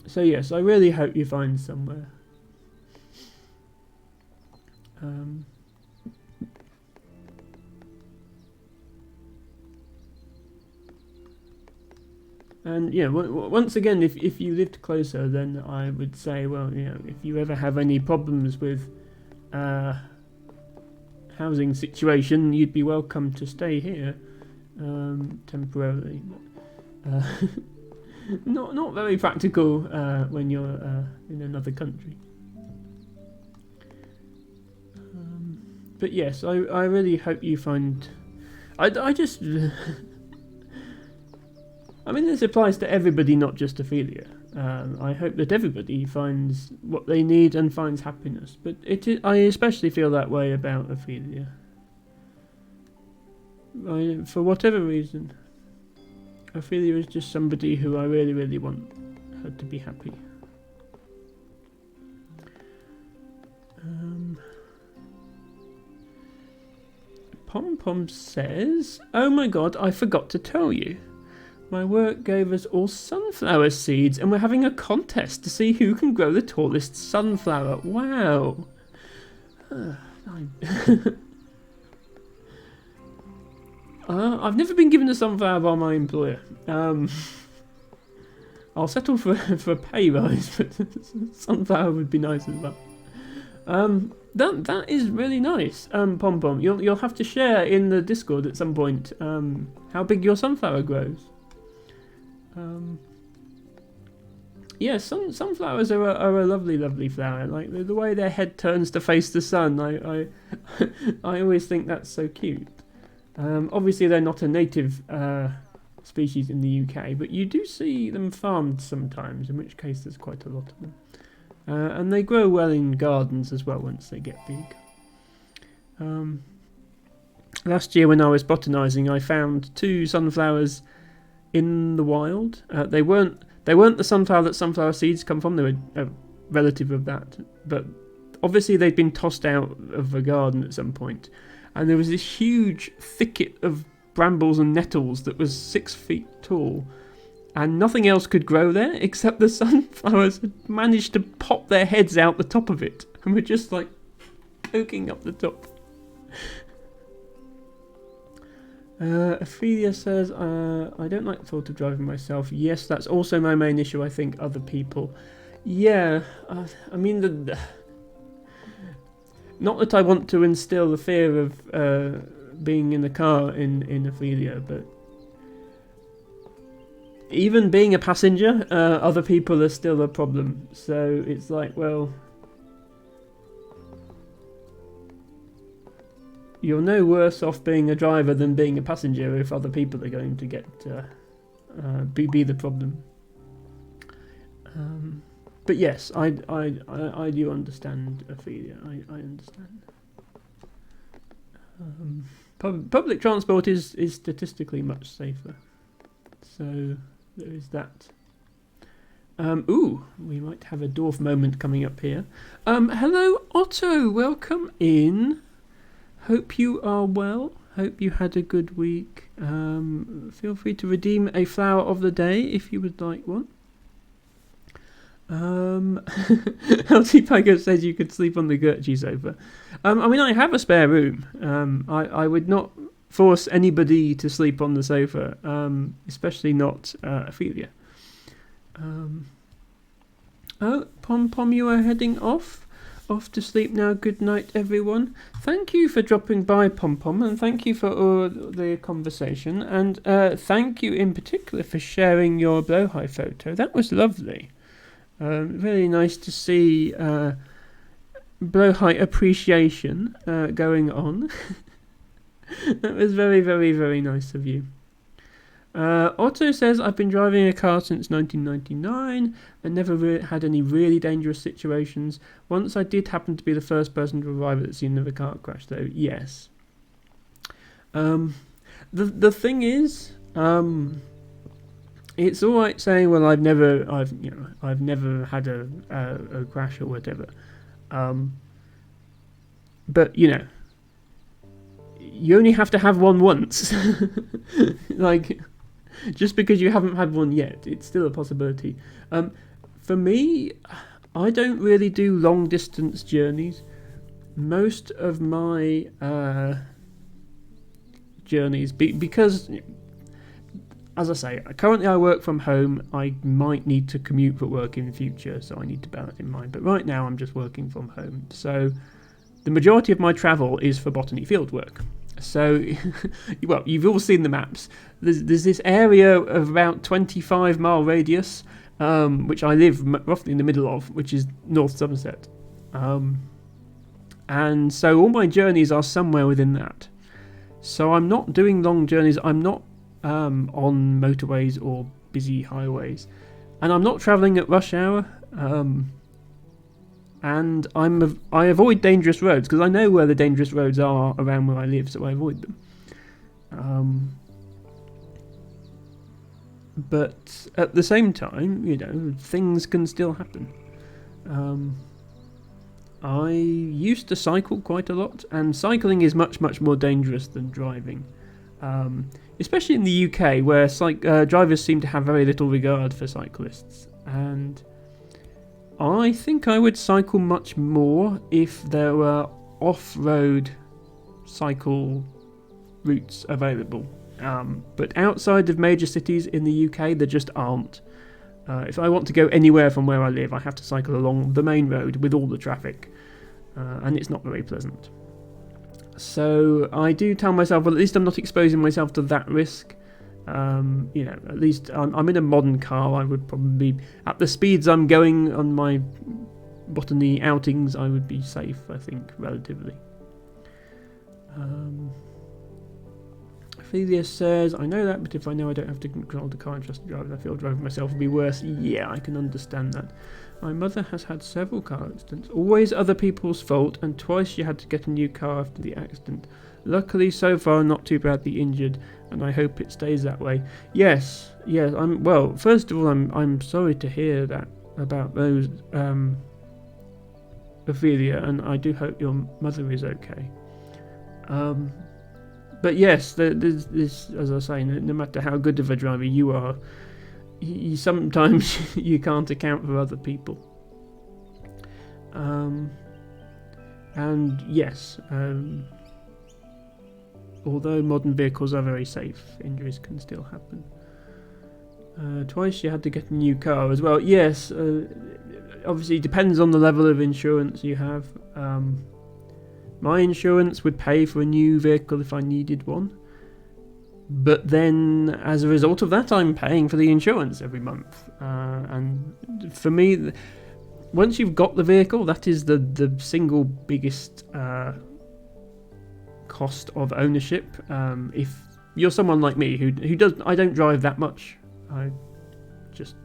Speaker 1: So yes, I really hope you find somewhere. And yeah, once again, if you lived closer, then I would say, well, you know, if you ever have any problems with housing situation, you'd be welcome to stay here temporarily. Not very practical when you're in another country. But yes, I really hope you find. I just. I mean, this applies to everybody, not just Ophelia. I hope that everybody finds what they need and finds happiness. But I especially feel that way about Ophelia. For whatever reason, Ophelia is just somebody who I really, really want her to be happy. Pom Pom says, oh my god, I forgot to tell you. My work gave us all sunflower seeds and we're having a contest to see who can grow the tallest sunflower. Wow. I've never been given a sunflower by my employer. I'll settle for a pay rise, but sunflower would be nice as well. That is really nice, Pom Pom. You'll have to share in the Discord at some point how big your sunflower grows. Yeah, sunflowers are a lovely, lovely flower. Like the way their head turns to face the sun, I always think that's so cute. Obviously, they're not a native species in the UK, but you do see them farmed sometimes, in which case there's quite a lot of them. And they grow well in gardens as well once they get big. Last year when I was botanising, I found 2 sunflowers in the wild. They weren't the sunflower that sunflower seeds come from. They were a relative of that, but obviously they'd been tossed out of the garden at some point, and there was this huge thicket of brambles and nettles that was 6 feet tall, and nothing else could grow there except the sunflowers had managed to pop their heads out the top of it and were just like poking up the top. Ophelia says, I don't like the thought of driving myself. Yes, that's also my main issue, I think, other people. Yeah, I mean, not that I want to instill the fear of being in the car in Ophelia, but even being a passenger, other people are still a problem. So it's like, well, you're no worse off being a driver than being a passenger if other people are going to get be the problem. But yes, I do understand Ophelia. I understand. Public transport is statistically much safer, so there is that. We might have a Dorf moment coming up here. Hello, Otto. Welcome in. Hope you are well. Hope you had a good week. Feel free to redeem a flower of the day if you would like one. LT Pago says you could sleep on the Gertrude sofa. I mean, I have a spare room. I would not force anybody to sleep on the sofa, especially not Ophelia. Pom Pom, you are heading off to sleep now. Good night, everyone. Thank you for dropping by, Pom Pom, and thank you for all the conversation, and thank you in particular for sharing your blowhigh photo. That was lovely. Really nice to see blowhigh appreciation going on. That was very, very, very nice of you. Otto says, I've been driving a car since 1999 and never had any really dangerous situations. Once I did happen to be the first person to arrive at the scene of a car crash, though. Yes. The thing is, it's all right saying, well, I've never had a crash or whatever. But you only have to have one once. Like, just because you haven't had one yet, it's still a possibility. For me, I don't really do long distance journeys. Most of my journeys, because, as I say, currently I work from home. I might need to commute for work in the future, so I need to bear that in mind. But right now I'm just working from home. So the majority of my travel is for botany fieldwork. So, well, you've all seen the maps. There's this area of about 25-mile radius, which I live roughly in the middle of, which is North Somerset. And so all my journeys are somewhere within that. So I'm not doing long journeys. I'm not on motorways or busy highways, and I'm not travelling at rush hour, and I avoid dangerous roads because I know where the dangerous roads are around where I live, so I avoid them. But at the same time, things can still happen. I used to cycle quite a lot, and cycling is much, much more dangerous than driving. Especially in the UK, where drivers seem to have very little regard for cyclists. And I think I would cycle much more if there were off-road cycle routes available. But outside of major cities in the UK, there just aren't. If I want to go anywhere from where I live, I have to cycle along the main road with all the traffic. And it's not very pleasant. So I do tell myself, well, at least I'm not exposing myself to that risk. At least I'm in a modern car. I would probably, at the speeds I'm going on my botany outings, I would be safe, I think, relatively. Ophelia says, I know that, but if I know I don't have to control the car and trust the driver, I feel driving myself would be worse. Yeah, I can understand that. My mother has had several car accidents, always other people's fault, and twice she had to get a new car after the accident. Luckily, so far, not too badly injured, and I hope it stays that way. Yes. First of all, I'm sorry to hear that about those, Ophelia, and I do hope your mother is okay. But yes, there's this, as I say, no matter how good of a driver you are, sometimes you can't account for other people. And yes, although modern vehicles are very safe, injuries can still happen. Twice you had to get a new car as well. Yes, obviously it depends on the level of insurance you have. My insurance would pay for a new vehicle if I needed one. But then, as a result of that, I'm paying for the insurance every month. And for me, once you've got the vehicle, that is the single biggest cost of ownership. If you're someone like me who I don't drive that much. I just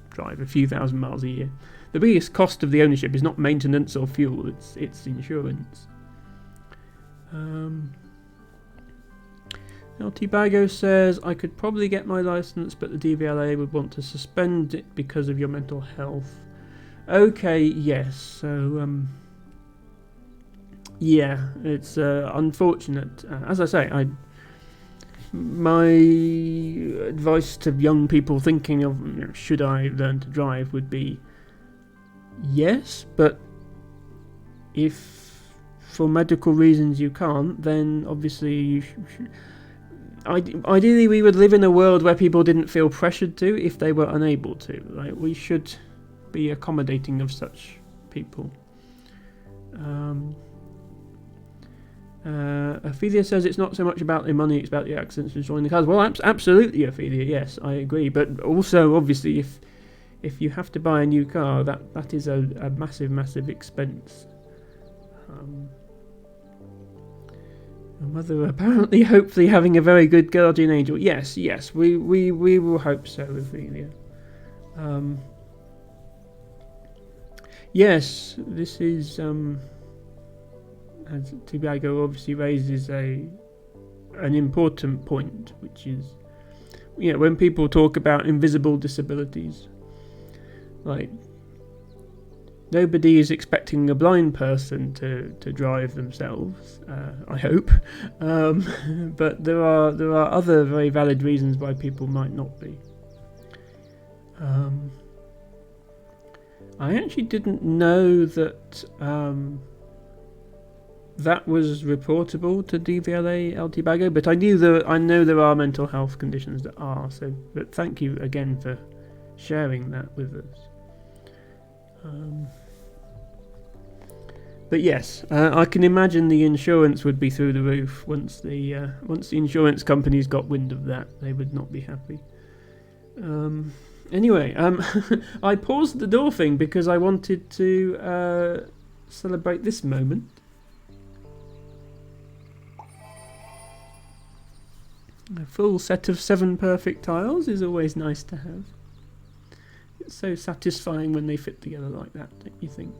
Speaker 1: drive a few thousand miles a year. The biggest cost of the ownership is not maintenance or fuel, it's insurance. LT Bago says, I could probably get my license, but the DVLA would want to suspend it because of your mental health. Okay, yes, so yeah, it's unfortunate. As I say, my advice to young people thinking of should I learn to drive would be yes, but if for medical reasons you can't, then obviously you ideally we would live in a world where people didn't feel pressured to if they were unable to. Like, we should be accommodating of such people. Ophelia says it's not so much about the money, it's about the accidents destroying the cars. Well, absolutely, Ophelia, yes, I agree. But also, obviously, if you have to buy a new car, that is a massive expense. My mother apparently, hopefully, having a very good guardian angel. Yes, we will hope so, Ophelia. Yes, this is as Tiago obviously raises an important point, which is, when people talk about invisible disabilities, like, nobody is expecting a blind person to drive themselves, I hope, but there are other very valid reasons why people might not be. I actually didn't know that that was reportable to DVLA LT Bago, but I know there are mental health conditions that are. So, but thank you again for sharing that with us. But yes, I can imagine the insurance would be through the roof once the insurance companies got wind of that. They would not be happy. Anyway, I paused the door thing because I wanted to celebrate this moment. A full set of 7 perfect tiles is always nice to have. It's so satisfying when they fit together like that, don't you think?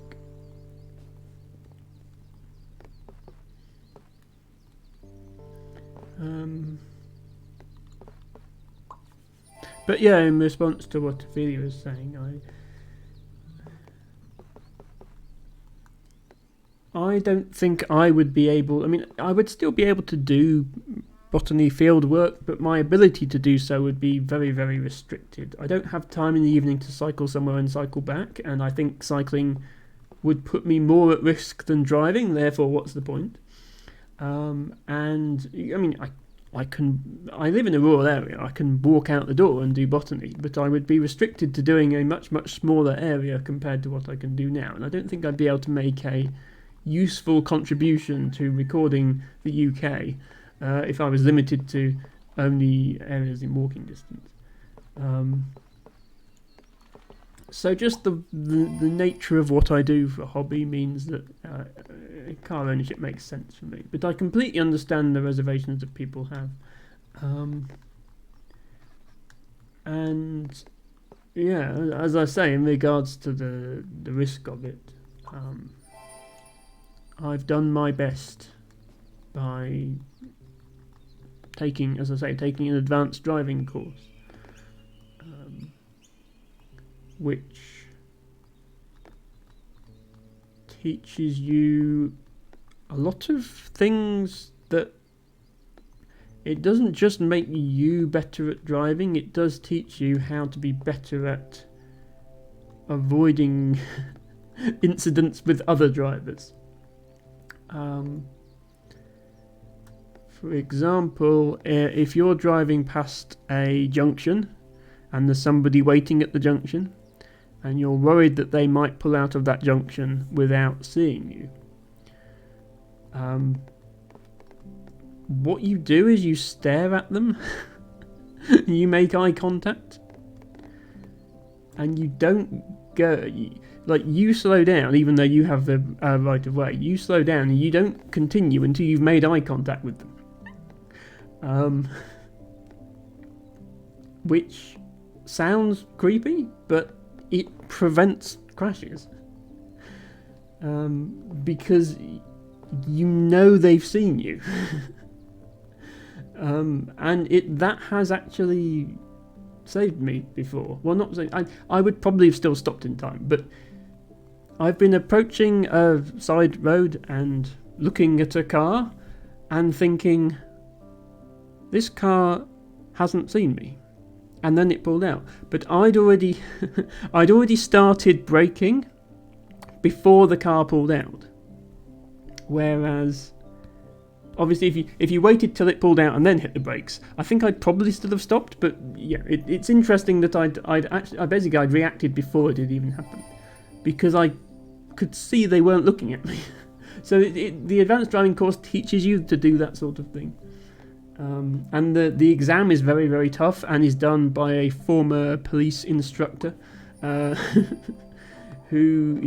Speaker 1: But yeah, in response to what Ophelia was saying, I don't think I would be able. I mean, I would still be able to do botany field work, but my ability to do so would be very, very restricted. I don't have time in the evening to cycle somewhere and cycle back, and I think cycling would put me more at risk than driving. Therefore, what's the point? And I mean, I live in a rural area. I can walk out the door and do botany, but I would be restricted to doing a much smaller area compared to what I can do now. And I don't think I'd be able to make a useful contribution to recording the UK if I was limited to only areas in walking distance. So just the nature of what I do for a hobby means that car ownership makes sense for me. But I completely understand the reservations that people have. And yeah, as I say, in regards to the risk of it, I've done my best by taking an advanced driving course, which teaches you a lot of things that it doesn't just make you better at driving, it does teach you how to be better at avoiding incidents with other drivers. For example, if you're driving past a junction and there's somebody waiting at the junction and you're worried that they might pull out of that junction without seeing you, What you do is you stare at them, you make eye contact, and you don't go. You slow down, even though you have the right of way. You slow down and you don't continue until you've made eye contact with them. Which sounds creepy, but it prevents crashes. Because you know they've seen you. And that has actually saved me before. Well, not saying I would probably have still stopped in time, but I've been approaching a side road and looking at a car and thinking, this car hasn't seen me. And then it pulled out. But I'd already started braking before the car pulled out. Whereas, obviously, if you waited till it pulled out and then hit the brakes, I think I'd probably still have stopped. But yeah, it's interesting that I'd reacted before it had even happened, because I could see they weren't looking at me. So the advanced driving course teaches you to do that sort of thing. And the exam is very, very tough and is done by a former police instructor who,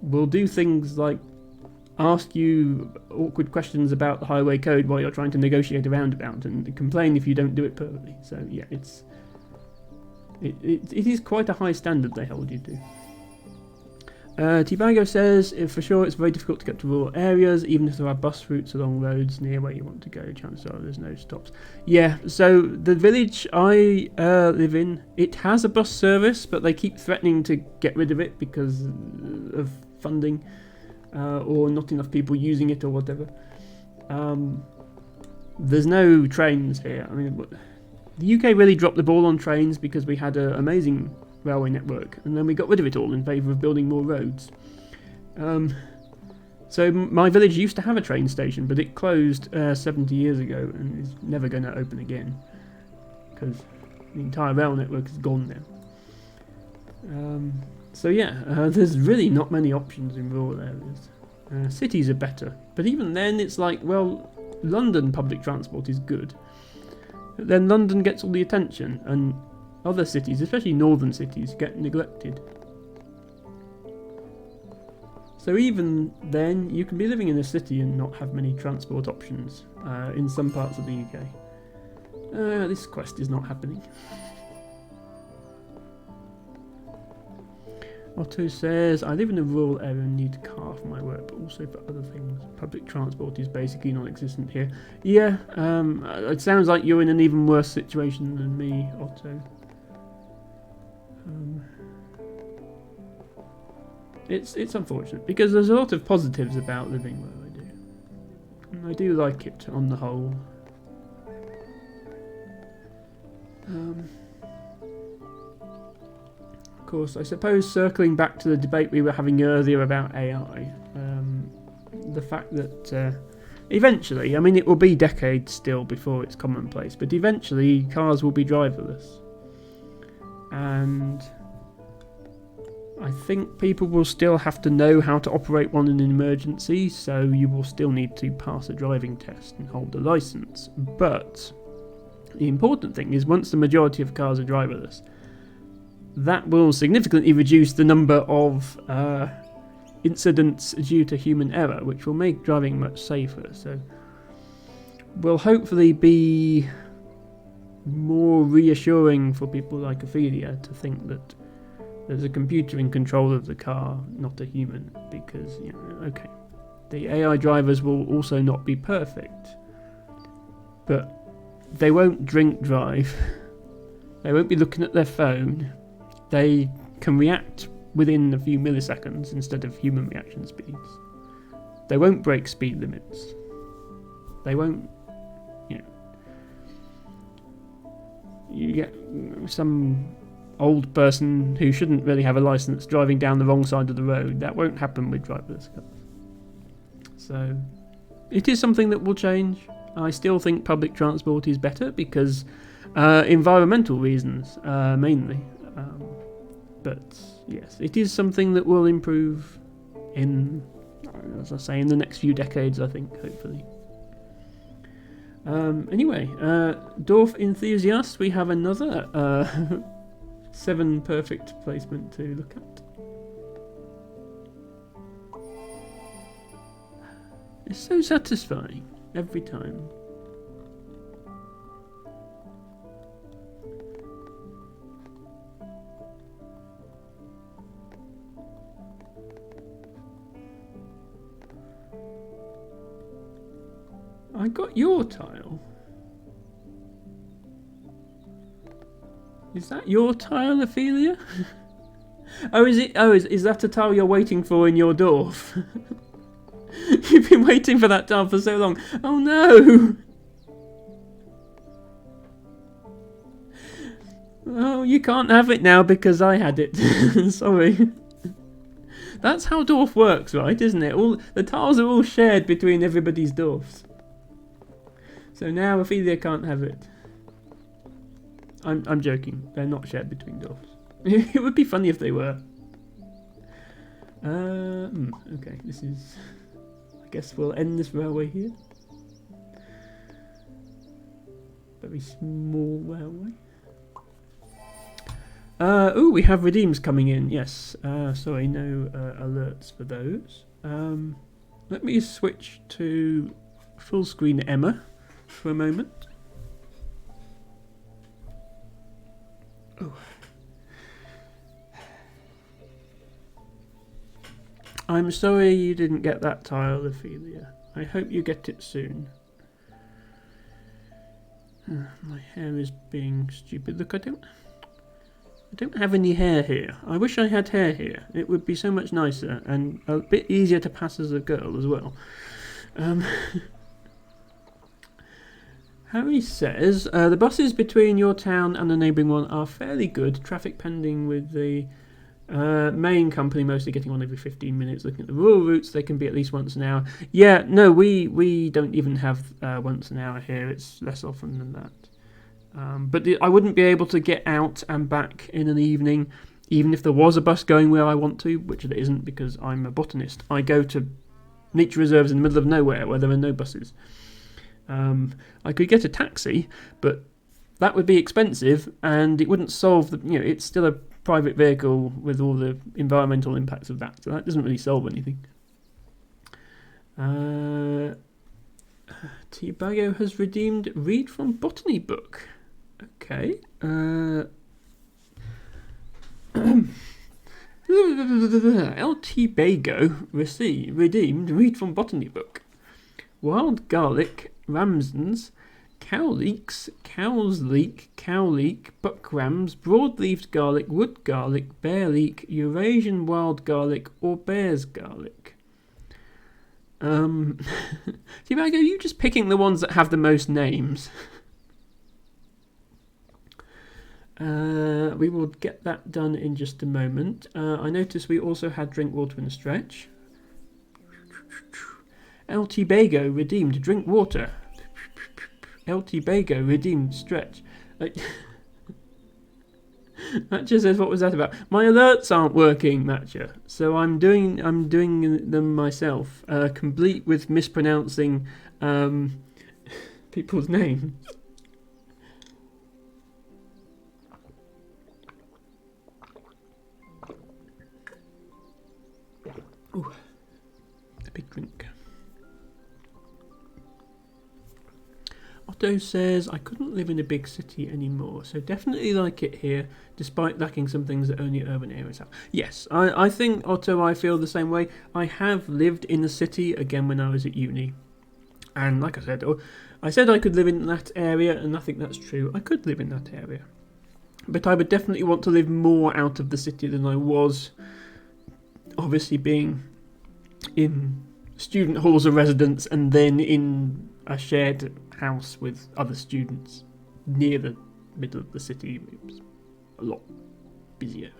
Speaker 1: will do things like ask you awkward questions about the highway code while you're trying to negotiate a roundabout and complain if you don't do it perfectly. So yeah, it is quite a high standard they hold you to. Tibago says, for sure it's very difficult to get to rural areas, even if there are bus routes along roads near where you want to go. Chances are there's no stops. Yeah, so the village I live in, it has a bus service, but they keep threatening to get rid of it because of funding or not enough people using it or whatever. There's no trains here. I mean, the UK really dropped the ball on trains because we had an amazing railway network, and then we got rid of it all in favour of building more roads. So my village used to have a train station, but it closed 70 years ago and is never going to open again because the entire rail network is gone now. So yeah, there's really not many options in rural areas. Cities are better, but even then it's like, well, London public transport is good. Then London gets all the attention, and other cities, especially northern cities, get neglected. So even then, you can be living in a city and not have many transport options in some parts of the UK. This quest is not happening. Otto says, I live in a rural area and need a car for my work, but also for other things. Public transport is basically non-existent here. Yeah, it sounds like you're in an even worse situation than me, Otto. It's unfortunate, because there's a lot of positives about living where I do. And I do like it on the whole. Of course, I suppose circling back to the debate we were having earlier about AI, the fact that eventually, I mean, it will be decades still before it's commonplace, but eventually cars will be driverless. And I think people will still have to know how to operate one in an emergency, so you will still need to pass a driving test and hold a license. But the important thing is, once the majority of cars are driverless, that will significantly reduce the number of incidents due to human error, which will make driving much safer. So will hopefully be more reassuring for people like Ophelia to think that there's a computer in control of the car, not a human, because, you know, okay, the AI drivers will also not be perfect, but they won't drink drive, they won't be looking at their phone, they can react within a few milliseconds instead of human reaction speeds. They won't break speed limits. They won't, you get some old person who shouldn't really have a license driving down the wrong side of the road. That won't happen with driverless cars. So it is something that will change. I still think public transport is better because environmental reasons mainly. But yes, it is something that will improve in as I say, in the next few decades, I think, hopefully. Anyway, Dorf enthusiasts, we have another 7 perfect placement to look at. It's so satisfying every time. I got your tile. Is that your tile, Ophelia? Oh, is it? Oh, is that a tile you're waiting for in your dorf? You've been waiting for that tile for so long. Oh no! Oh, you can't have it now because I had it. Sorry. That's how dorf works, right? Isn't it? All the tiles are all shared between everybody's dorfs. So now Ophelia can't have it. I'm joking. They're not shared between dorfs. It would be funny if they were. Okay, this is... I guess we'll end this railway here. Very small railway. Oh, we have redeems coming in. Yes. Sorry, no alerts for those. Let me switch to full screen Emma for a moment. Oh. I'm sorry you didn't get that tile, Ophelia. I hope you get it soon. My hair is being stupid. Look, I don't have any hair here. I wish I had hair here. It would be so much nicer and a bit easier to pass as a girl as well. Harry says, the buses between your town and the neighbouring one are fairly good. Traffic pending with the main company mostly getting on every 15 minutes. Looking at the rural routes, they can be at least once an hour. Yeah, no, we don't even have once an hour here. It's less often than that. But I wouldn't be able to get out and back in an evening, even if there was a bus going where I want to, which there isn't because I'm a botanist. I go to nature reserves in the middle of nowhere where there are no buses. I could get a taxi, but that would be expensive and it wouldn't solve the, it's still a private vehicle with all the environmental impacts of that, so that doesn't really solve anything. Tiago has redeemed read from botany book. Okay. LT Bago redeemed read from botany book. Wild garlic, ramsons, cow leeks, cow's leek, cow leek, buck rams, broad-leaved garlic, wood garlic, bear leek, Eurasian wild garlic, or bear's garlic. Tiago, are you just picking the ones that have the most names? We will get that done in just a moment. I noticed we also had drink water in a stretch. LT Bago redeemed drink water. LT Bago redeemed stretch. Matcha says, what was that about? My alerts aren't working, Matcha, so I'm doing them myself, complete with mispronouncing people's names. Ooh, a big drink. Otto says, I couldn't live in a big city anymore, so definitely like it here, despite lacking some things that only urban areas have. Yes, I think, Otto, I feel the same way. I have lived in the city, again, when I was at uni. And like I said I could live in that area, and I think that's true. I could live in that area. But I would definitely want to live more out of the city than I was, obviously being in student halls of residence and then in a shared house with other students near the middle of the city. It was a lot busier.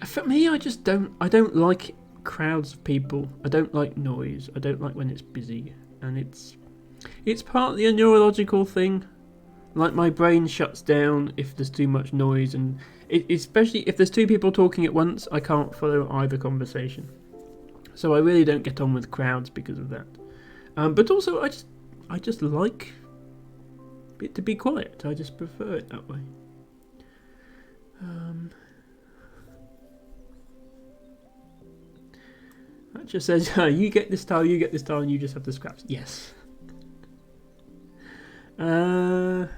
Speaker 1: For me, I don't like crowds of people. I don't like noise. I don't like when it's busy, and it's partly a neurological thing. Like, my brain shuts down if there's too much noise, and especially if there's two people talking at once, I can't follow either conversation. So I really don't get on with crowds because of that. But also, I just like it to be quiet. I just prefer it that way. That just says, you get this tile, you get this tile, and you just have the scraps. Yes. Oh,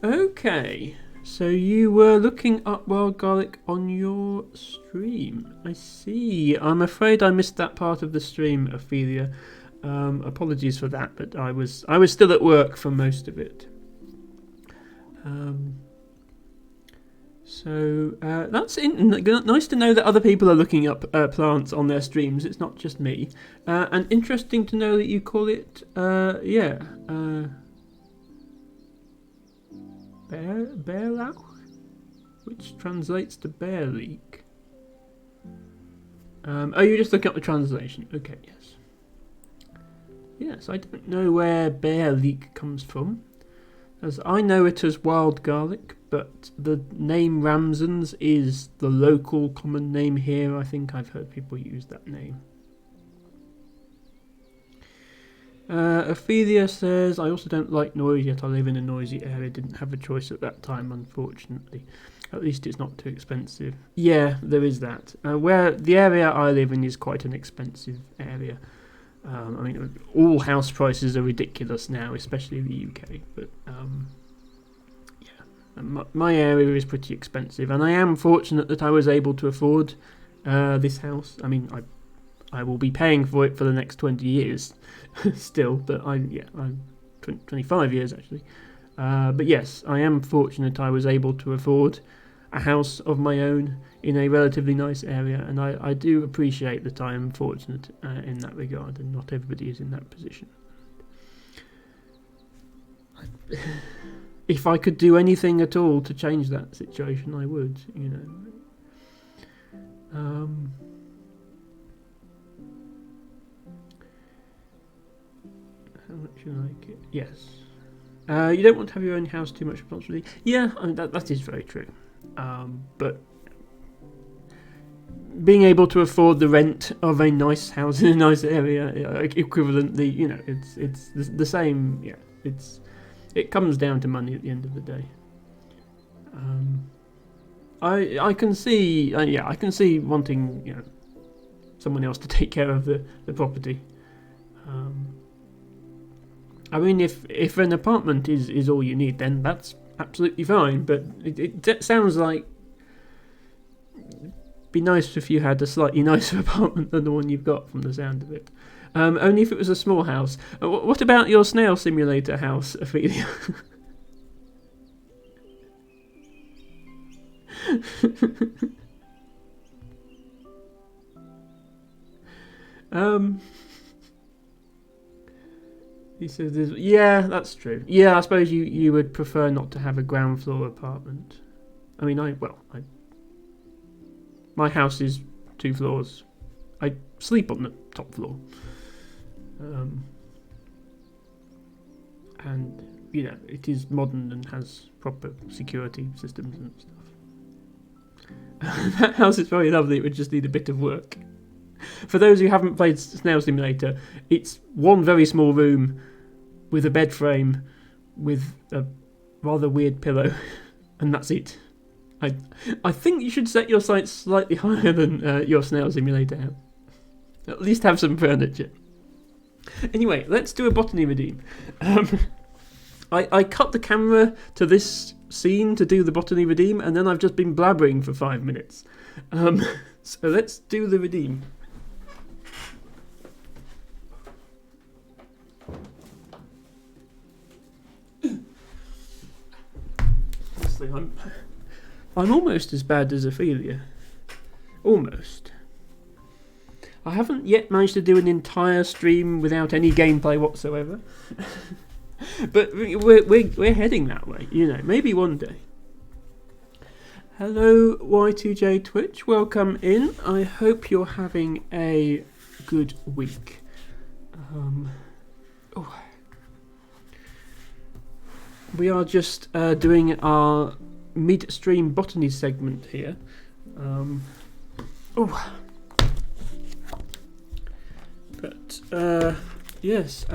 Speaker 1: okay. So you were looking up wild garlic on your stream. I see. I'm afraid I missed that part of the stream, Ophelia. Apologies for that, but I was still at work for most of it. So that's nice to know that other people are looking up plants on their streams. It's not just me. And interesting to know that you call it, Bearlauch, which translates to bear leek. You're just looking up the translation. Okay, yes. Yes, I don't know where bear leek comes from, as I know it as wild garlic, but the name Ramsons is the local common name here. I think I've heard people use that name. Ophelia says, I also don't like noise, yet I live in a noisy area. Didn't have a choice at that time, unfortunately. At least it's not too expensive. Yeah, there is that. Where the area I live in is quite an expensive area. I mean, all house prices are ridiculous now, especially in the UK. But my area is pretty expensive, and I am fortunate that I was able to afford this house. I mean, I will be paying for it for the next 20 years still, but I'm 25 years actually. But yes, I am fortunate I was able to afford a house of my own in a relatively nice area, and I do appreciate that I am fortunate in that regard, and not everybody is in that position. If I could do anything at all to change that situation, I would, you know. How much you like it? Yes. You don't want to have your own house too much responsibility. Yeah, I mean, that is very true. But being able to afford the rent of a nice house in a nice area, equivalently, you know, it's the same. Yeah, it comes down to money at the end of the day. I can see, I can see wanting, you know, someone else to take care of the property. I mean, if an apartment is all you need, then that's absolutely fine. But it sounds like it'd be nice if you had a slightly nicer apartment than the one you've got, from the sound of it. Only if it was a small house. What about your snail simulator house, Ophelia? He says, yeah, that's true. Yeah, I suppose you would prefer not to have a ground floor apartment. I mean, my house is 2 floors. I sleep on the top floor. And, you know, it is modern and has proper security systems and stuff. That house is very lovely, it would just need a bit of work. For those who haven't played Snail Simulator, it's one very small room with a bed frame with a rather weird pillow, and that's it. I think you should set your sights slightly higher than your Snail Simulator house. At least have some furniture. Anyway, let's do a botany redeem. I cut the camera to this scene to do the botany redeem, and then I've just been blabbering for 5 minutes. So let's do the redeem. Honestly, I'm almost as bad as Ophelia. Almost. I haven't yet managed to do an entire stream without any gameplay whatsoever. But we're heading that way, you know, maybe one day. Hello Y2J Twitch, welcome in. I hope you're having a good week. We are just doing our mid-stream botany segment here. Right. Yes.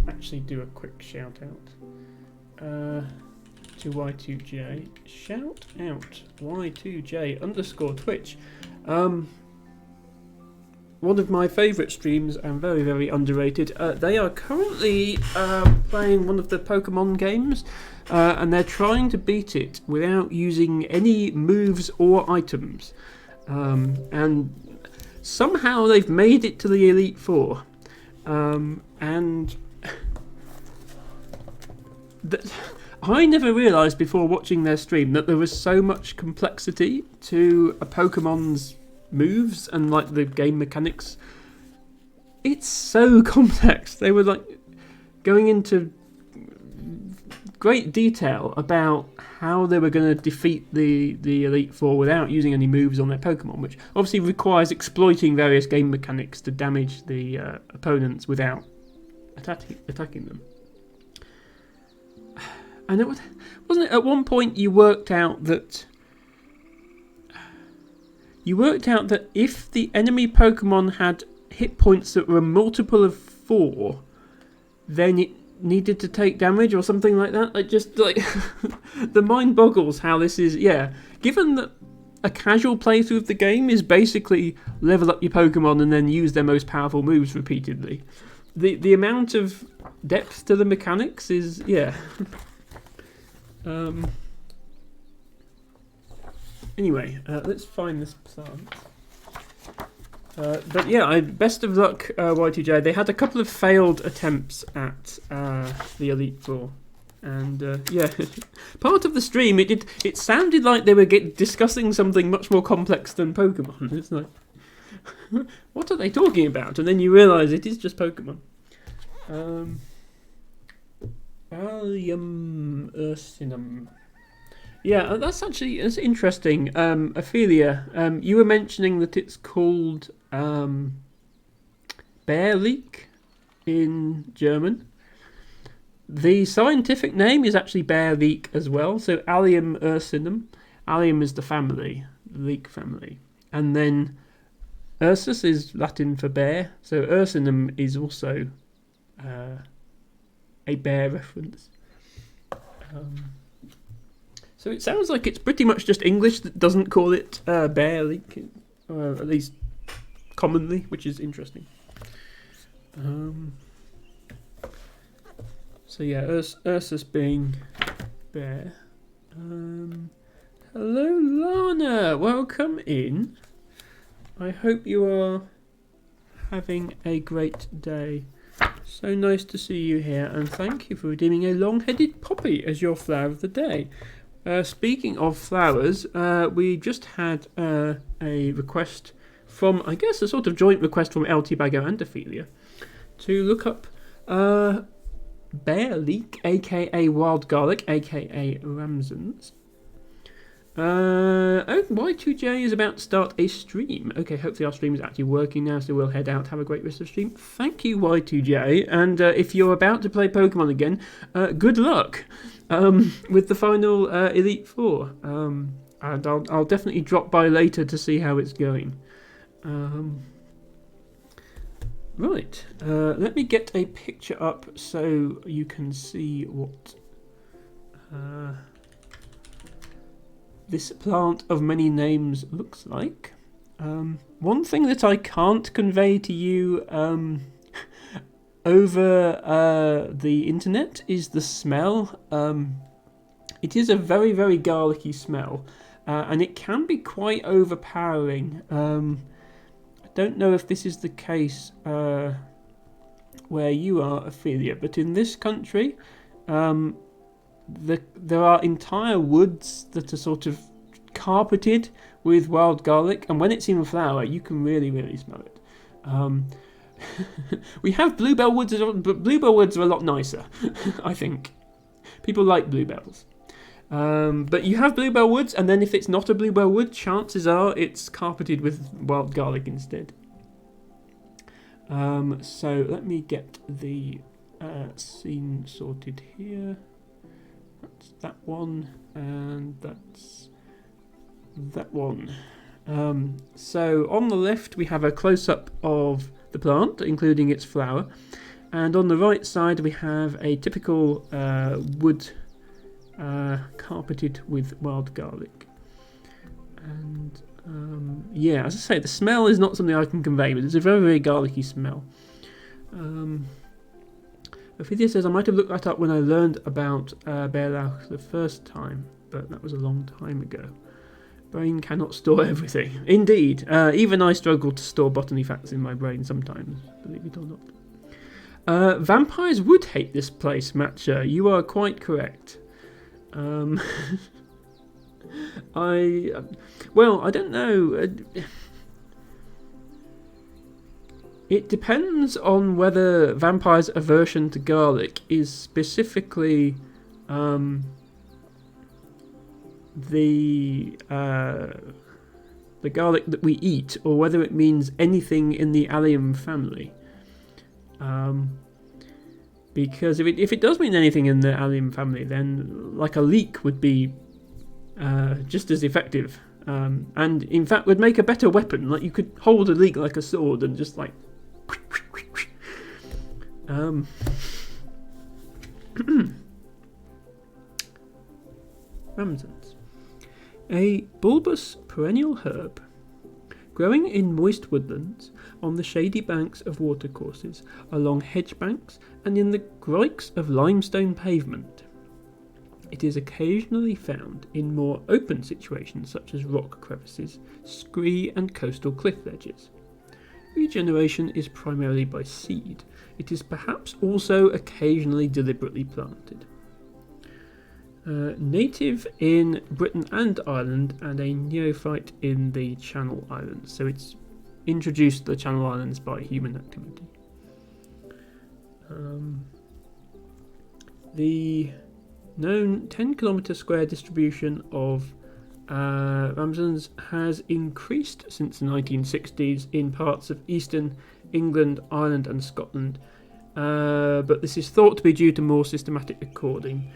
Speaker 1: Actually, do a quick shout out. To Y2J. Shout out Y2J_Twitch. One of my favourite streams and very, very underrated. They are currently playing one of the Pokemon games, and they're trying to beat it without using any moves or items. And somehow they've made it to the Elite Four. And I never realised before watching their stream that there was so much complexity to a Pokemon's moves and like the game mechanics. It's so complex. They were like going into great detail about how they were going to defeat the Elite Four without using any moves on their Pokemon, which obviously requires exploiting various game mechanics to damage the opponents without attacking them. And it wasn't it at one point you worked out that if the enemy Pokemon had hit points that were a multiple of 4, then it needed to take damage or something like that. Like just like the mind boggles how this is. Yeah, given that a casual playthrough of the game is basically level up your Pokemon and then use their most powerful moves repeatedly, the amount of depth to the mechanics is Anyway, let's find this plant. But yeah, best of luck, Y2J. They had a couple of failed attempts at the Elite Four, and yeah, part of the stream it sounded like they were discussing something much more complex than Pokemon. It's like, what are they talking about? And then you realise it is just Pokemon. Ursinum. Yeah, that's interesting. Ophelia, you were mentioning that it's called bear leek in German. The scientific name is actually bear leek as well. So Allium ursinum. Allium is the family, the leek family. And then Ursus is Latin for bear. So ursinum is also a bear reference. So it sounds like it's pretty much just English that doesn't call it bear leek, or at least commonly, which is interesting. So yeah, Ursus being bear. Hello, Lana. Welcome in. I hope you are having a great day. So nice to see you here, and thank you for redeeming a long-headed poppy as your flower of the day. Speaking of flowers, we just had a request from, I guess, a sort of joint request from LT Bago and Ophelia to look up bear leek, aka wild garlic, aka ramsons. Y2J is about to start a stream. Okay, hopefully our stream is actually working now, so we'll head out. Have a great rest of the stream. Thank you, Y2J. And if you're about to play Pokemon again, good luck with the final Elite Four. And I'll definitely drop by later to see how it's going. Right, let me get a picture up so you can see what this plant of many names looks like. One thing that I can't convey to you over the internet is the smell. It is a very, very garlicky smell, and it can be quite overpowering. I don't know if this is the case where you are, Ophelia, but in this country, there are entire woods that are sort of carpeted with wild garlic, and when it's in flower, you can really, really smell it. We have bluebell woods, but bluebell woods are a lot nicer, I think. People like bluebells. But you have bluebell woods, and then if it's not a bluebell wood, chances are it's carpeted with wild garlic instead. So let me get the scene sorted here. That's that one, and that's that one. So on the left we have a close-up of the plant, including its flower. And on the right side we have a typical wood carpeted with wild garlic. And yeah, as I say, the smell is not something I can convey, but it's a very, very garlicky smell. Ophelia says, I might have looked that up when I learned about bärlauch the first time, but that was a long time ago. Brain cannot store everything. Indeed, even I struggle to store botany facts in my brain sometimes, believe it or not. Vampires would hate this place, Matcha. You are quite correct. I don't know. It depends on whether vampires' aversion to garlic is specifically the garlic that we eat, or whether it means anything in the allium family. Because if it does mean anything in the allium family, then like a leek would be just as effective, and in fact would make a better weapon. Like you could hold a leek like a sword and just like Ramsons. A bulbous perennial herb growing in moist woodlands, on the shady banks of watercourses, along hedge banks, and in the grikes of limestone pavement. It is occasionally found in more open situations such as rock crevices, scree and coastal cliff ledges. Regeneration is primarily by seed. It is perhaps also occasionally deliberately planted. Native in Britain and Ireland, and a neophyte in the Channel Islands. So it's introduced to the Channel Islands by human activity. The known 10 kilometre square distribution of Ramsons has increased since the 1960s in parts of eastern England, Ireland and Scotland, but this is thought to be due to more systematic recording.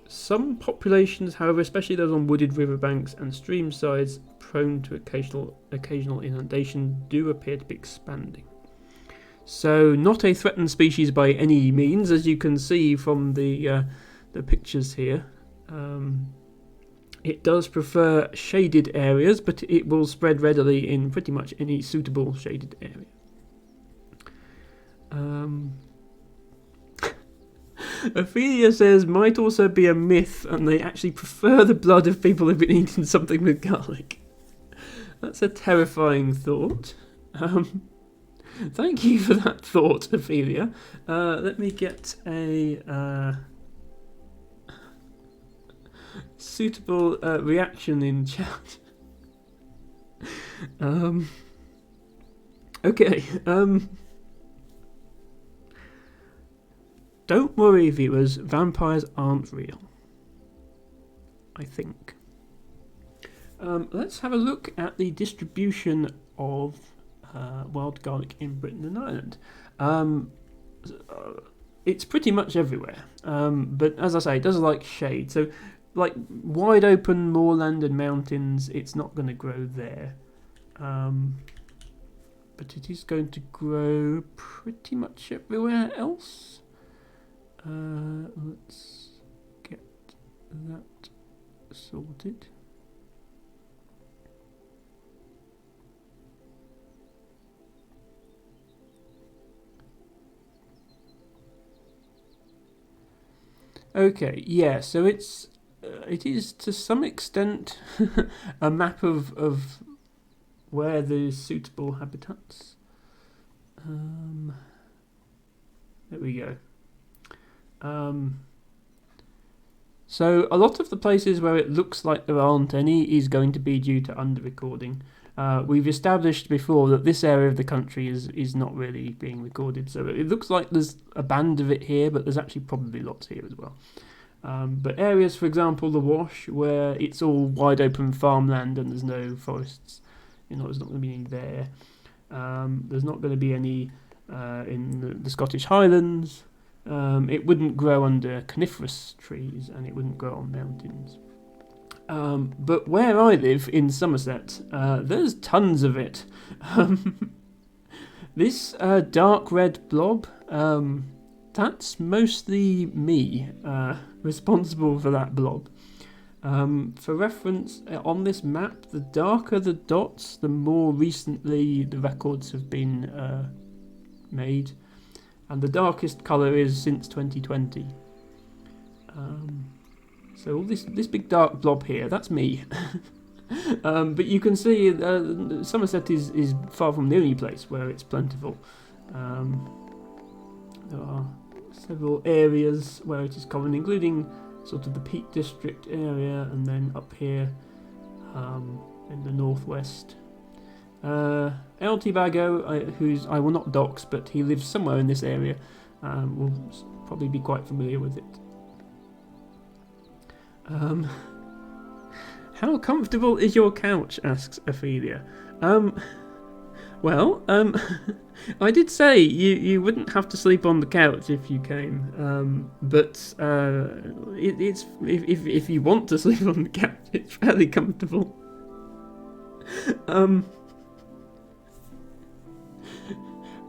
Speaker 1: Some populations, however, especially those on wooded riverbanks and stream sides prone to occasional inundation, do appear to be expanding. So not a threatened species by any means, as you can see from the pictures here. It does prefer shaded areas, but it will spread readily in pretty much any suitable shaded area. Ophelia says, might also be a myth, and they actually prefer the blood of people who've been eating something with garlic. That's a terrifying thought. Thank you for that thought, Ophelia. Let me get a suitable reaction in chat. Okay. Don't worry, viewers, vampires aren't real, I think. Let's have a look at the distribution of wild garlic in Britain and Ireland. It's pretty much everywhere, but as I say, it does like shade. So, like wide open moorland and mountains, it's not going to grow there. But it is going to grow pretty much everywhere else. Let's get that sorted. Okay, yeah, so it is to some extent a map of where there's suitable habitats. There we go. So a lot of the places where it looks like there aren't any is going to be due to under-recording. We've established before that this area of the country is not really being recorded, so it looks like there's a band of it here, but there's actually probably lots here as well. But areas, for example, the Wash, where it's all wide open farmland and there's no forests, there's not going to be any there. There's not going to be any in the Scottish Highlands. It wouldn't grow under coniferous trees, and it wouldn't grow on mountains. But where I live in Somerset, there's tons of it. This dark red blob, that's mostly me responsible for that blob. For reference, on this map, the darker the dots, the more recently the records have been made, and the darkest colour is since 2020. So all this big dark blob here, that's me. But you can see Somerset is far from the only place where it's plentiful. There are several areas where it is common, including sort of the Peak District area, and then up here in the northwest. LT Bago, who's I will not dox, but he lives somewhere in this area, will probably be quite familiar with it. How comfortable is your couch? Asks Ophelia. Well, I did say you wouldn't have to sleep on the couch if you came, but it's if you want to sleep on the couch, it's fairly comfortable.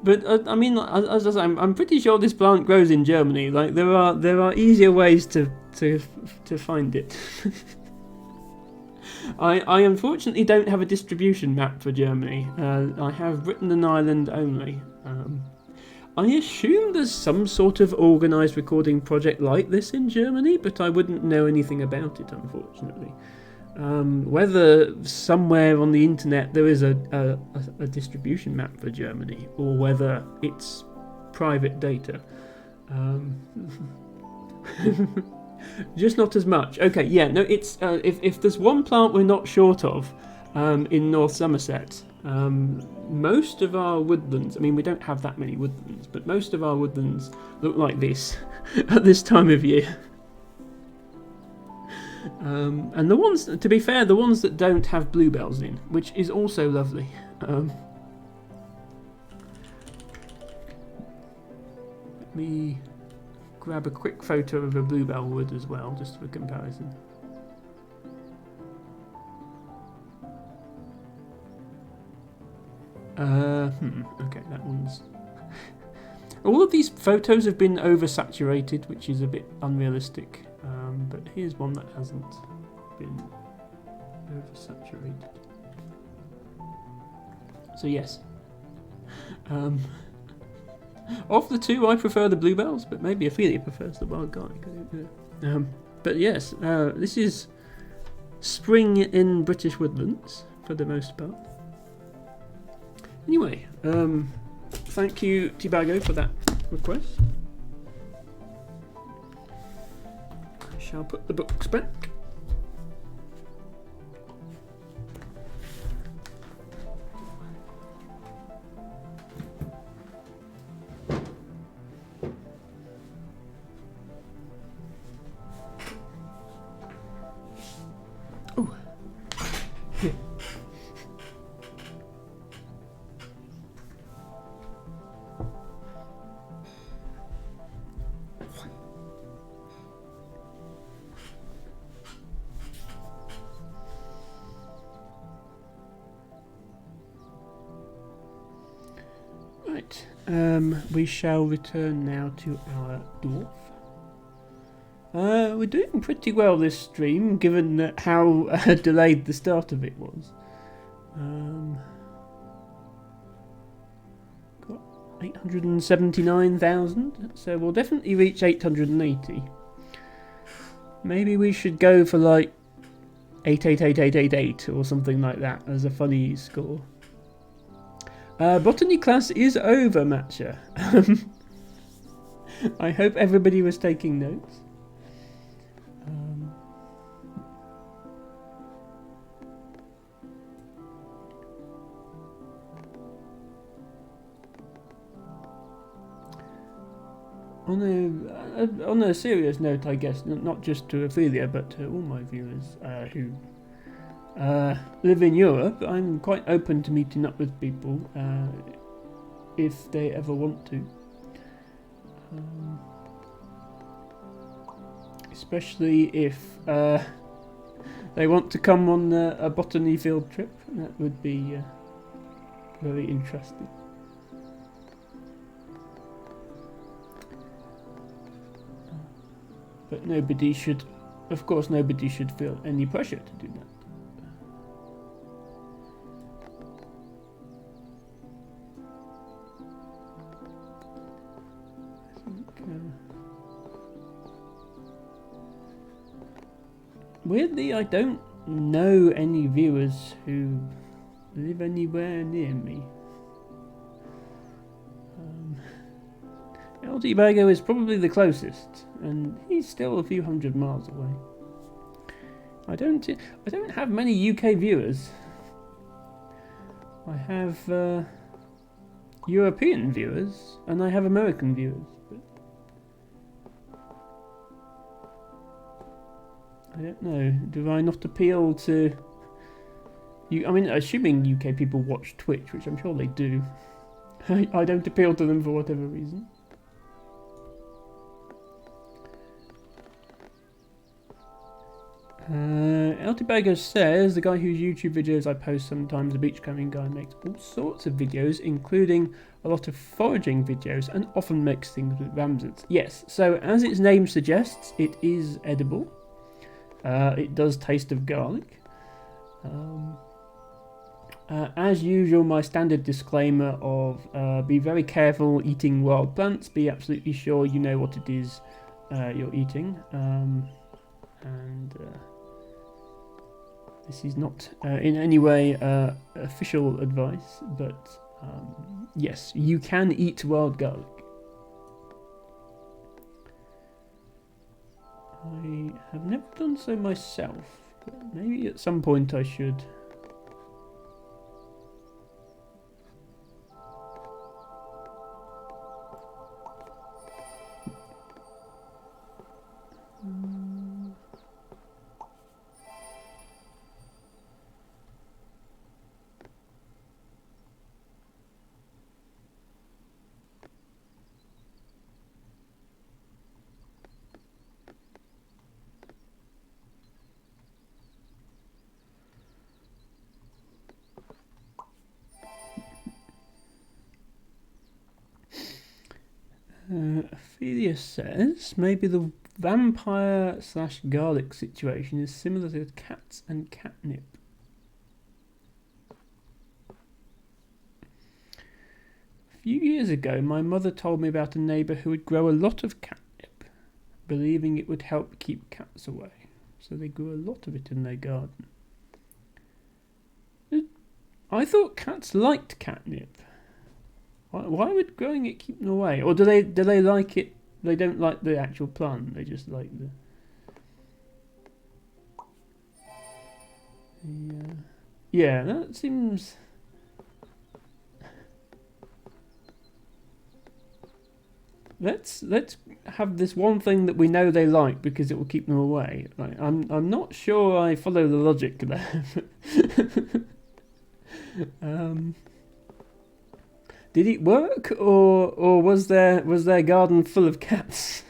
Speaker 1: But I mean, as I say, I'm pretty sure this plant grows in Germany. Like there are easier ways to find it. I unfortunately don't have a distribution map for Germany. I have Britain and Ireland only. I assume there's some sort of organised recording project like this in Germany, but I wouldn't know anything about it, unfortunately. Whether somewhere on the internet there is a distribution map for Germany, or whether it's private data. Just not as much. Okay, yeah, no, it's if there's one plant we're not short of in North Somerset, most of our woodlands, I mean, we don't have that many woodlands, but most of our woodlands look like this at this time of year. And the ones, to be fair, the ones that don't have bluebells in, which is also lovely. Let me grab a quick photo of a bluebell wood as well, just for comparison. Okay, that one's... All of these photos have been oversaturated, which is a bit unrealistic. But here's one that hasn't been oversaturated. So yes. Of the two, I prefer the bluebells, but maybe Ophelia prefers the wild garlic. I don't know. But yes, this is spring in British woodlands for the most part. Anyway, thank you, Tibago, for that request. I shall put the books back. Right, we shall return now to our dorf. We're doing pretty well this stream, given how delayed the start of it was. Got 879,000, so we'll definitely reach 880. Maybe we should go for like 888888 or something like that as a funny score. Botany class is over, Matcha. I hope everybody was taking notes. On a serious note, I guess, not just to Ophelia, but to all my viewers who live in Europe, I'm quite open to meeting up with people if they ever want to. Especially if they want to come on a botany field trip. That would be very interesting. But nobody should, of course, nobody should feel any pressure to do that. Weirdly, I don't know any viewers who live anywhere near me. LD Bago is probably the closest, and he's still a few hundred miles away. I don't have many UK viewers. I have European viewers, and I have American viewers. But I don't know. Do I not appeal to you? I mean, assuming UK people watch Twitch, which I'm sure they do. I don't appeal to them for whatever reason. Altibago says, the guy whose YouTube videos I post sometimes, the beachcombing guy, makes all sorts of videos, including a lot of foraging videos, and often makes things with ramsons. Yes, so as its name suggests, it is edible. It does taste of garlic. As usual, my standard disclaimer of be very careful eating wild plants, be absolutely sure you know what it is you're eating. This is not in any way official advice, but yes, you can eat wild garlic. I have never done so myself, but maybe at some point I should. Ophelia says, maybe the vampire/garlic situation is similar to cats and catnip. A few years ago, my mother told me about a neighbour who would grow a lot of catnip, believing it would help keep cats away. So they grew a lot of it in their garden. I thought cats liked catnip. Why would growing it keep them away? Or do they like it? They don't like the actual plant. They just like the. Yeah, that seems. Let's have this one thing that we know they like because it will keep them away. Like, I'm not sure I follow the logic there. Did it work, or was their garden full of cats?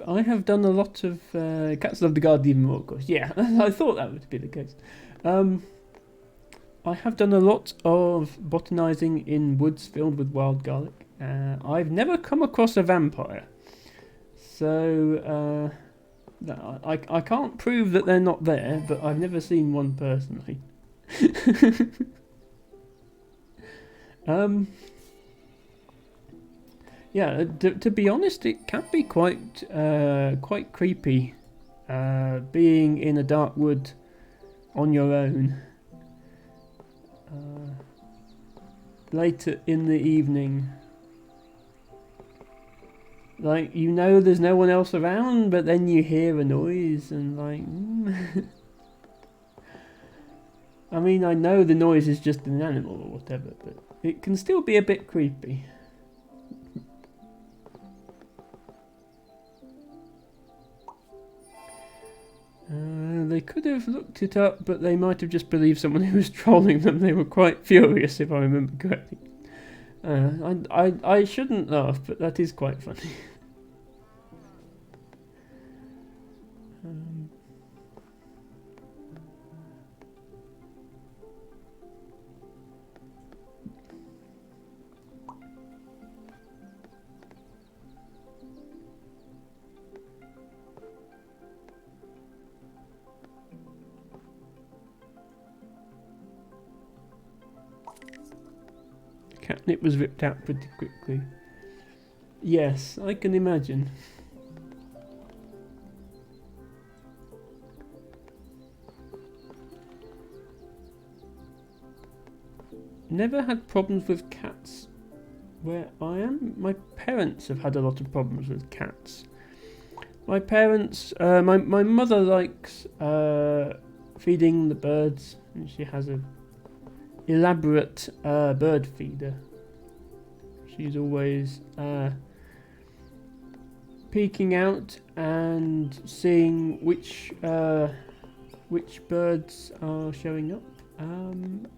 Speaker 1: I have done a lot of cats love the garden even more, of course. Yeah, I thought that would be the case. I have done a lot of botanizing in woods filled with wild garlic. I've never come across a vampire, so I can't prove that they're not there, but I've never seen one personally. Yeah, to be honest, it can be quite creepy, being in a dark wood on your own. Later in the evening, like, you know there's no one else around, but then you hear a noise and like I mean, I know the noise is just an animal or whatever, but it can still be a bit creepy. They could have looked it up, but they might have just believed someone who was trolling them. They were quite furious, if I remember correctly. I shouldn't laugh, but that is quite funny. Um, Catnip was ripped out pretty quickly. Yes, I can imagine. Never had problems with cats where I am. My parents have had a lot of problems with cats. My parents, my mother likes feeding the birds, and she has a elaborate bird feeder. She's always peeking out and seeing which birds are showing up.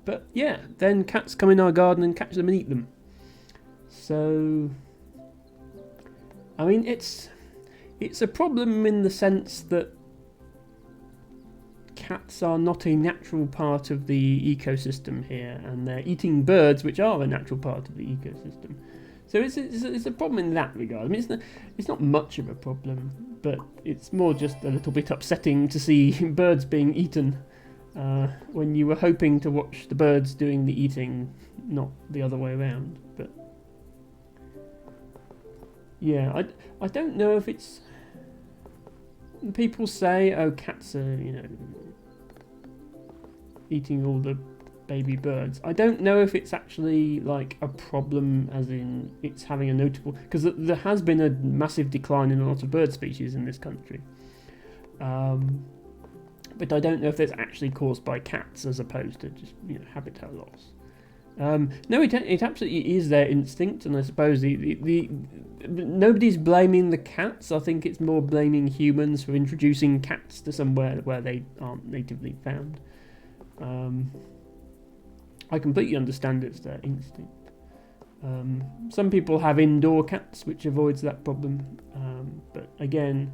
Speaker 1: But yeah, then cats come in our garden and catch them and eat them. So, I mean, it's a problem in the sense that cats are not a natural part of the ecosystem here, and they're eating birds, which are a natural part of the ecosystem. So it's a problem in that regard. I mean, it's not much of a problem, but it's more just a little bit upsetting to see birds being eaten when you were hoping to watch the birds doing the eating, not the other way around. But yeah, I don't know if it's... People say, oh, cats are, eating all the baby birds. I don't know if it's actually like a problem, as in it's having a notable... Because there has been a massive decline in a lot of bird species in this country. But I don't know if it's actually caused by cats as opposed to just, habitat loss. No, it absolutely is their instinct, and I suppose nobody's blaming the cats. I think it's more blaming humans for introducing cats to somewhere where they aren't natively found. I completely understand it's their instinct. Some people have indoor cats, which avoids that problem. But again,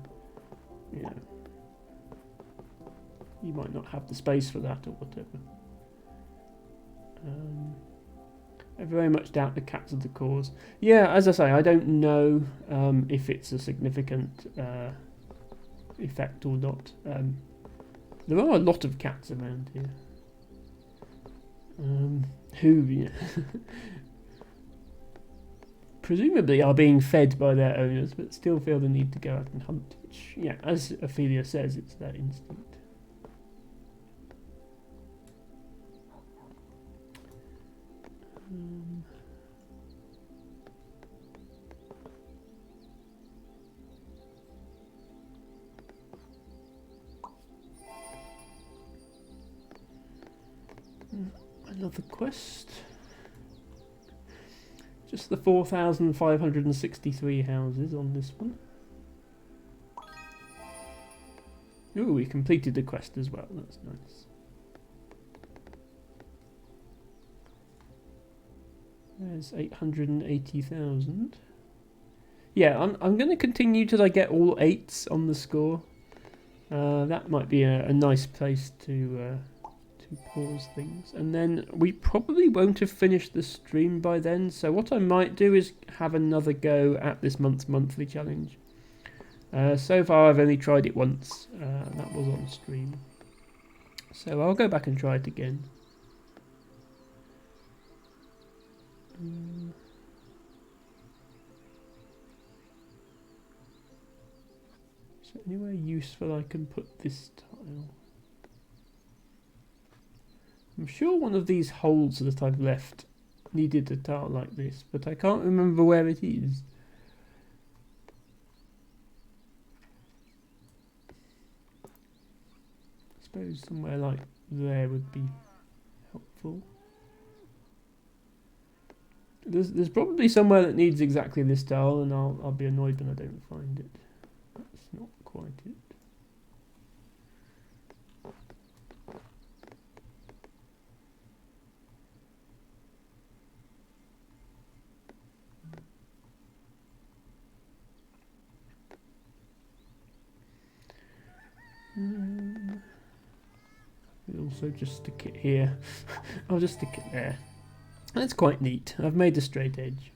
Speaker 1: you might not have the space for that or whatever. I very much doubt the cats are the cause. Yeah, as I say, I don't know if it's a significant effect or not. There are a lot of cats around here. Who presumably are being fed by their owners, but still feel the need to go out and hunt, which, as Ophelia says, it's their instinct. Another quest. Just the 4,563 houses on this one. Ooh, we completed the quest as well. That's nice. There's 880,000. Yeah, I'm going to continue till I get all 8s on the score. That might be a nice place to pause things, and then we probably won't have finished the stream by then, so what I might do is have another go at this month's monthly challenge. So far I've only tried it once, that was on stream, so I'll go back and try it again. Is there anywhere useful I can put this tile? I'm sure one of these holes that I've left needed a tile like this, but I can't remember where it is. I suppose somewhere like there would be helpful. There's probably somewhere that needs exactly this tile, and I'll be annoyed when I don't find it. That's not quite it. We'll also just stick it here. I'll just stick it there. That's quite neat. I've made a straight edge.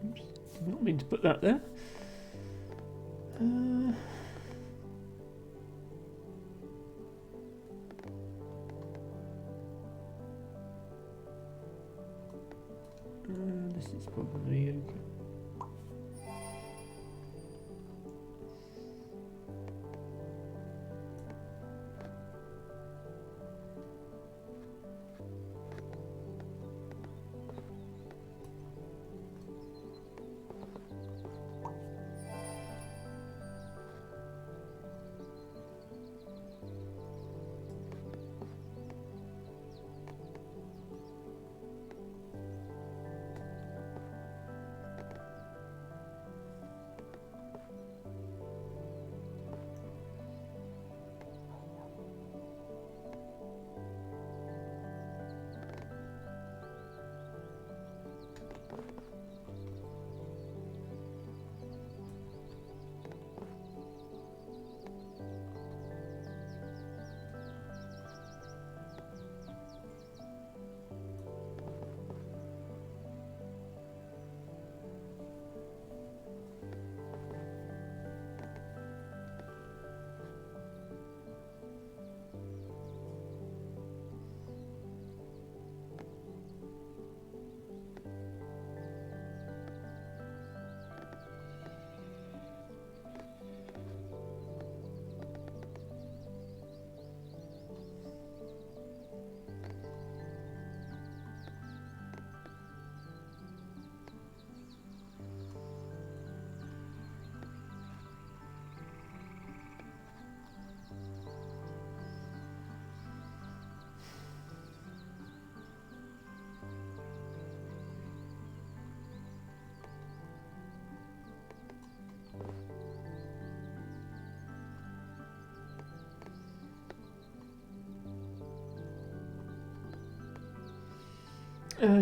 Speaker 1: Oops, did not mean to put that there. This is probably okay.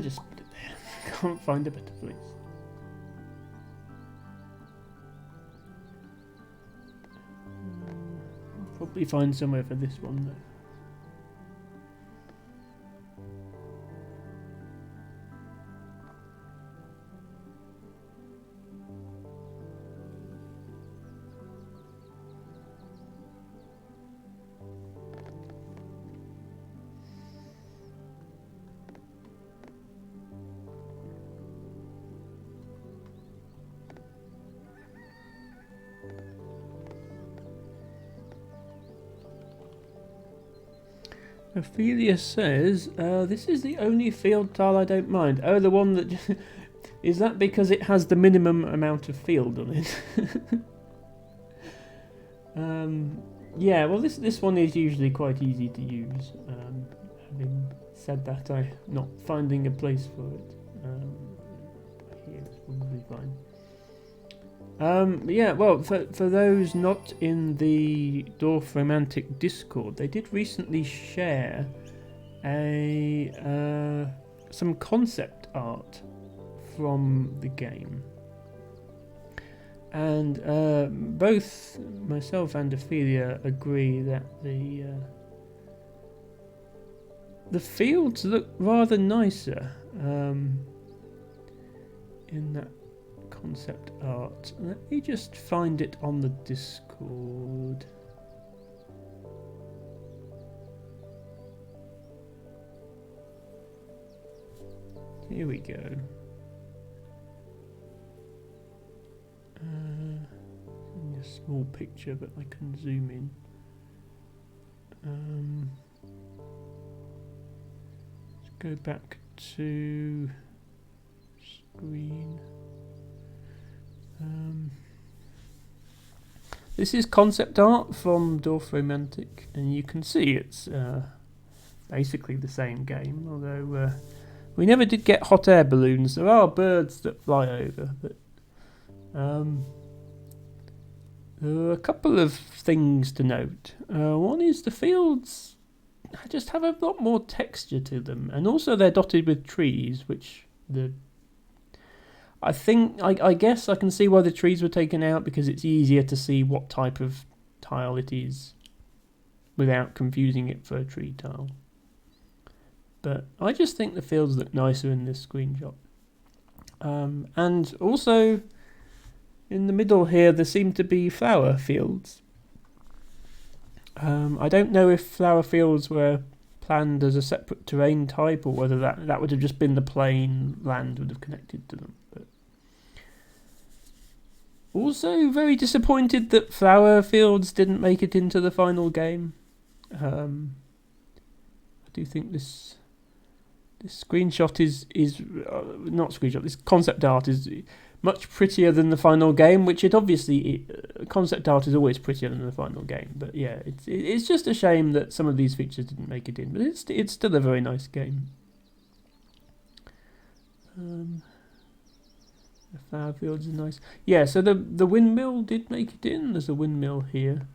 Speaker 1: Just put it there. Can't find a better place. I'll probably find somewhere for this one though. Ophelia says, this is the only field tile I don't mind. Oh, the one that... is that because it has the minimum amount of field on it? Yeah, well this one is usually quite easy to use. Having said that I'm not finding a place for it. Here it's probably fine. Yeah, well, for those not in the Dorf Romantic Discord, they did recently share some concept art from the game. And both myself and Ophelia agree that the fields look rather nicer in that concept art. Let me just find it on the Discord. Here we go. A small picture, but I can zoom in. Let's go back to screen. This is concept art from Dorf Romantic, and you can see it's basically the same game, although we never did get hot air balloons. There are birds that fly over, but there are a couple of things to note. One is the fields just have a lot more texture to them, and also they're dotted with trees, which I guess I can see why the trees were taken out, because it's easier to see what type of tile it is without confusing it for a tree tile. But I just think the fields look nicer in this screenshot. And also, in the middle here, there seem to be flower fields. I don't know if flower fields were planned as a separate terrain type, or whether that would have just been the plain land would have connected to them. But also very disappointed that flower fields didn't make it into the final game. I do think this screenshot is not screenshot. This concept art is much prettier than the final game, which it obviously concept art is always prettier than the final game. But yeah, it's just a shame that some of these features didn't make it in. But it's still a very nice game. The flower fields are nice. Yeah, so the windmill did make it in. There's a windmill here.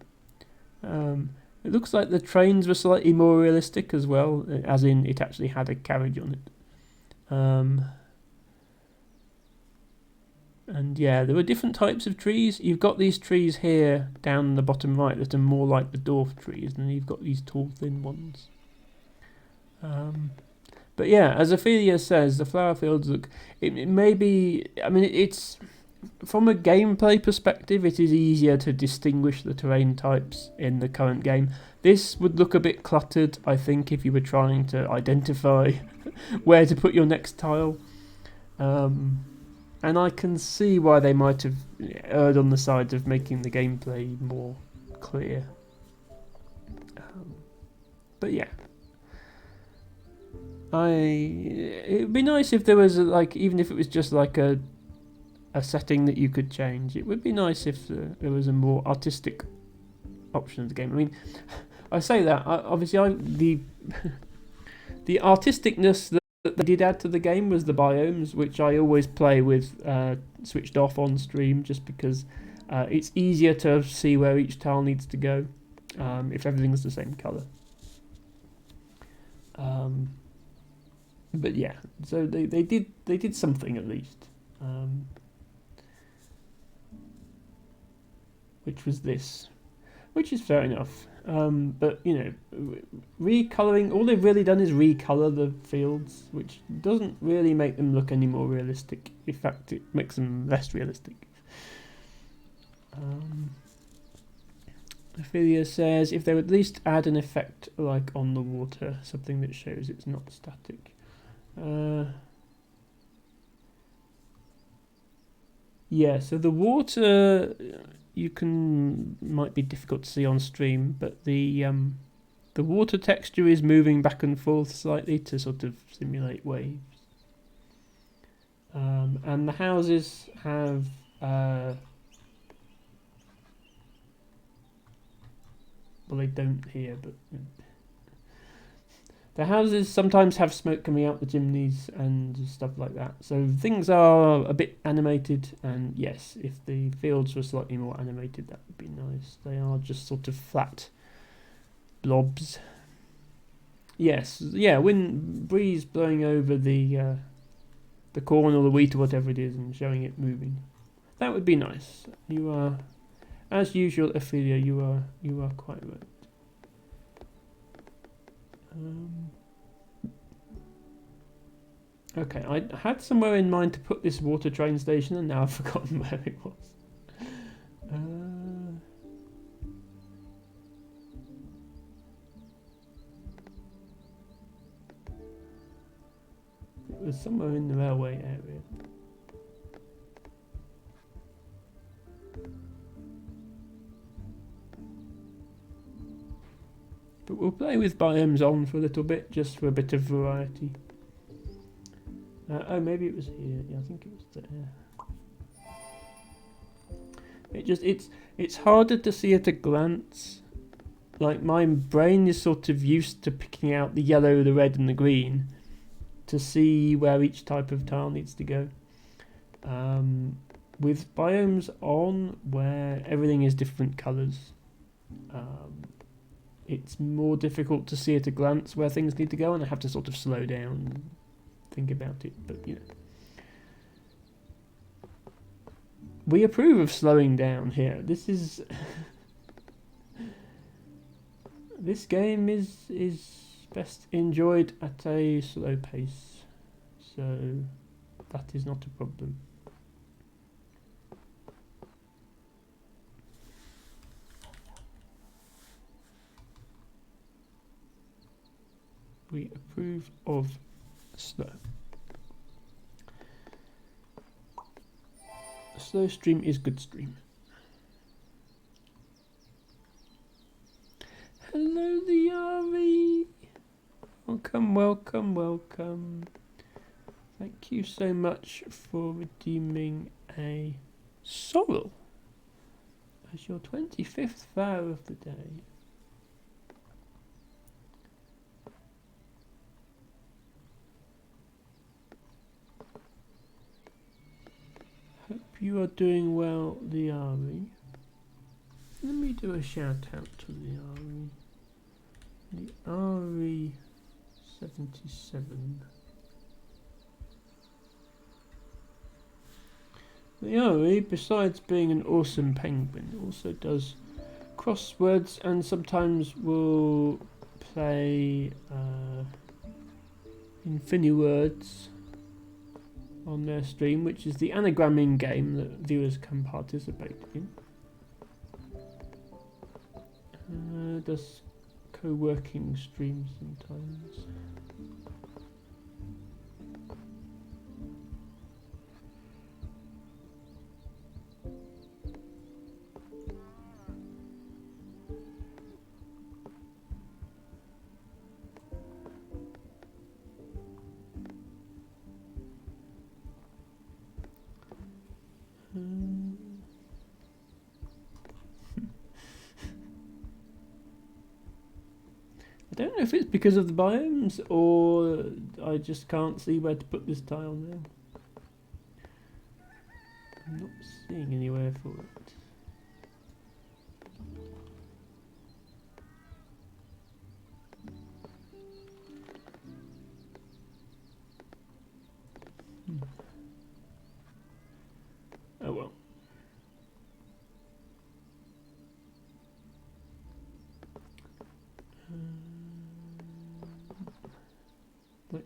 Speaker 1: It looks like the trains were slightly more realistic as well, as in it actually had a carriage on it. And yeah, there were different types of trees. You've got these trees here down the bottom right that are more like the dwarf trees, and then you've got these tall, thin ones. But yeah, as Ophelia says, the flower fields look. It may be. I mean, it's from a gameplay perspective, it is easier to distinguish the terrain types in the current game. This would look a bit cluttered, I think, if you were trying to identify where to put your next tile. And I can see why they might have erred on the side of making the gameplay more clear. But yeah. It would be nice if there was even if it was just like a setting that you could change. It would be nice if there was a more artistic option of the game. I mean, I say that obviously the artisticness that they did add to the game was the biomes, which I always play with switched off on stream, just because it's easier to see where each tile needs to go if everything's the same colour. But yeah, so they did something at least, which was this, which is fair enough. But you know, recolouring, all they've really done is recolour the fields, which doesn't really make them look any more realistic. In fact, it makes them less realistic. Ophelia says if they would at least add an effect like on the water, something that shows it's not static. Yeah, so the water might be difficult to see on stream, but the water texture is moving back and forth slightly to sort of simulate waves. And the houses have well, they don't here, but The houses sometimes have smoke coming out the chimneys and stuff like that. So things are a bit animated, and yes, if the fields were slightly more animated, that would be nice. They are just sort of flat blobs. Yes, yeah, wind breeze blowing over the corn or the wheat or whatever it is and showing it moving. That would be nice. You are, as usual, Ophelia. You are quite right. Okay, I had somewhere in mind to put this water train station, and now I've forgotten where it was. It was somewhere in the railway area. But we'll play with biomes on for a little bit, just for a bit of variety. Oh, maybe it was here. Yeah, I think it was there. It's harder to see at a glance. Like, my brain is sort of used to picking out the yellow, the red, and the green to see where each type of tile needs to go. With biomes on, where everything is different colours, it's more difficult to see at a glance where things need to go, and I have to sort of slow down and think about it. But we approve of slowing down here. This is this game is best enjoyed at a slow pace, so that is not a problem. We approve of slow. A slow stream is good stream. Hello, the RE. Welcome, welcome, welcome. Thank you so much for redeeming a sorrel as your 25th vow of the day. Hope you are doing well, the RE. Let me do a shout out to the RE. The RE77. The RE, besides being an awesome penguin, also does crosswords and sometimes will play Infiniwords on their stream, which is the anagramming game that viewers can participate in. Does co-working streams sometimes. I don't know if it's because of the biomes or I just can't see where to put this tile now. I'm not seeing anywhere for it. Oh well.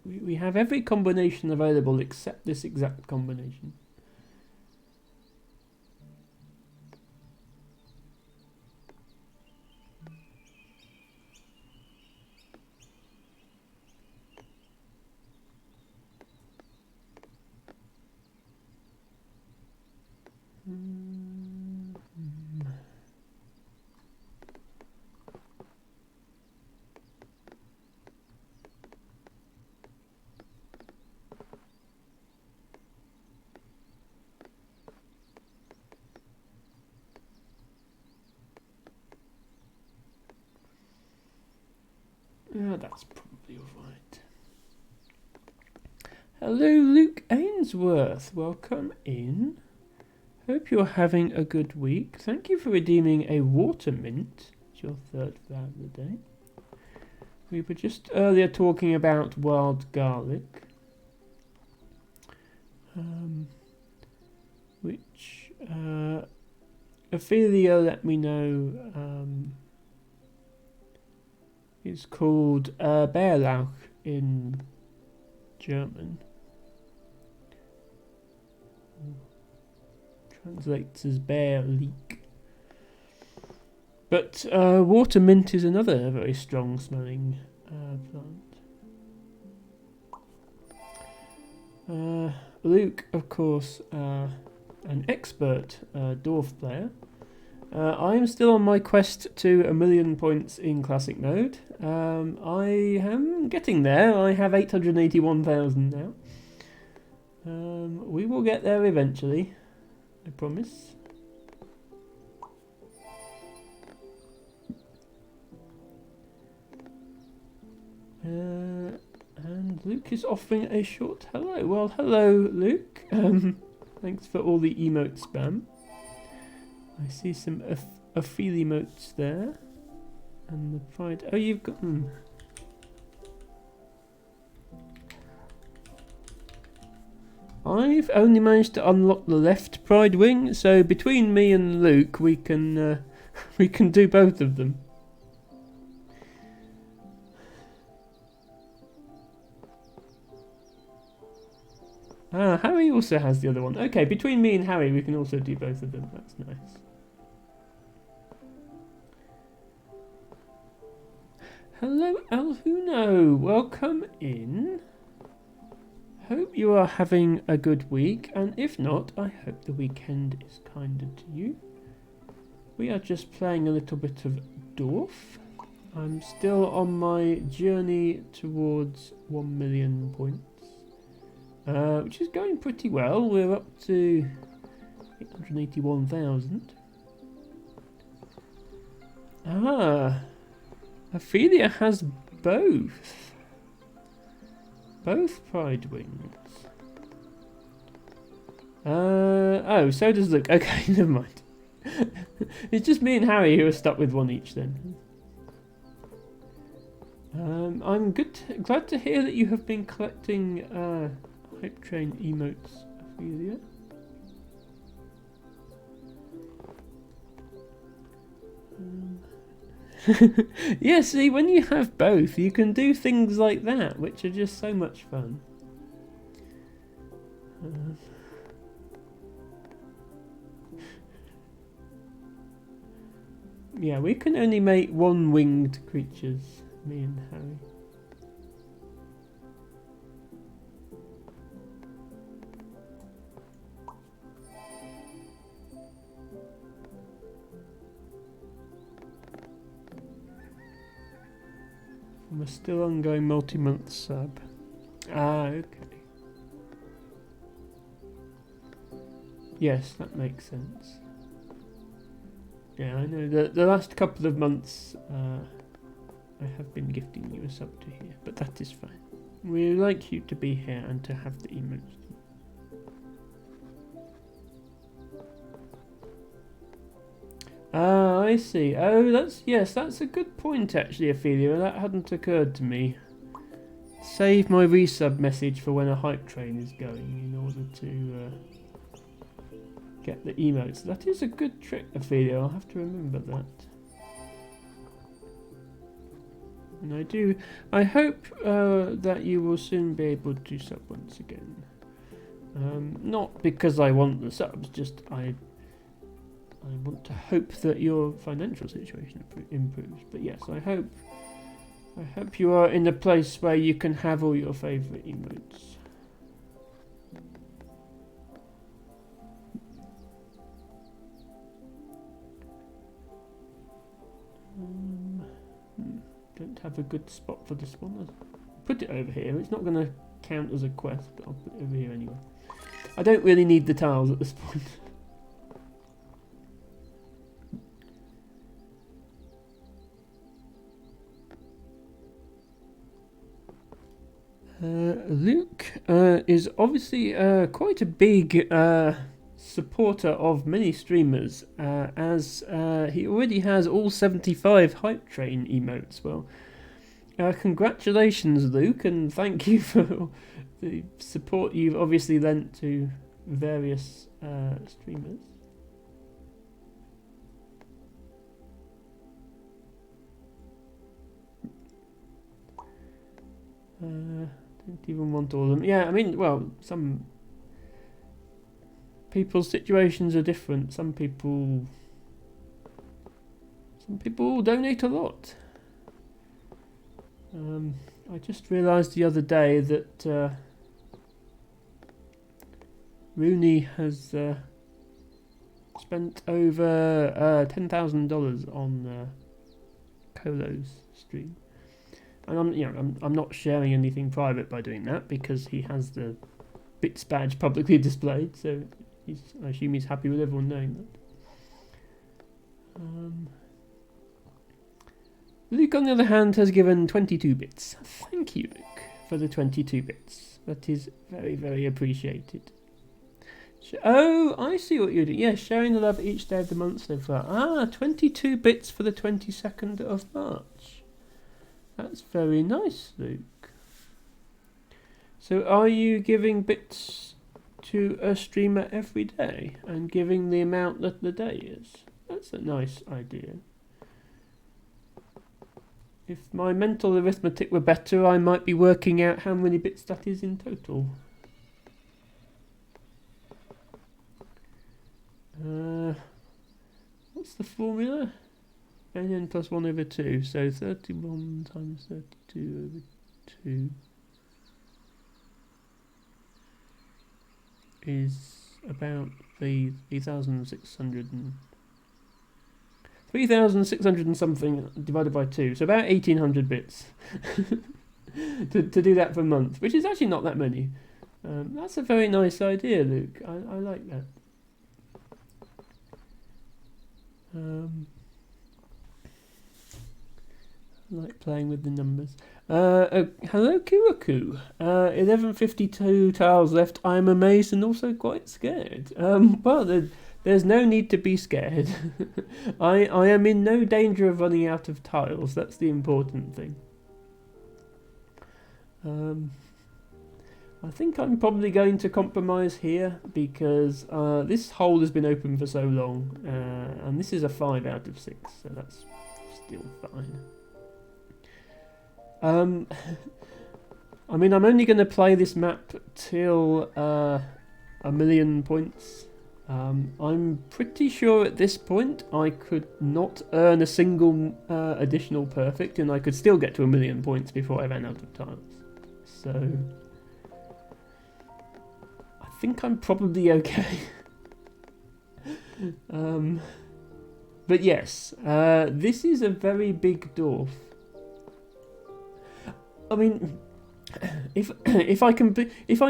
Speaker 1: We have every combination available except this exact combination. Yeah, that's probably be alright. Hello, Luke Ainsworth. Welcome in. Hope you're having a good week. Thank you for redeeming a water mint. It's your third vow of the day. We were just earlier talking about wild garlic. Which Ophelia let me know is called Bärlauch in German. Translates as bear leek. But water mint is another very strong smelling plant. Luke, of course, an expert dorf player. I am still on my quest to 1,000,000 points in classic mode. I am getting there. I have 881,000 now. We will get there eventually, I promise. And Luke is offering a short hello. Well, hello, Luke. Thanks for all the emote spam. I see some Ophelia emotes there. And the pride. Oh, you've got. I've only managed to unlock the left pride wing, so between me and Luke, we can do both of them. Ah, Harry also has the other one. Okay, between me and Harry, we can also do both of them. That's nice. Hello, Alhuno. Welcome in. Hope you are having a good week, and if not, I hope the weekend is kinder to you. We are just playing a little bit of Dorf. I'm still on my journey towards 1,000,000 points. Which is going pretty well. We're up to 881,000. Ah, Ophelia has both pride wings. Oh, so does Luke. Okay, never mind. It's just me and Harry who are stuck with one each then. I'm glad to hear that you have been collecting hype train emotes, Ophelia. Yeah, see, when you have both, you can do things like that, which are just so much fun. Yeah, we can only make one-winged creatures, me and Harry. From a still ongoing multi-month sub. Ah, okay. Yes, that makes sense. Yeah, I know. The last couple of months, I have been gifting you a sub to here, but that is fine. We like you to be here and to have the emotes. Ah, I see. Oh, that's a good point actually, Ophelia. That hadn't occurred to me. Save my resub message for when a hype train is going in order to get the emotes. That is a good trick, Ophelia. I'll have to remember that. And I hope that you will soon be able to sub once again. Not because I want the subs, just I want to hope that your financial situation improves. But yes, I hope you are in a place where you can have all your favourite emotes. Don't have a good spot for this one. I'll put it over here. It's not going to count as a quest, but I'll put it over here anyway. I don't really need the tiles at this point. Luke is obviously quite a big supporter of many streamers, as he already has all 75 Hype Train emotes. Well, congratulations, Luke, and thank you for the support you've obviously lent to various streamers. Don't even want all of them. Yeah, I mean, well, some people's situations are different. Some people donate a lot. I just realised the other day that Rooney has spent over $10,000 on Colo's stream. And I'm not sharing anything private by doing that because he has the bits badge publicly displayed, so I assume he's happy with everyone knowing that. Luke, on the other hand, has given 22 bits. Thank you, Luke, for the 22 bits. That is very, very appreciated. Oh, I see what you're doing. Yeah, sharing the love each day of the month so far. 22 bits for the 22nd of March. That's very nice, Luke. So are you giving bits to a streamer every day and giving the amount that the day is? That's a nice idea. If my mental arithmetic were better, I might be working out how many bits that is in total. What's the formula? N plus 1 over 2, so 31 times 32 over 2 is about 3,600 and something divided by 2, so about 1,800 bits to do that per month, which is actually not that many. That's a very nice idea, Luke. I like that. I like playing with the numbers. Hello, Kiraku. 11:52 tiles left. I'm amazed and also quite scared. Well, there's no need to be scared. I am in no danger of running out of tiles. That's the important thing. I think I'm probably going to compromise here because this hole has been open for so long, and this is a 5 out of 6, so that's still fine. I mean, I'm only going to play this map till 1,000,000 points. I'm pretty sure at this point I could not earn a single additional perfect, and I could still get to 1,000,000 points before I ran out of tiles. So I think I'm probably okay. But yes, this is a very big dwarf. I mean, if I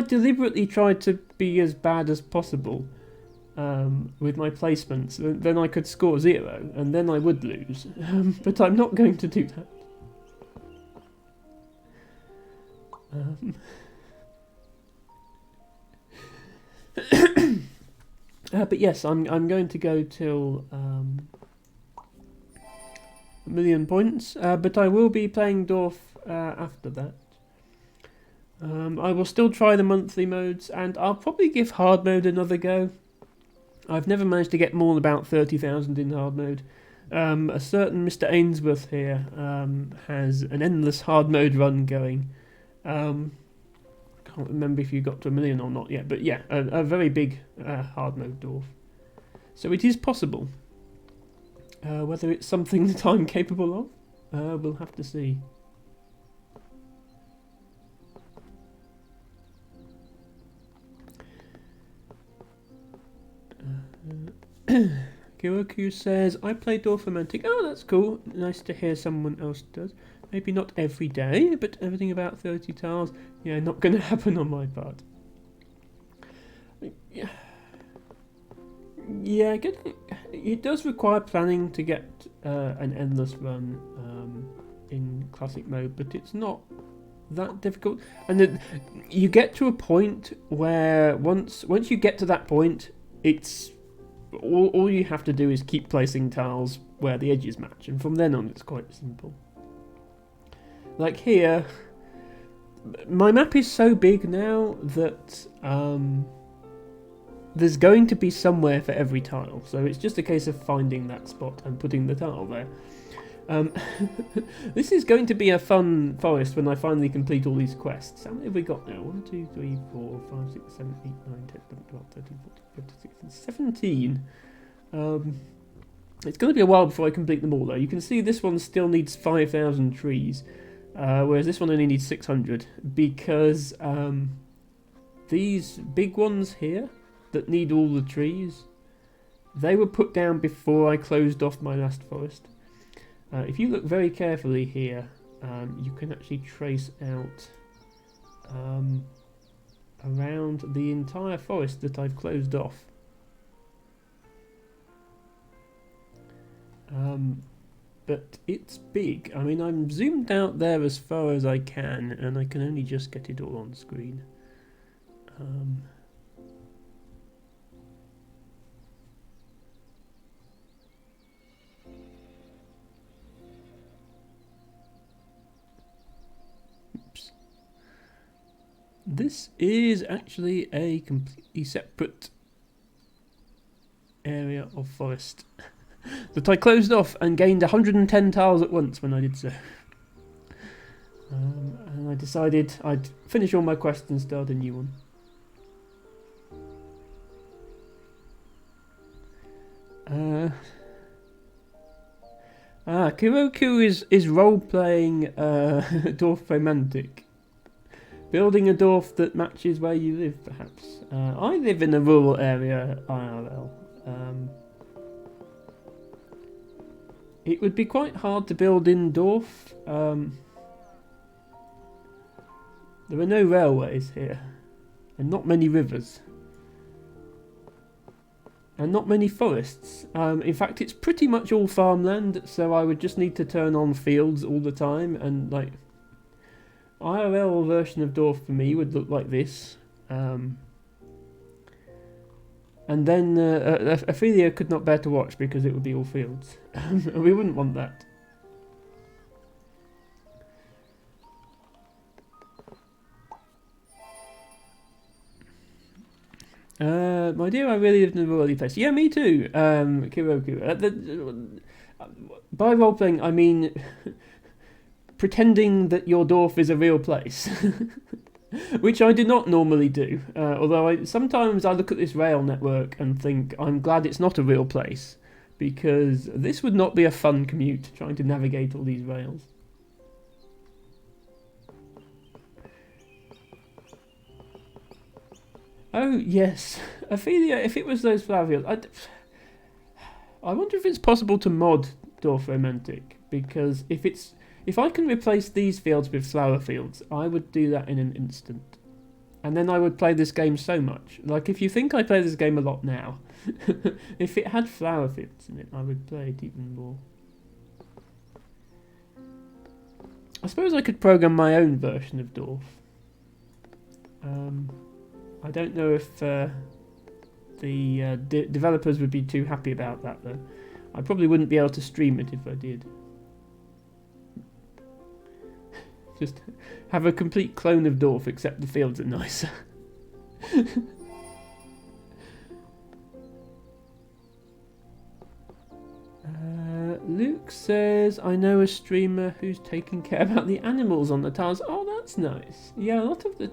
Speaker 1: deliberately tried to be as bad as possible with my placements, then I could score 0, and then I would lose. But I'm not going to do that. But yes, I'm going to go till 1,000,000 points. But I will be playing Dorf after that. I will still try the monthly modes, and I'll probably give hard mode another go. I've never managed to get more than about 30,000 in hard mode. A certain Mr. Ainsworth here has an endless hard mode run going. Can't remember if you got to 1,000,000 or not yet, but yeah, a very big hard mode dwarf. So it is possible. Whether it's something that I'm capable of, we'll have to see. Kyoku says, I play Dorfomantic. Oh, that's cool. Nice to hear someone else does. Maybe not every day, but everything about 30 tiles. Yeah, not going to happen on my part. Yeah, it does require planning to get an endless run in classic mode, but it's not that difficult. And then you get to a point where once you get to that point, it's all you have to do is keep placing tiles where the edges match, and from then on it's quite simple. Like here, my map is so big now that there's going to be somewhere for every tile, so it's just a case of finding that spot and putting the tile there. This is going to be a fun forest when I finally complete all these quests. How many have we got now? 1, 2, 3, 4, 5, 6, 7, 8, 9, 10, 11, 12, 13, 14, 15, 16, 17. It's going to be a while before I complete them all, though. You can see this one still needs 5,000 trees, whereas this one only needs 600, because these big ones here that need all the trees, they were put down before I closed off my last forest. If you look very carefully here, you can actually trace out around the entire forest that I've closed off. But it's big. I mean, I'm zoomed out there as far as I can, and I can only just get it all on screen. Oops. This is actually a completely separate area of forest that I closed off and gained 110 tiles at once when I did so. And I decided I'd finish all my quests and start a new one. Kiroku is role-playing Dorf Romantic. Building a Dorf that matches where you live, perhaps. I live in a rural area, IRL. It would be quite hard to build in Dorf. There are no railways here, and not many rivers, and not many forests. In fact, it's pretty much all farmland, so I would just need to turn on fields all the time, and like IRL version of Dorf for me would look like this. And then Ophelia could not bear to watch because it would be all fields. We wouldn't want that. My dear, I really lived in a rural place. Yeah, me too, Kiroku. By role-playing, I mean pretending that your Dorf is a real place. Which I do not normally do, although sometimes I look at this rail network and think I'm glad it's not a real place, because this would not be a fun commute trying to navigate all these rails. Oh yes, Ophelia, if it was those flower fields, I wonder if it's possible to mod Dorf Romantic, because if I can replace these fields with flower fields, I would do that in an instant. And then I would play this game so much. Like, if you think I play this game a lot now, if it had flower fields in it, I would play it even more. I suppose I could program my own version of Dorf. I don't know if the developers would be too happy about that, though. I probably wouldn't be able to stream it if I did. Just have a complete clone of Dorf, except the fields are nicer. Luke says, I know a streamer who's taking care about the animals on the tiles. Oh, that's nice. Yeah, a lot of the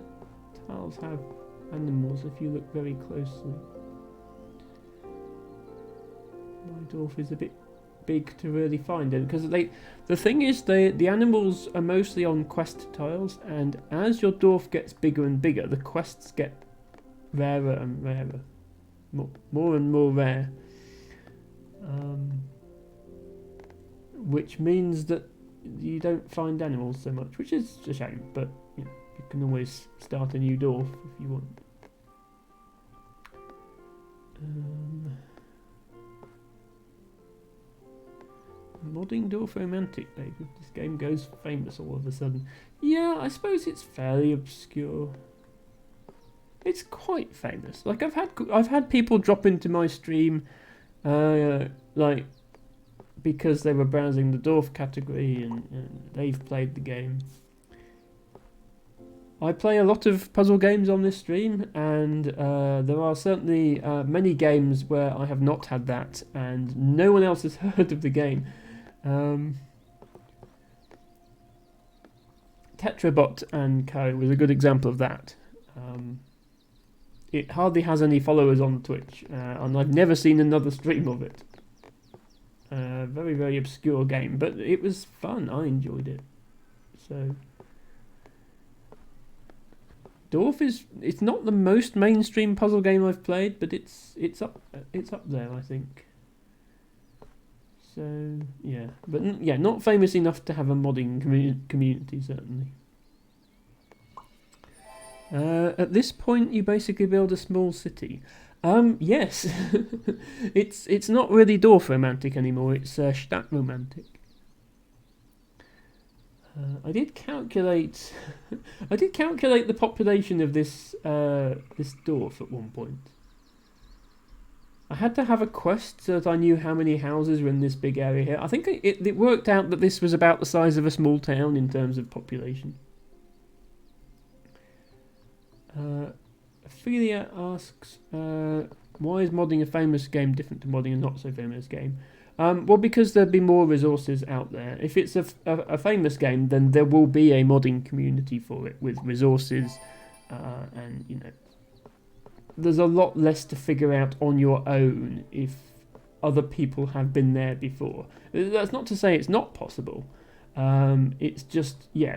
Speaker 1: tiles have animals if you look very closely. My Dorf is a bit big to really find it, because the thing is, the animals are mostly on quest tiles, and as your Dorf gets bigger and bigger, the quests get rarer and rarer, more and more rare, which means that you don't find animals so much, which is a shame, but you can always start a new Dorf if you want. Modding Dorf Romantic, baby. This game goes famous all of a sudden. Yeah, I suppose it's fairly obscure. It's quite famous. Like I've had people drop into my stream, like because they were browsing the Dorf category and they've played the game. I play a lot of puzzle games on this stream, and there are certainly many games where I have not had that, and no one else has heard of the game. Tetrabot and Co. was a good example of that. It hardly has any followers on Twitch, and I've never seen another stream of it. Very, very obscure game, but it was fun. I enjoyed it. So, Dorf it's not the most mainstream puzzle game I've played, but it's up there, I think. So yeah, but yeah, not famous enough to have a modding community certainly. At this point, you basically build a small city. Yes, it's not really Dorf Romantic anymore. It's Stadt Romantic. I did calculate. I did calculate the population of this Dorf at one point. I had to have a quest so that I knew how many houses were in this big area here. I think it worked out that this was about the size of a small town in terms of population. Ophelia asks, why is modding a famous game different to modding a not so famous game? Well, because there'd be more resources out there. If it's a famous game, then there will be a modding community for it with resources, and you know, there's a lot less to figure out on your own if other people have been there before. That's not to say it's not possible. It's just, yeah,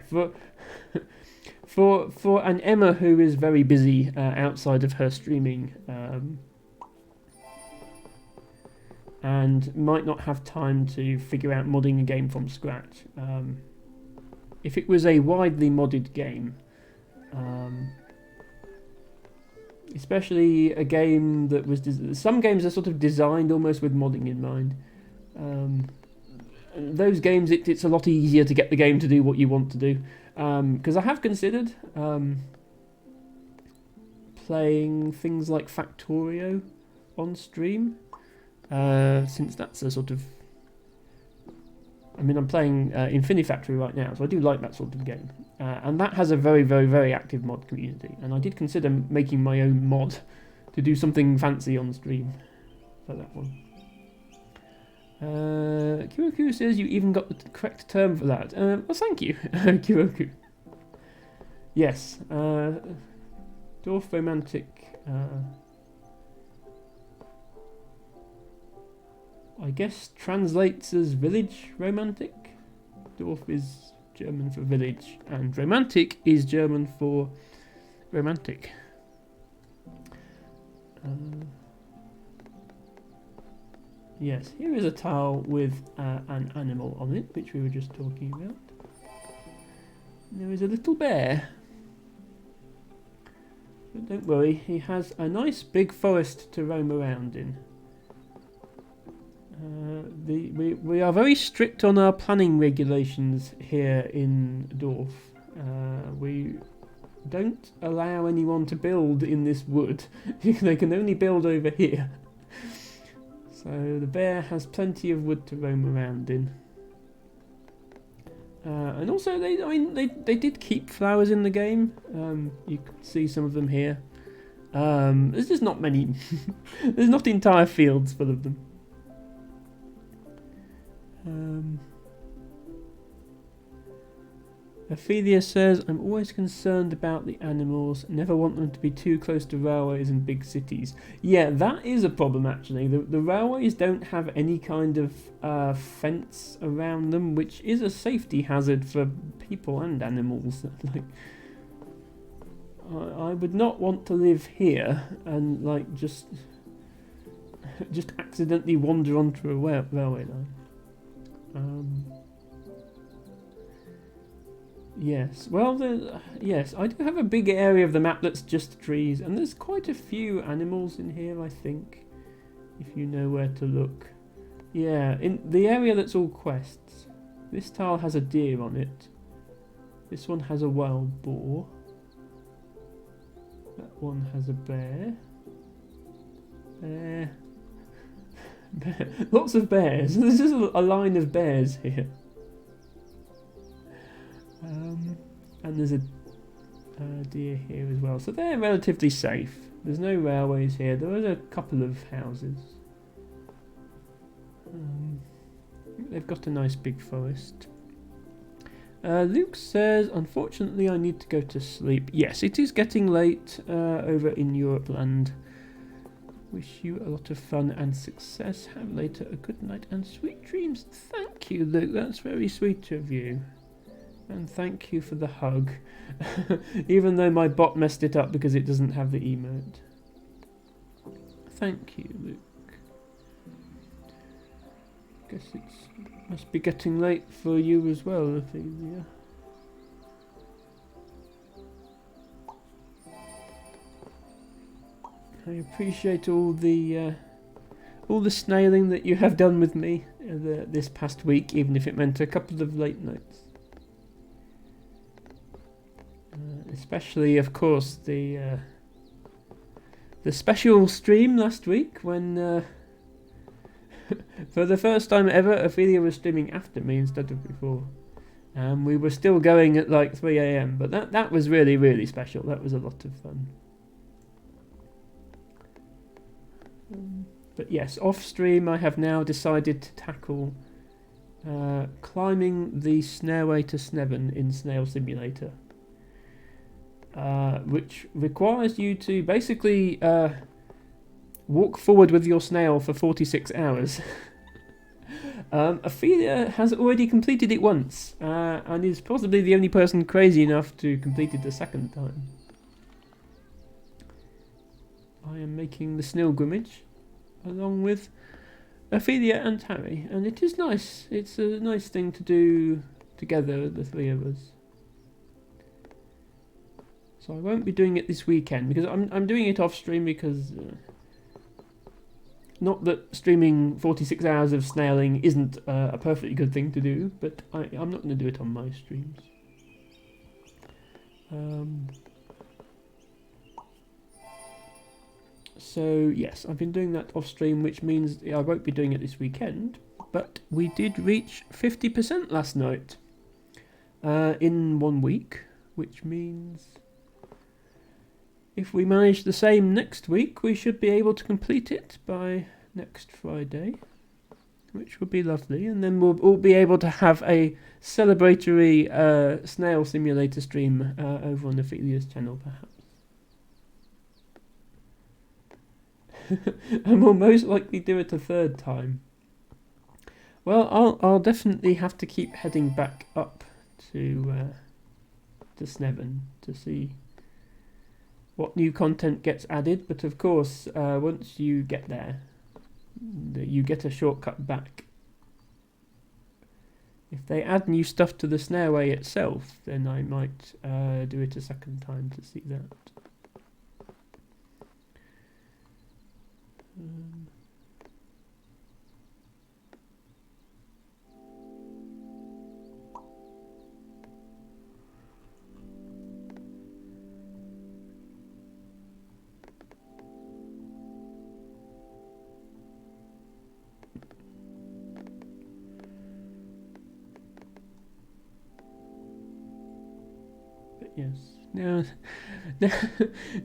Speaker 1: for an Emma who is very busy outside of her streaming, and might not have time to figure out modding a game from scratch. If it was a widely modded game, especially a game that was... some games are sort of designed almost with modding in mind. Those games, it's a lot easier to get the game to do what you want to do. Because I have considered playing things like Factorio on stream, since that's a sort of... I mean, I'm playing Infinifactory right now, so I do like that sort of game. And that has a very, very, very active mod community. And I did consider making my own mod to do something fancy on stream for that one. Kiroku says you even got the correct term for that. Well, thank you, Kiroku. Yes, Dorf Romantic. I guess translates as village romantic. Dorf is German for village, and romantic is German for romantic. Yes, here is a tile with an animal on it, which we were just talking about. There is a little bear. But don't worry, he has a nice big forest to roam around in. We are very strict on our planning regulations here in Dorf. We don't allow anyone to build in this wood. They can only build over here. So the bear has plenty of wood to roam around in. And also, they did keep flowers in the game. You can see some of them here. There's just not many. There's not entire fields full of them. Ophelia says, I'm always concerned about the animals, never want them to be too close to railways and big cities. Yeah, that is a problem actually. The railways don't have any kind of fence around them, which is a safety hazard for people and animals. Like, I would not want to live here and like just accidentally wander onto a railway line. Yes, well, yes, I do have a big area of the map that's just trees, and there's quite a few animals in here, I think, if you know where to look. Yeah, in the area that's all quests. This tile has a deer on it. This one has a wild boar. That one has a bear. Bear. Bear. Lots of bears. There's just a line of bears here. And there's a deer here as well. So they're relatively safe. There's no railways here. There are a couple of houses. They've got a nice big forest. Luke says, unfortunately I need to go to sleep. Yes, it is getting late over in Europe land. Wish you a lot of fun and success. Have later a good night and sweet dreams. Thank you, Luke. That's very sweet of you. And thank you for the hug. Even though my bot messed it up because it doesn't have the emote. Thank you, Luke. Guess it must be getting late for you as well, Ophelia. I appreciate all the snailing that you have done with me this past week, even if it meant a couple of late nights. Especially, of course, the special stream last week when, for the first time ever, Ophelia was streaming after me instead of before. We were still going at like 3 AM, but that was really, really special. That was a lot of fun. But yes, off stream I have now decided to tackle climbing the Stairway to Sneven in Snail Simulator. Which requires you to basically walk forward with your snail for 46 hours. Ophelia has already completed it once, and is possibly the only person crazy enough to complete it a second time. I am making the Snilgrimage along with Ophelia and Harry, and it is nice. It's a nice thing to do together, the three of us. So I won't be doing it this weekend because I'm doing it off stream because not that streaming 46 hours of snailing isn't a perfectly good thing to do, but I'm not going to do it on my streams. So yes, I've been doing that off stream, which means I won't be doing it this weekend, but we did reach 50% last night in 1 week, which means if we manage the same next week, we should be able to complete it by next Friday, which would be lovely. And then we'll all be able to have a celebratory Snail Simulator stream over on Ophelia's channel, perhaps. And we'll most likely do it a third time. Well, I'll definitely have to keep heading back up to Sneven to see what new content gets added, but of course once you get there you get a shortcut back. If they add new stuff to the Snailway itself, then I might do it a second time to see that. Yes.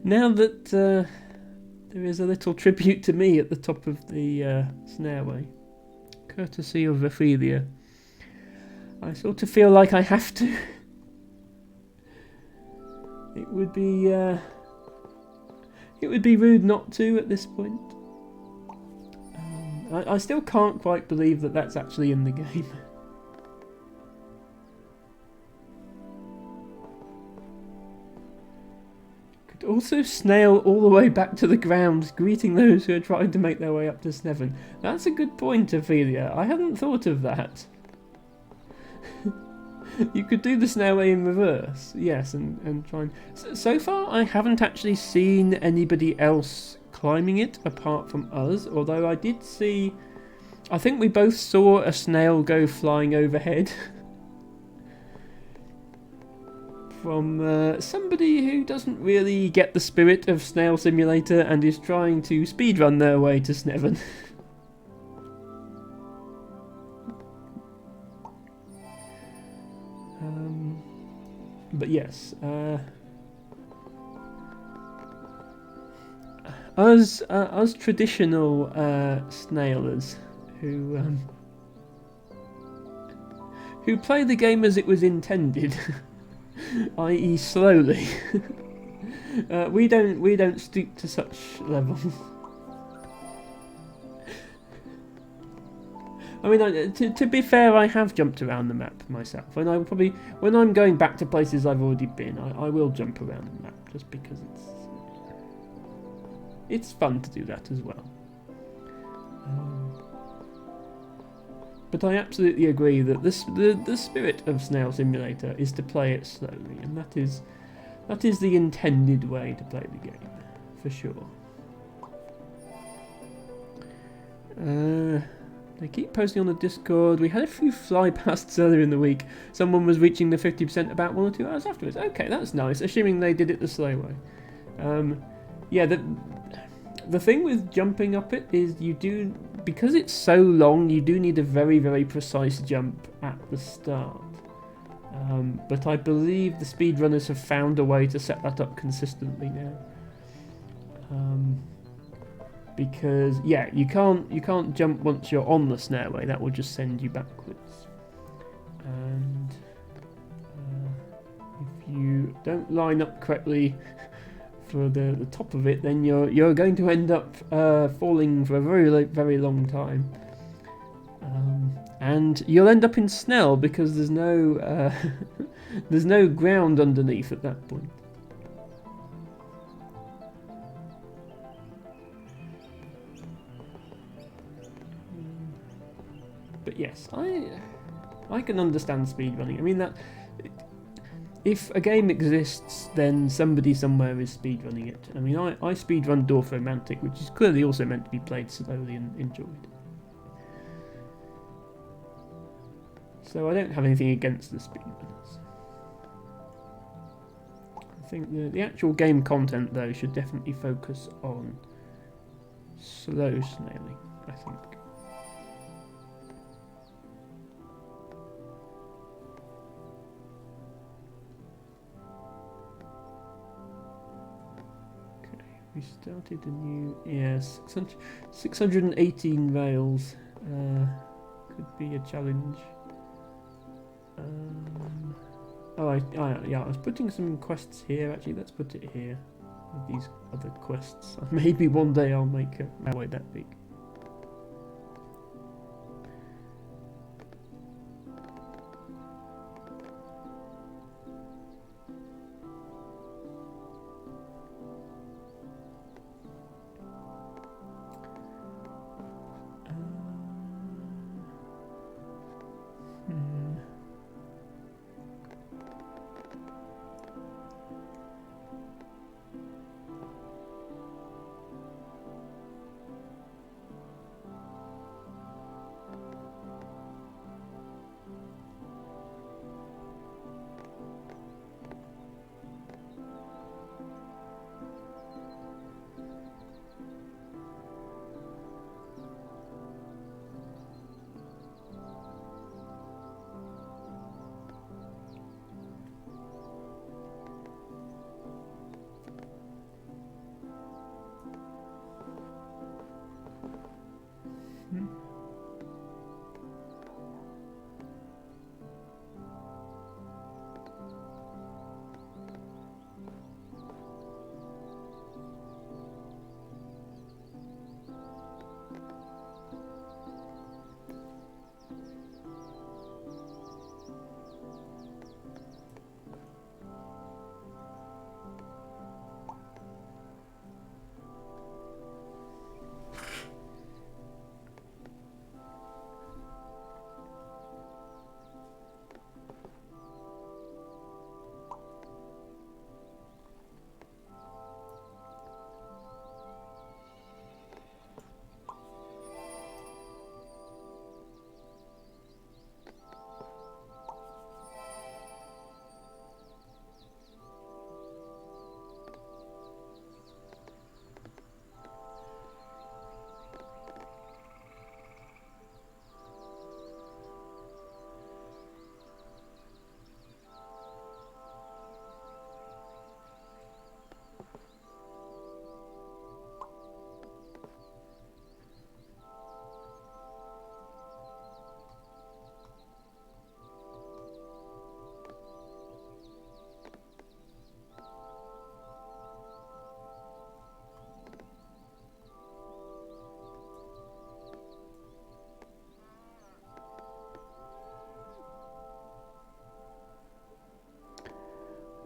Speaker 1: Now that there is a little tribute to me at the top of the Snailway, courtesy of Ophelia, I sort of feel like I have to. It would be rude not to at this point. I still can't quite believe that that's actually in the game. Also snail all the way back to the ground, greeting those who are trying to make their way up to Sneven. That's a good point, Ophelia. I hadn't thought of that. You could do the Snailway in reverse, yes, and try and... So far, I haven't actually seen anybody else climbing it apart from us, although I did see I think we both saw a snail go flying overhead from somebody who doesn't really get the spirit of Snail Simulator and is trying to speedrun their way to Sneven. But yes, us traditional snailers who play the game as it was intended, i.e., slowly. We don't stoop to such levels. I mean, to be fair, I have jumped around the map myself, and I will probably, when I'm going back to places I've already been, I will jump around the map just because it's fun to do that as well. But I absolutely agree that the spirit of Snail Simulator is to play it slowly, and that is the intended way to play the game, for sure. They keep posting on the Discord. We had a few flypasts earlier in the week. Someone was reaching the 50% about 1 or 2 hours afterwards. Okay, that's nice, assuming they did it the slow way. Yeah, the thing with jumping up it is you do, because it's so long, you do need a very, very precise jump at the start. But I believe the speedrunners have found a way to set that up consistently now. Because yeah, you can't jump once you're on the stairway. That will just send you backwards. And if you don't line up correctly for the top of it, then you're going to end up falling for a very long time. And you'll end up in Snell because there's no there's no ground underneath at that point. But yes, I can understand speedrunning. I mean, that if a game exists, then somebody somewhere is speedrunning it. I mean, I speedrun Dorf Romantic, which is clearly also meant to be played slowly and enjoyed. So I don't have anything against the speedrunners. I think the actual game content, though, should definitely focus on slow snailing, I think. We started a new, 618 rails. Could be a challenge. I was putting some quests here. Actually, let's put it here with these other quests. Maybe one day I'll make my way that big.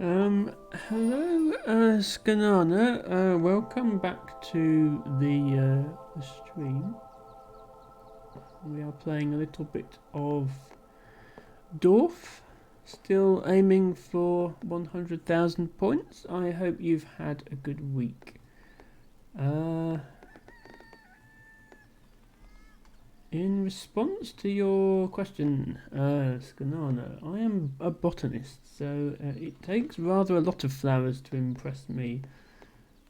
Speaker 1: Hello, Skanana. Welcome back to the stream. We are playing a little bit of Dorf. Still aiming for 100,000 points. I hope you've had a good week. In response to your question, Skanana, I am a botanist, so it takes rather a lot of flowers to impress me.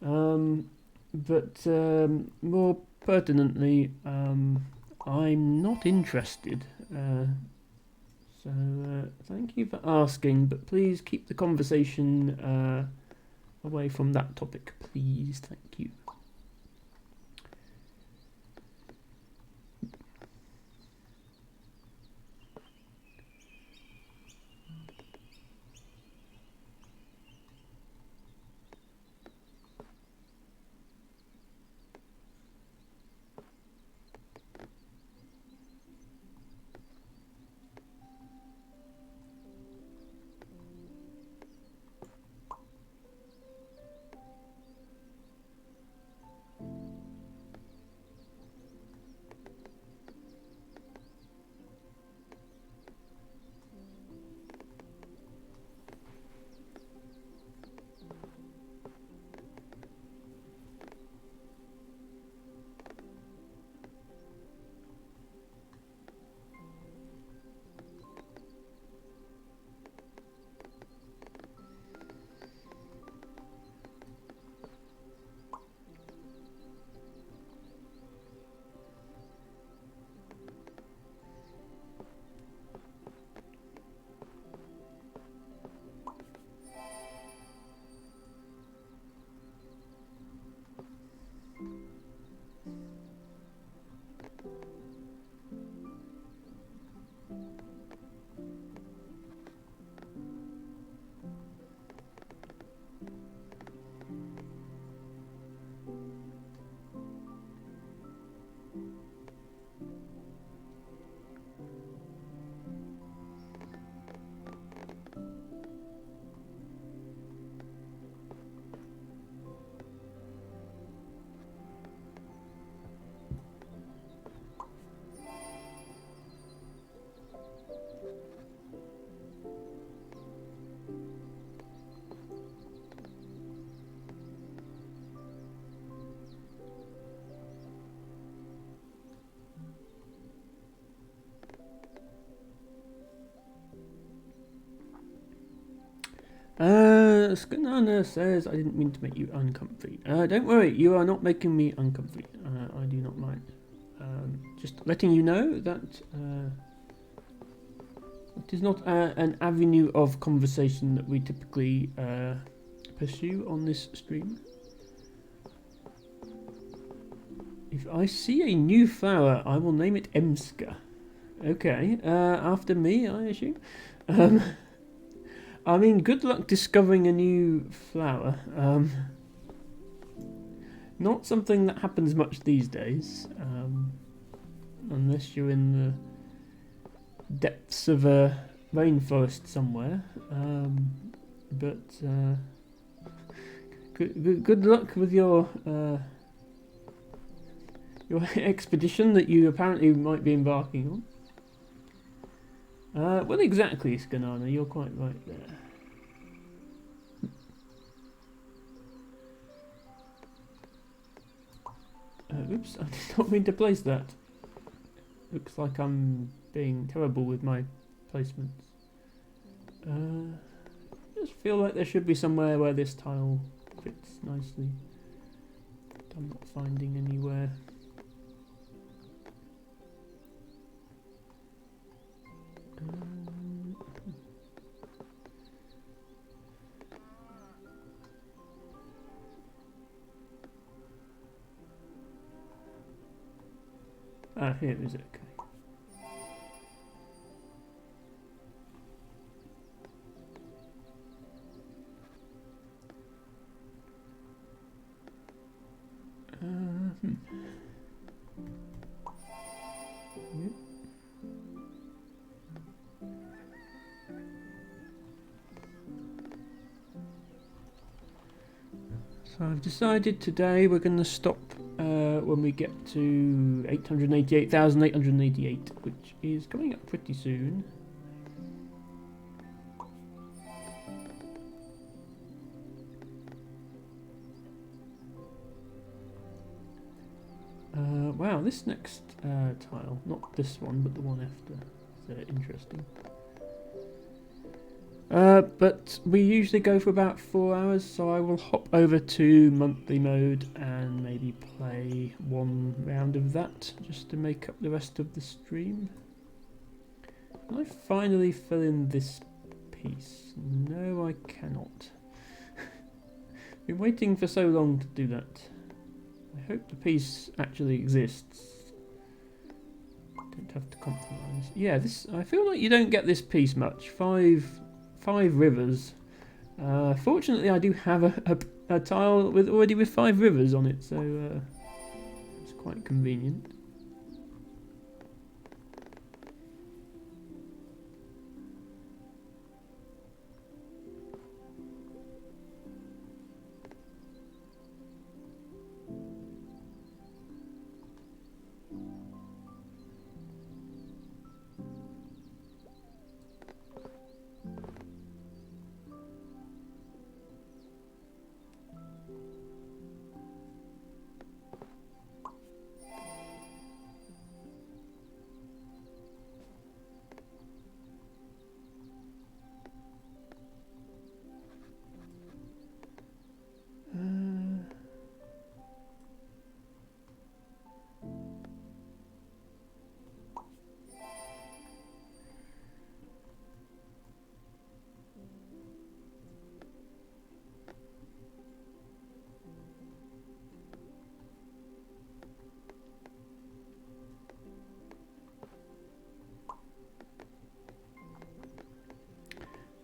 Speaker 1: But more pertinently, I'm not interested. So thank you for asking, but please keep the conversation away from that topic, please. Thank you. Skanana says, I didn't mean to make you uncomfy. Don't worry, you are not making me uncomfy. I do not mind. Just letting you know that it is not an avenue of conversation that we typically pursue on this stream. If I see a new flower, I will name it Emska. Okay, after me, I assume. I mean, good luck discovering a new flower. Not something that happens much these days, unless you're in the depths of a rainforest somewhere. But good luck with your expedition that you apparently might be embarking on. Well, exactly, Skanana, you're quite right there. Oops, I did not mean to place that. Looks like I'm being terrible with my placements. I just feel like there should be somewhere where this tile fits nicely. But I'm not finding anywhere. Here is it. Okay. Yep. So I've decided today we're going to stop when we get to 888,888, which is coming up pretty soon. Wow, this next tile, not this one, but the one after, is interesting. But we usually go for about 4 hours, so I will hop over to monthly mode and maybe play one round of that, just to make up the rest of the stream. Can I finally fill in this piece? No, I cannot. Been waiting for so long to do that. I hope the piece actually exists. Don't have to compromise. Yeah, this. I feel like you don't get this piece much. Five rivers. Fortunately, I do have a tile already with 5 rivers on it, so it's quite convenient.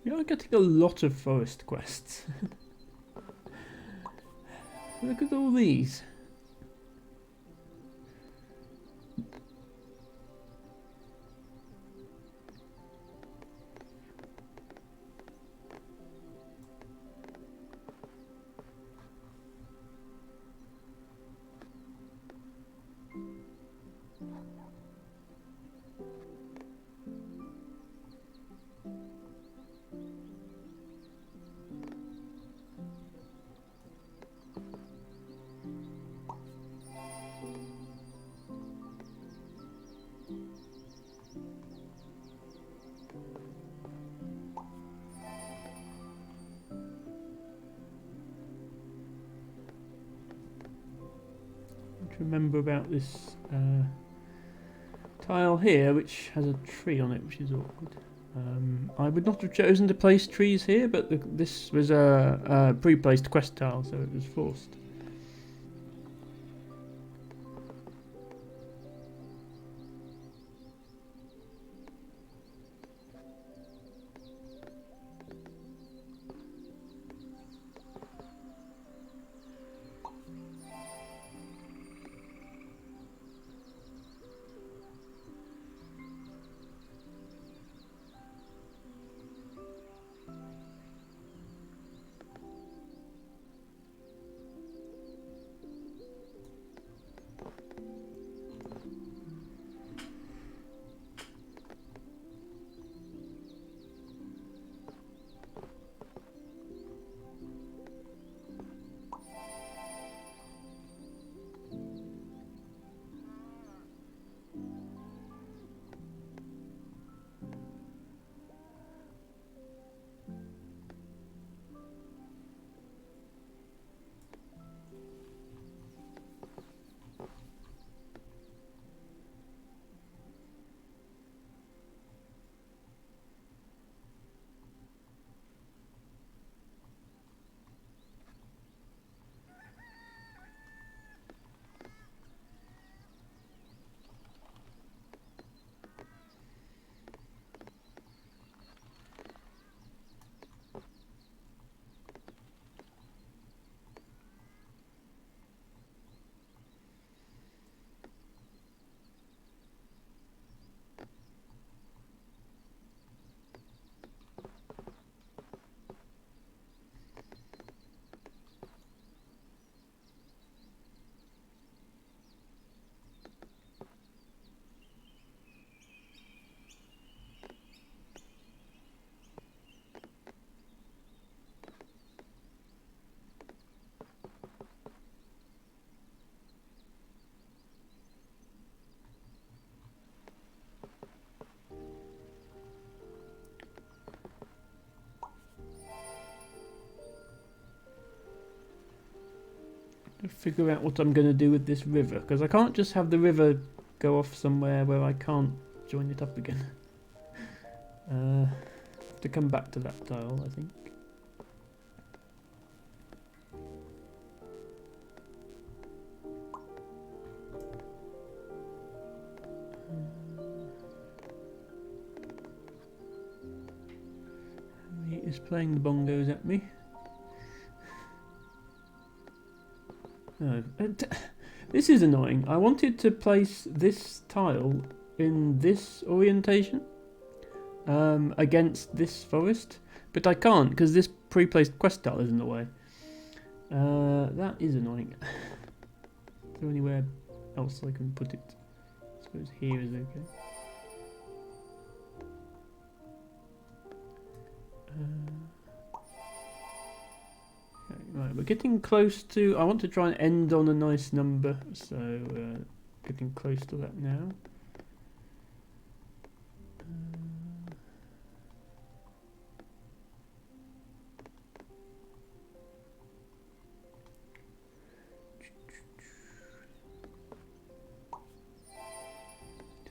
Speaker 1: You're getting a lot of forest quests. Look at all these. Remember about this tile here, which has a tree on it, which is awkward. I would not have chosen to place trees here, but this was a pre-placed quest tile, so it was forced. figure out what I'm going to do with this river, because I can't just have the river go off somewhere where I can't join it up again. Have to come back to that tile, I think. He is playing the bongos at me. No. This is annoying. I wanted to place this tile in this orientation against this forest, but I can't because this pre-placed quest tile is in the way. That is annoying. Is there anywhere else I can put it? I suppose here is okay. Okay, right, we're getting close to... I want to try and end on a nice number, so getting close to that now.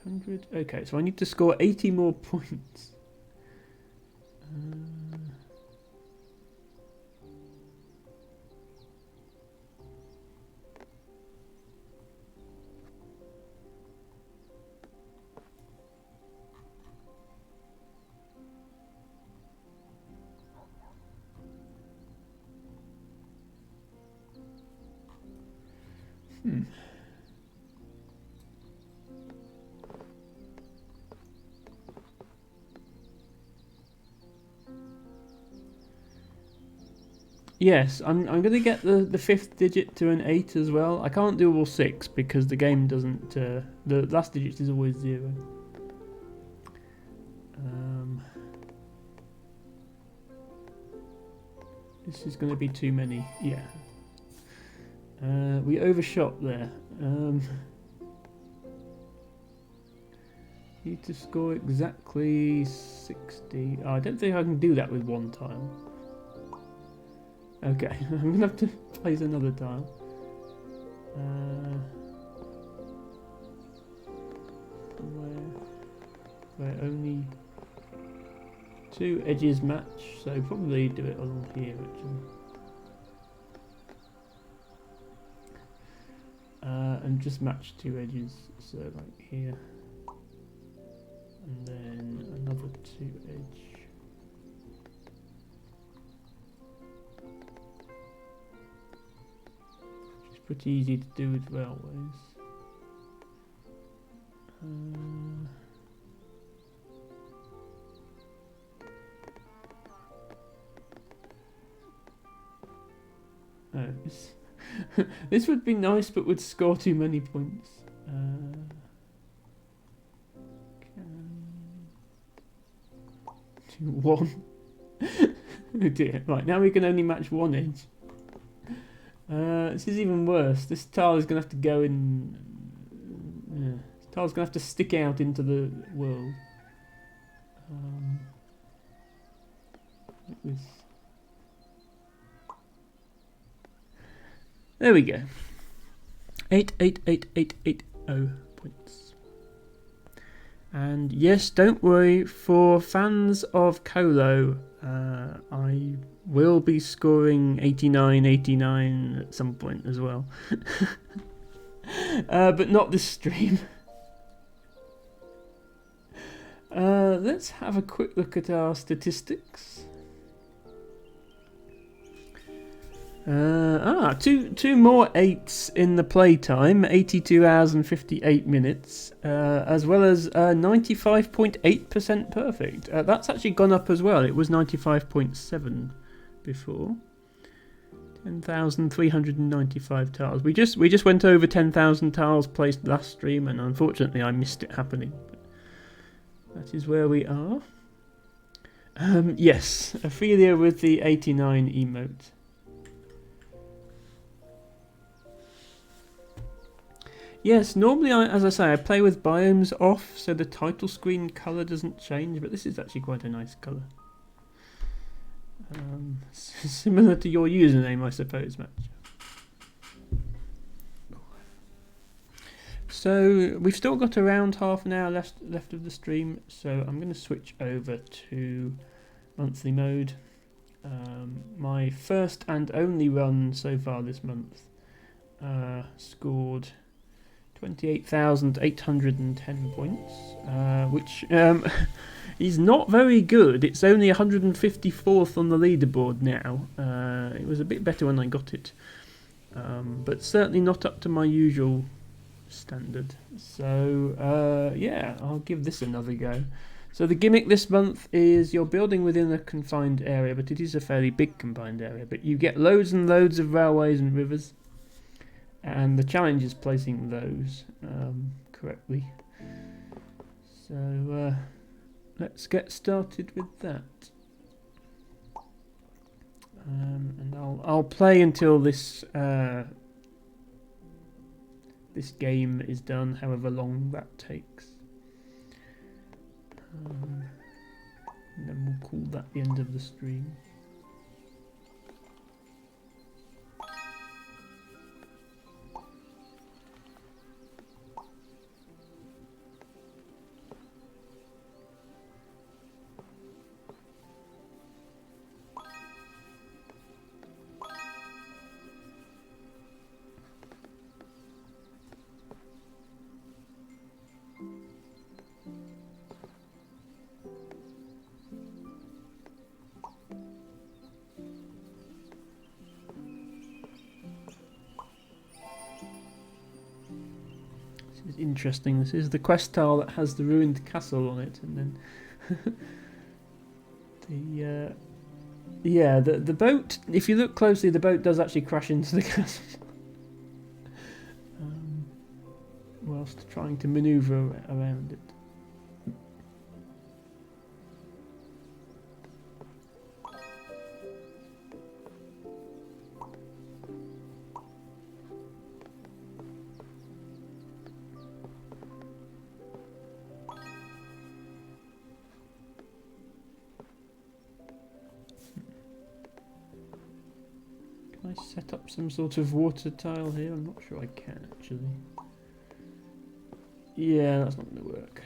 Speaker 1: 100. Okay, so I need to score 80 more points. Yes, I'm going to get the fifth digit to an 8 as well. I can't do all 6 because the game doesn't... the last digit is always 0. This is going to be too many. Yeah. We overshot there. Need to score exactly 60. Oh, I don't think I can do that with one tile. Okay, I'm going to have to place another tile. Where only 2 edges match, so probably do it along here actually. And just match 2 edges, so like here. And then another 2 edge. Pretty easy to do with railways. Oh, this would be nice, but would score too many points. 1. Oh dear. Right, now we can only match 1 edge. This is even worse. This tile is going to have to go in... this tile's going to have to stick out into the world. There we go. 8888880 points. And yes, don't worry, for fans of Colo, I will be scoring 89 at some point as well. But not this stream. Let's have a quick look at our statistics. Two more 8s in the playtime, 82 hours and 58 minutes, as well as 95.8% perfect. That's actually gone up as well. It was 95.7 before. 10,395 tiles. We just went over 10,000 tiles placed last stream, and unfortunately I missed it happening. But that is where we are. Yes, Ophelia with the 89 emote. Yes, normally, as I say, I play with biomes off, so the title screen colour doesn't change, but this is actually quite a nice colour. Similar to your username, I suppose, Match. So we've still got around half an hour left of the stream, so I'm going to switch over to monthly mode. My first and only run so far this month scored 28,810 points, which is not very good. It's only 154th on the leaderboard now. It was a bit better when I got it, but certainly not up to my usual standard. So yeah, I'll give this another go. So the gimmick this month is you're building within a confined area, but it is a fairly big confined area, but you get loads and loads of railways and rivers, and the challenge is placing those correctly. So let's get started with that. And I'll play until this this game is done, however long that takes. And then we'll call that the end of the stream. Interesting. This is the quest tile that has the ruined castle on it, and then the boat. If you look closely, the boat does actually crash into the castle whilst trying to manoeuvre around it. Set up some sort of water tile here. I'm not sure I can actually. Yeah, that's not going to work.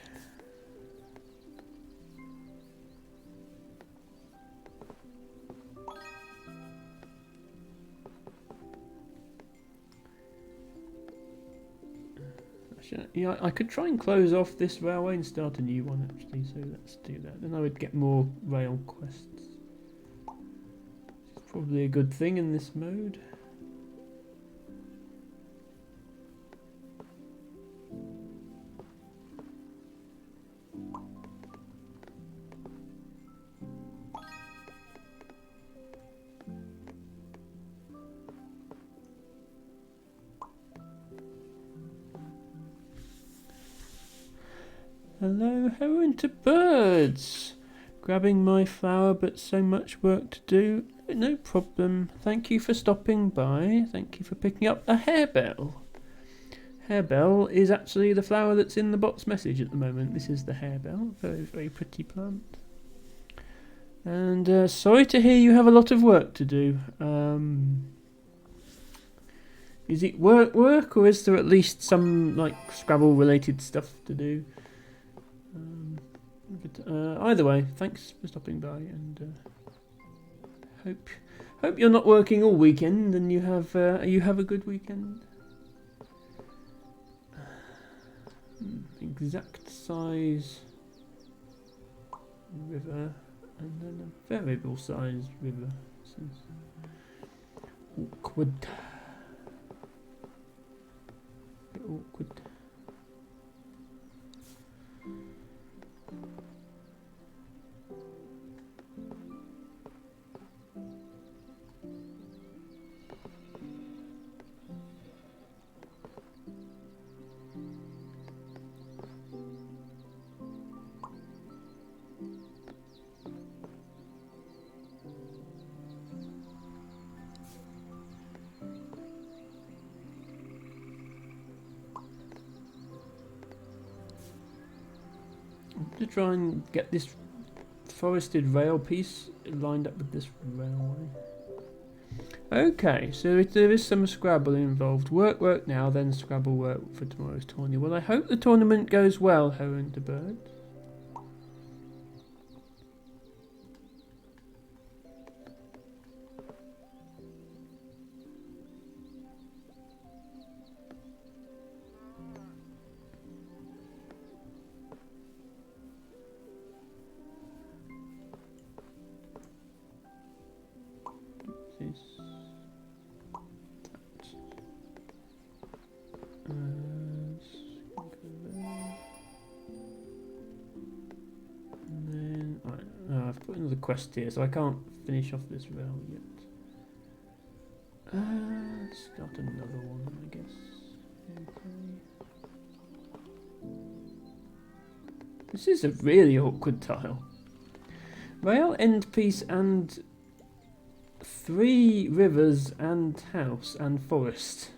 Speaker 1: Actually, yeah, I could try and close off this railway and start a new one actually, so let's do that. Then I would get more rail quests. Probably a good thing in this mode. Hello, heron to birds. Grabbing my flower, but so much work to do. No problem. Thank you for stopping by. Thank you for picking up a harebell. Harebell is actually the flower that's in the bot's message at the moment. This is the harebell. Very, very pretty plant. And sorry to hear you have a lot of work to do. Is it work, or is there at least some like Scrabble-related stuff to do? Either way, thanks for stopping by, and hope you're not working all weekend, and you have a good weekend. Exact size river, and then a variable size river. This is awkward. A bit awkward. To try and get this forested rail piece lined up with this railway. Okay, so if there is some Scrabble involved. Work now, then Scrabble work for tomorrow's tournament. Well, I hope the tournament goes well, Heron the Bird. This. And then I've put another quest here, so I can't finish off this round yet. Start another one, I guess. Okay. This is a really awkward tile. Rail, end piece, and 3 rivers, and house, and forest.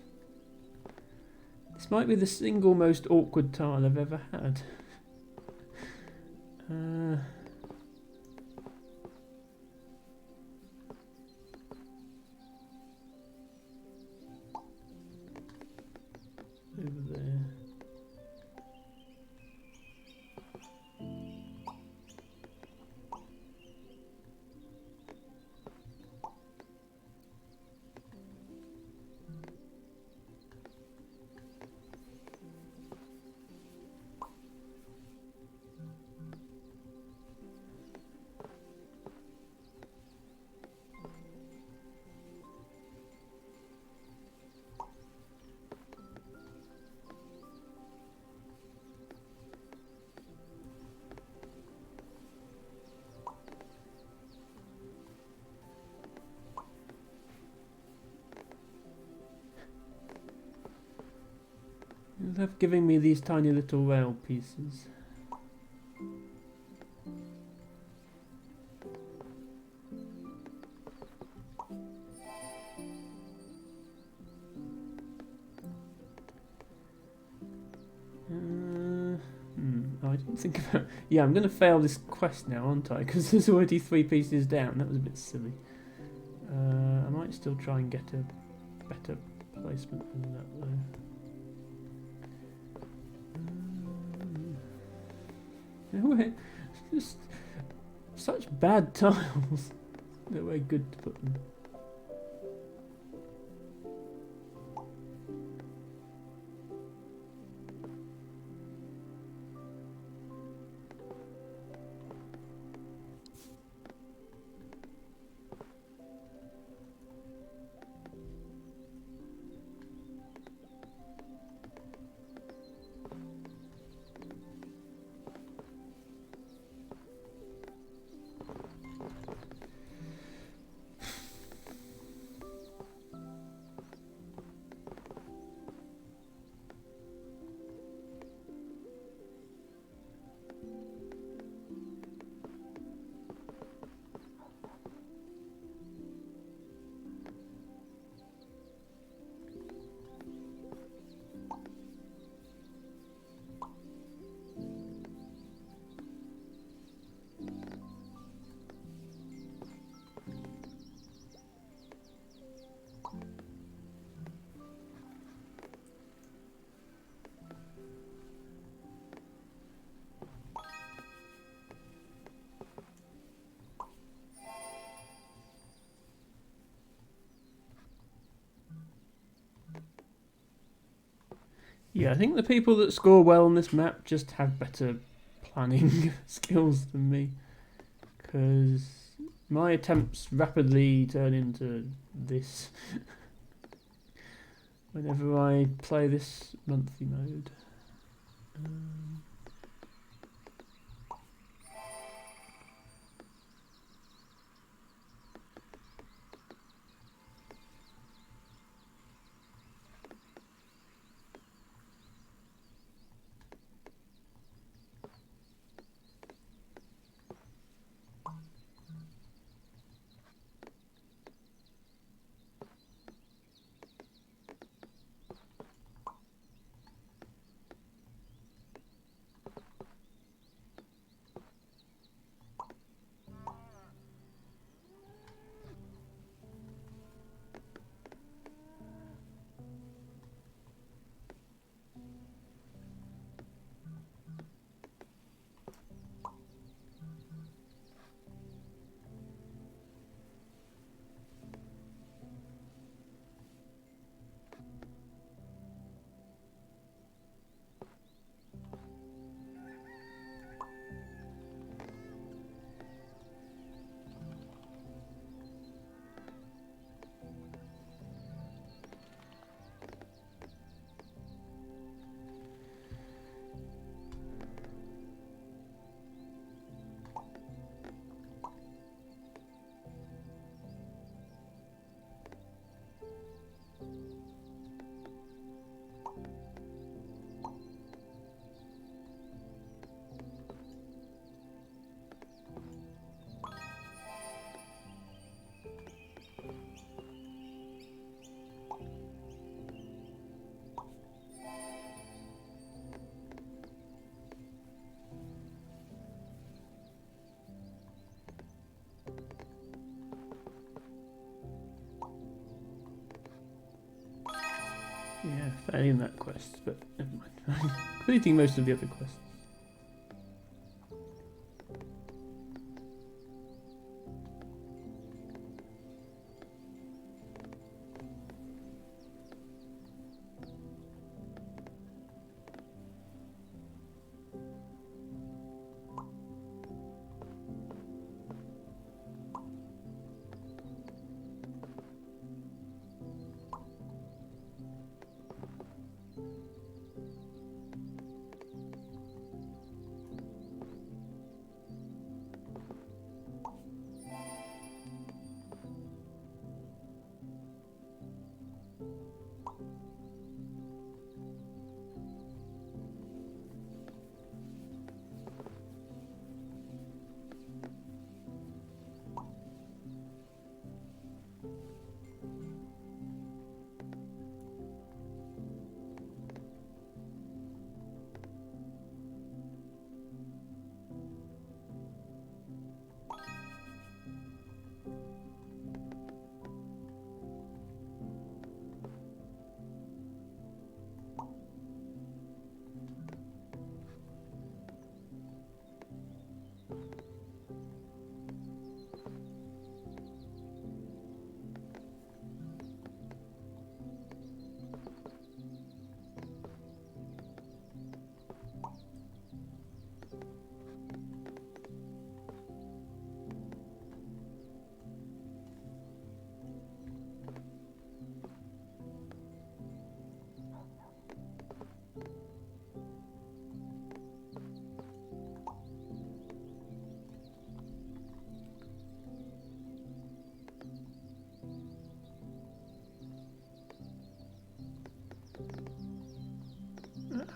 Speaker 1: This might be the single most awkward tile I've ever had. Over there. They love giving me these tiny little rail pieces. I didn't think about... Yeah, I'm going to fail this quest now, aren't I? Because there's already 3 pieces down. That was a bit silly. I might still try and get a better placement than that, though. Just such bad tiles. They're very good to put them. Yeah, I think the people that score well on this map just have better planning skills than me. Because my attempts rapidly turn into this whenever I play this monthly mode. Yeah, failing that quest, but never mind. Completing most of the other quests.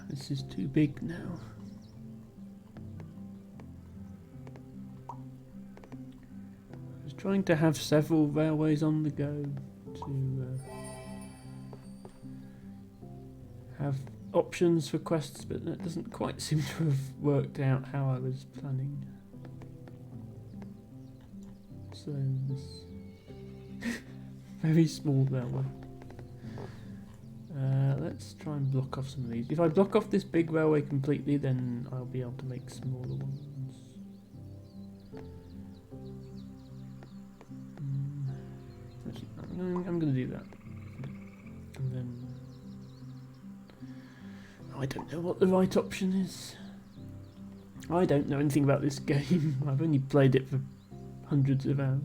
Speaker 1: This is too big now. I was trying to have several railways on the go to have options for quests, but that doesn't quite seem to have worked out how I was planning. So this very small railway. Let's try and block off some of these. If I block off this big railway completely, then I'll be able to make smaller ones. Actually, I'm going to do that. And then... I don't know what the right option is. I don't know anything about this game. I've only played it for hundreds of hours.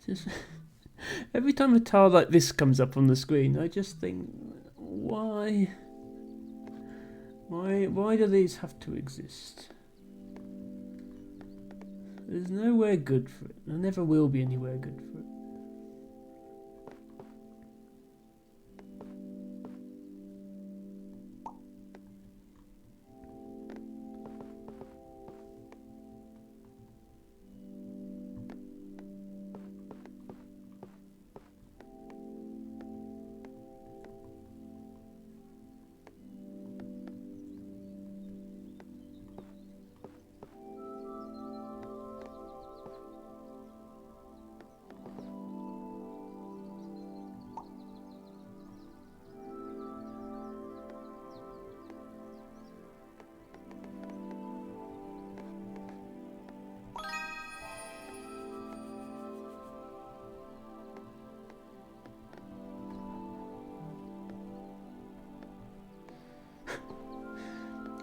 Speaker 1: Just every time a tile like this comes up on the screen, I just think, why? Why do these have to exist? There's nowhere good for it. There never will be anywhere good for it.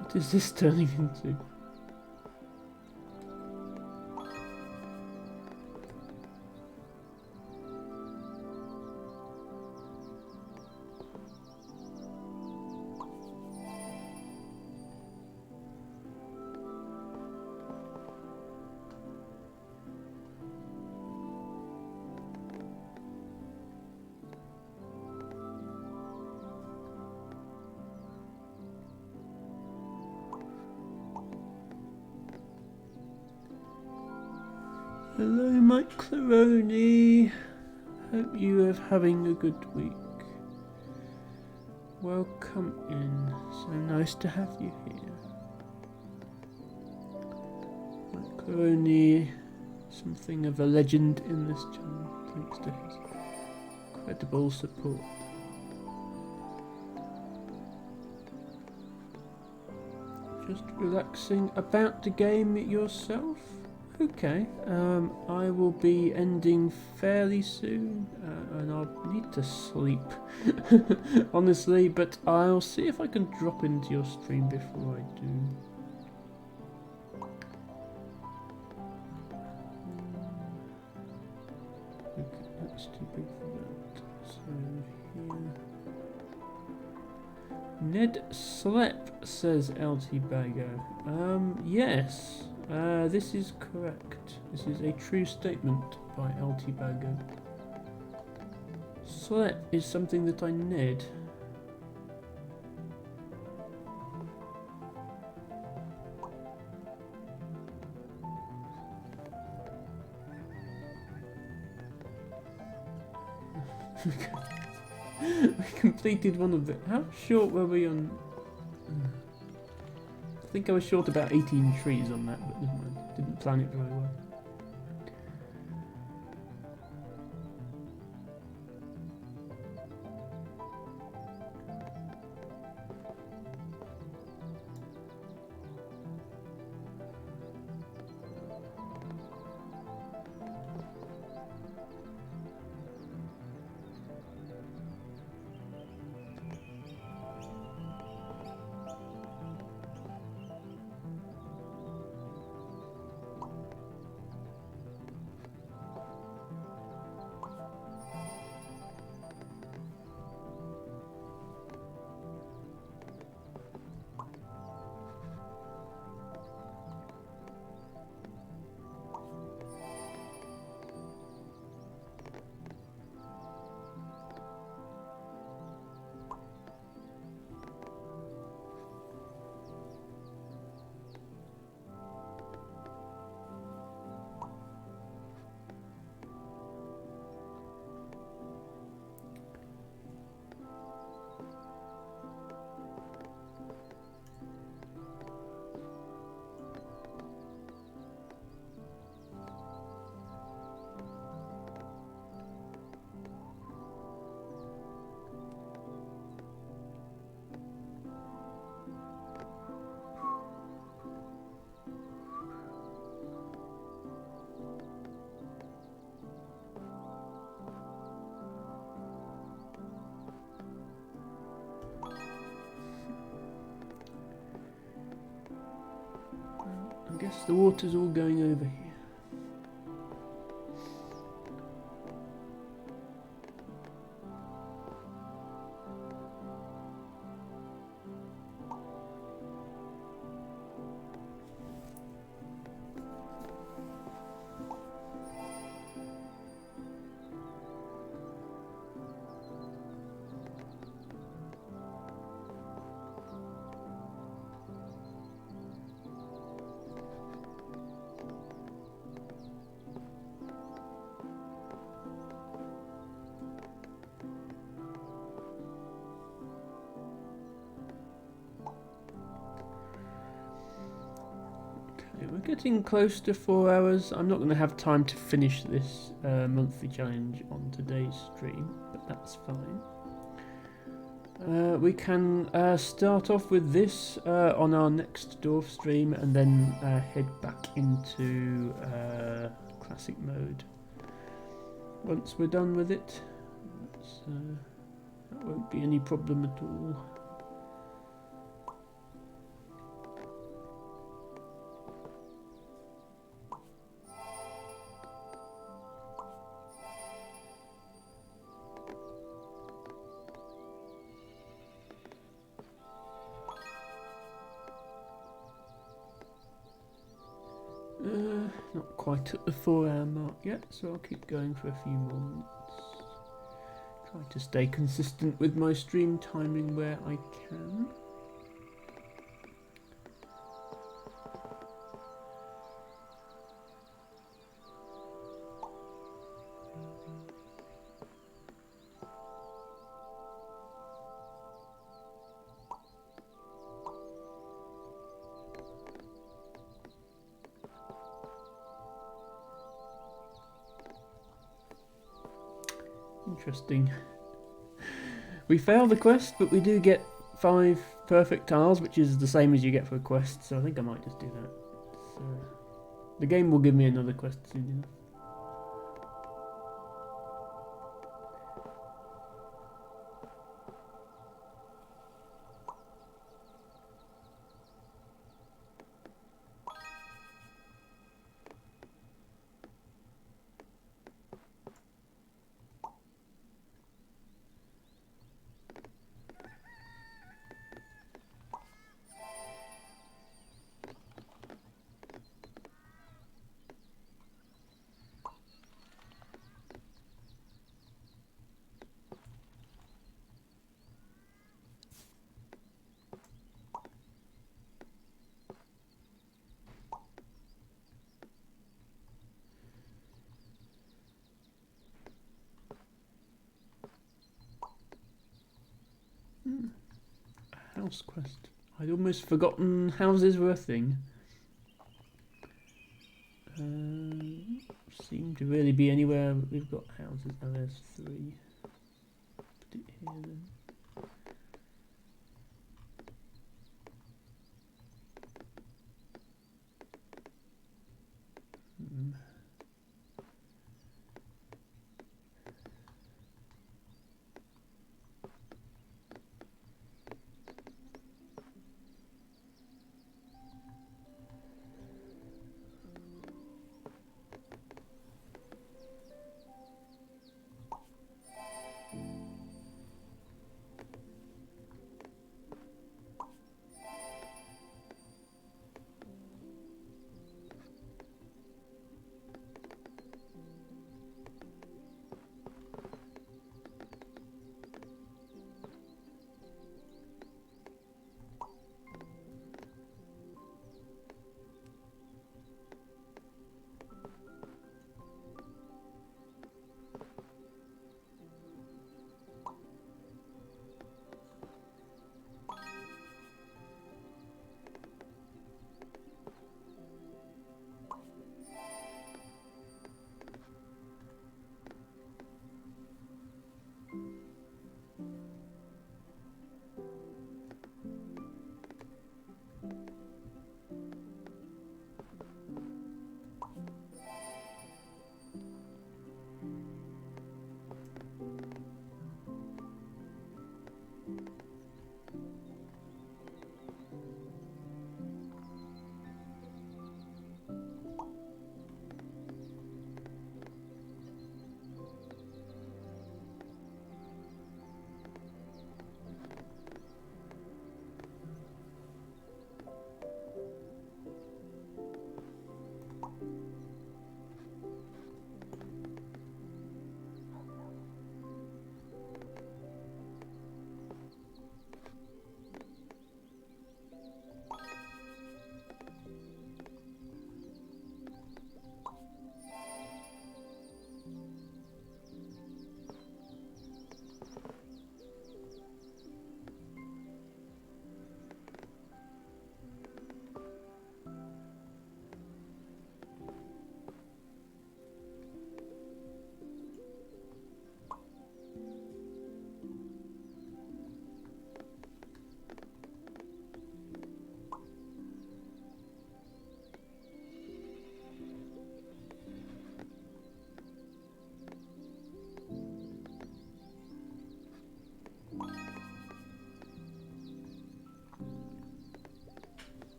Speaker 1: What is this turning into? Hello, Macaroni. Hope you are having a good week. Welcome in. So nice to have you here. Macaroni, something of a legend in this channel, thanks to his incredible support. Just relaxing about the game yourself? Okay, I will be ending fairly soon, and I'll need to sleep, honestly, but I'll see if I can drop into your stream before I do. Okay, that's too big for that, so here... Ned slept, says LT Bago. Yes. This is correct. This is a true statement by LT Bago. Slep is something that I ned. We completed one of them. How short were we on? I think I was short about 18 trees on that, but never mind. Didn't plan it very well. I guess the water's all going over here. we're getting close to 4 hours. I'm not going to have time to finish this monthly challenge on today's stream, but that's fine. We can start off with this on our next Dorf stream and then head back into classic mode once we're done with it. That won't be any problem at all. Not quite at the 4-hour mark yet, so I'll keep going for a few more minutes. Try to stay consistent with my stream timing where I can. Interesting. We fail the quest, but we do get 5 perfect tiles, which is the same as you get for a quest, so I think I might just do that. So, the game will give me another quest soon enough. House quest. I'd almost forgotten houses were a thing. Seem to really be anywhere we've got houses. Oh, there's 3. Put it here then.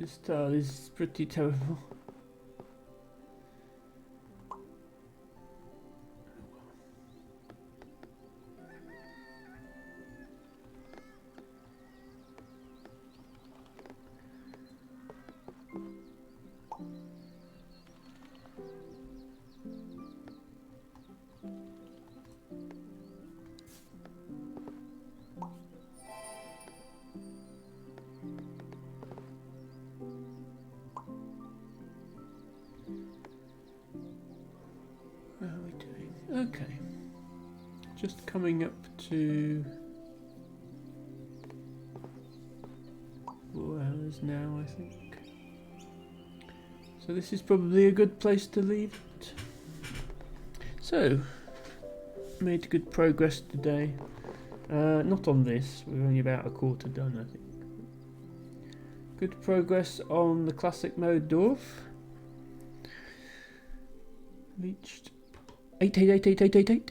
Speaker 1: This tile is pretty terrible. How are we doing? Okay. Just coming up to 4 hours now, I think. So this is probably a good place to leave it. So, made good progress today. Not on this, we're only about a quarter done, I think. Good progress on the classic mode dorf. Reached 8888888.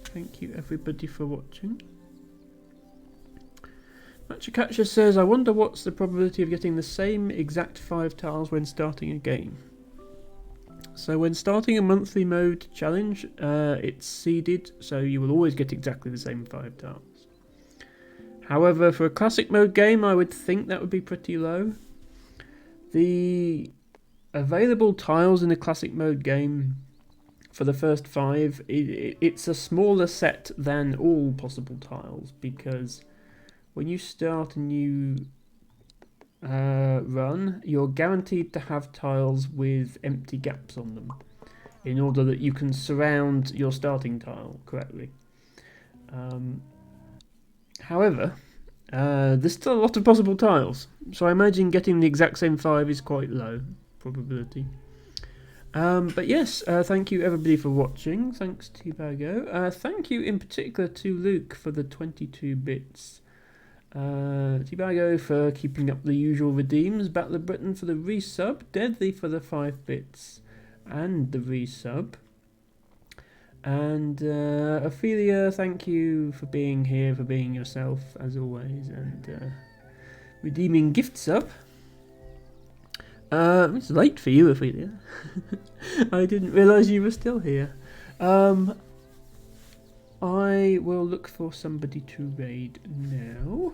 Speaker 1: Thank you everybody for watching. Matchacatcher says, I wonder what's the probability of getting the same exact 5 tiles when starting a game. So when starting a monthly mode challenge, it's seeded, so you will always get exactly the same 5 tiles. However, for a classic mode game, I would think that would be pretty low. The available tiles in a classic mode game for the first 5, it's a smaller set than all possible tiles, because when you start a new run, you're guaranteed to have tiles with empty gaps on them in order that you can surround your starting tile correctly. However, there's still a lot of possible tiles, so I imagine getting the exact same 5 is quite low probability. But yes, thank you everybody for watching. Thanks T-Bago. Thank you in particular to Luke for the 22 bits. T-Bago for keeping up the usual redeems, Battle of Britain for the resub, Deadly for the 5 bits and the resub, and Ophelia, thank you for being here, for being yourself as always, and redeeming gift sub. It's late for you, Ophelia. I didn't realise you were still here. I will look for somebody to raid now.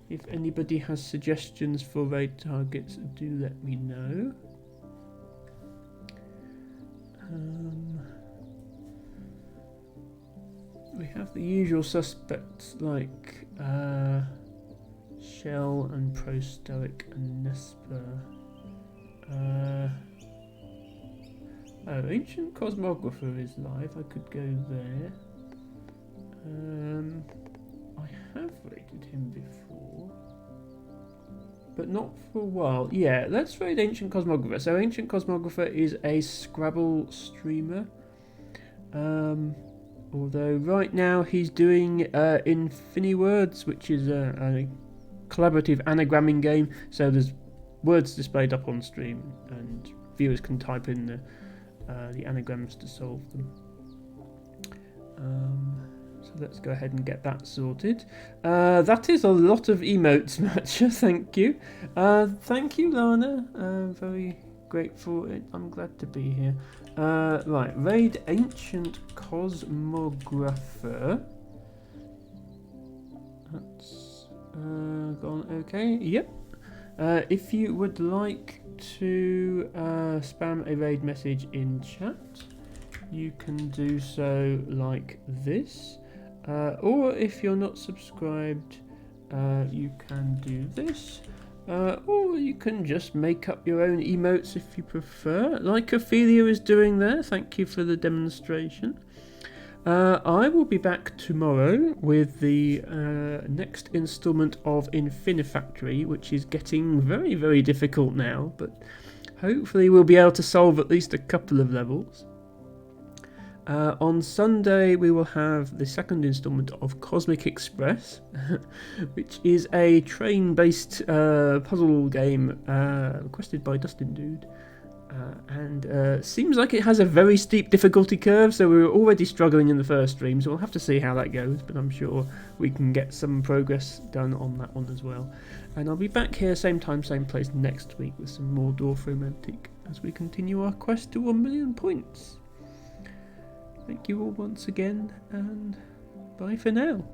Speaker 1: If anybody has suggestions for raid targets, do let me know. We have the usual suspects like Shell and Prostoic and Nesper. Oh, Ancient Cosmographer is live. I could go there. I have rated him before, but not for a while. Yeah, let's raid Ancient Cosmographer. So Ancient Cosmographer is a Scrabble streamer. Although right now he's doing InfiniWords, which is a collaborative anagramming game. So there's words displayed up on stream, and viewers can type in the anagrams to solve them. So let's go ahead and get that sorted. That is a lot of emotes, Matcha. Thank you. Thank you, Lana. Very grateful. I'm glad to be here. Right, raid Ancient Cosmographer. That's gone okay. Yep. If you would like to spam a raid message in chat, you can do so like this, or if you're not subscribed, you can do this, or you can just make up your own emotes if you prefer, like Ophelia is doing there. Thank you for the demonstration. I will be back tomorrow with the next instalment of Infinifactory, which is getting very, very difficult now, but hopefully we'll be able to solve at least a couple of levels. On Sunday we will have the second instalment of Cosmic Express, which is a train-based puzzle game requested by Dustin Dude. And seems like it has a very steep difficulty curve, so we were already struggling in the first stream, so we'll have to see how that goes, but I'm sure we can get some progress done on that one as well. And I'll be back here same time, same place next week with some more Dorf Romantic as we continue our quest to 1 million points. Thank you all once again, and bye for now.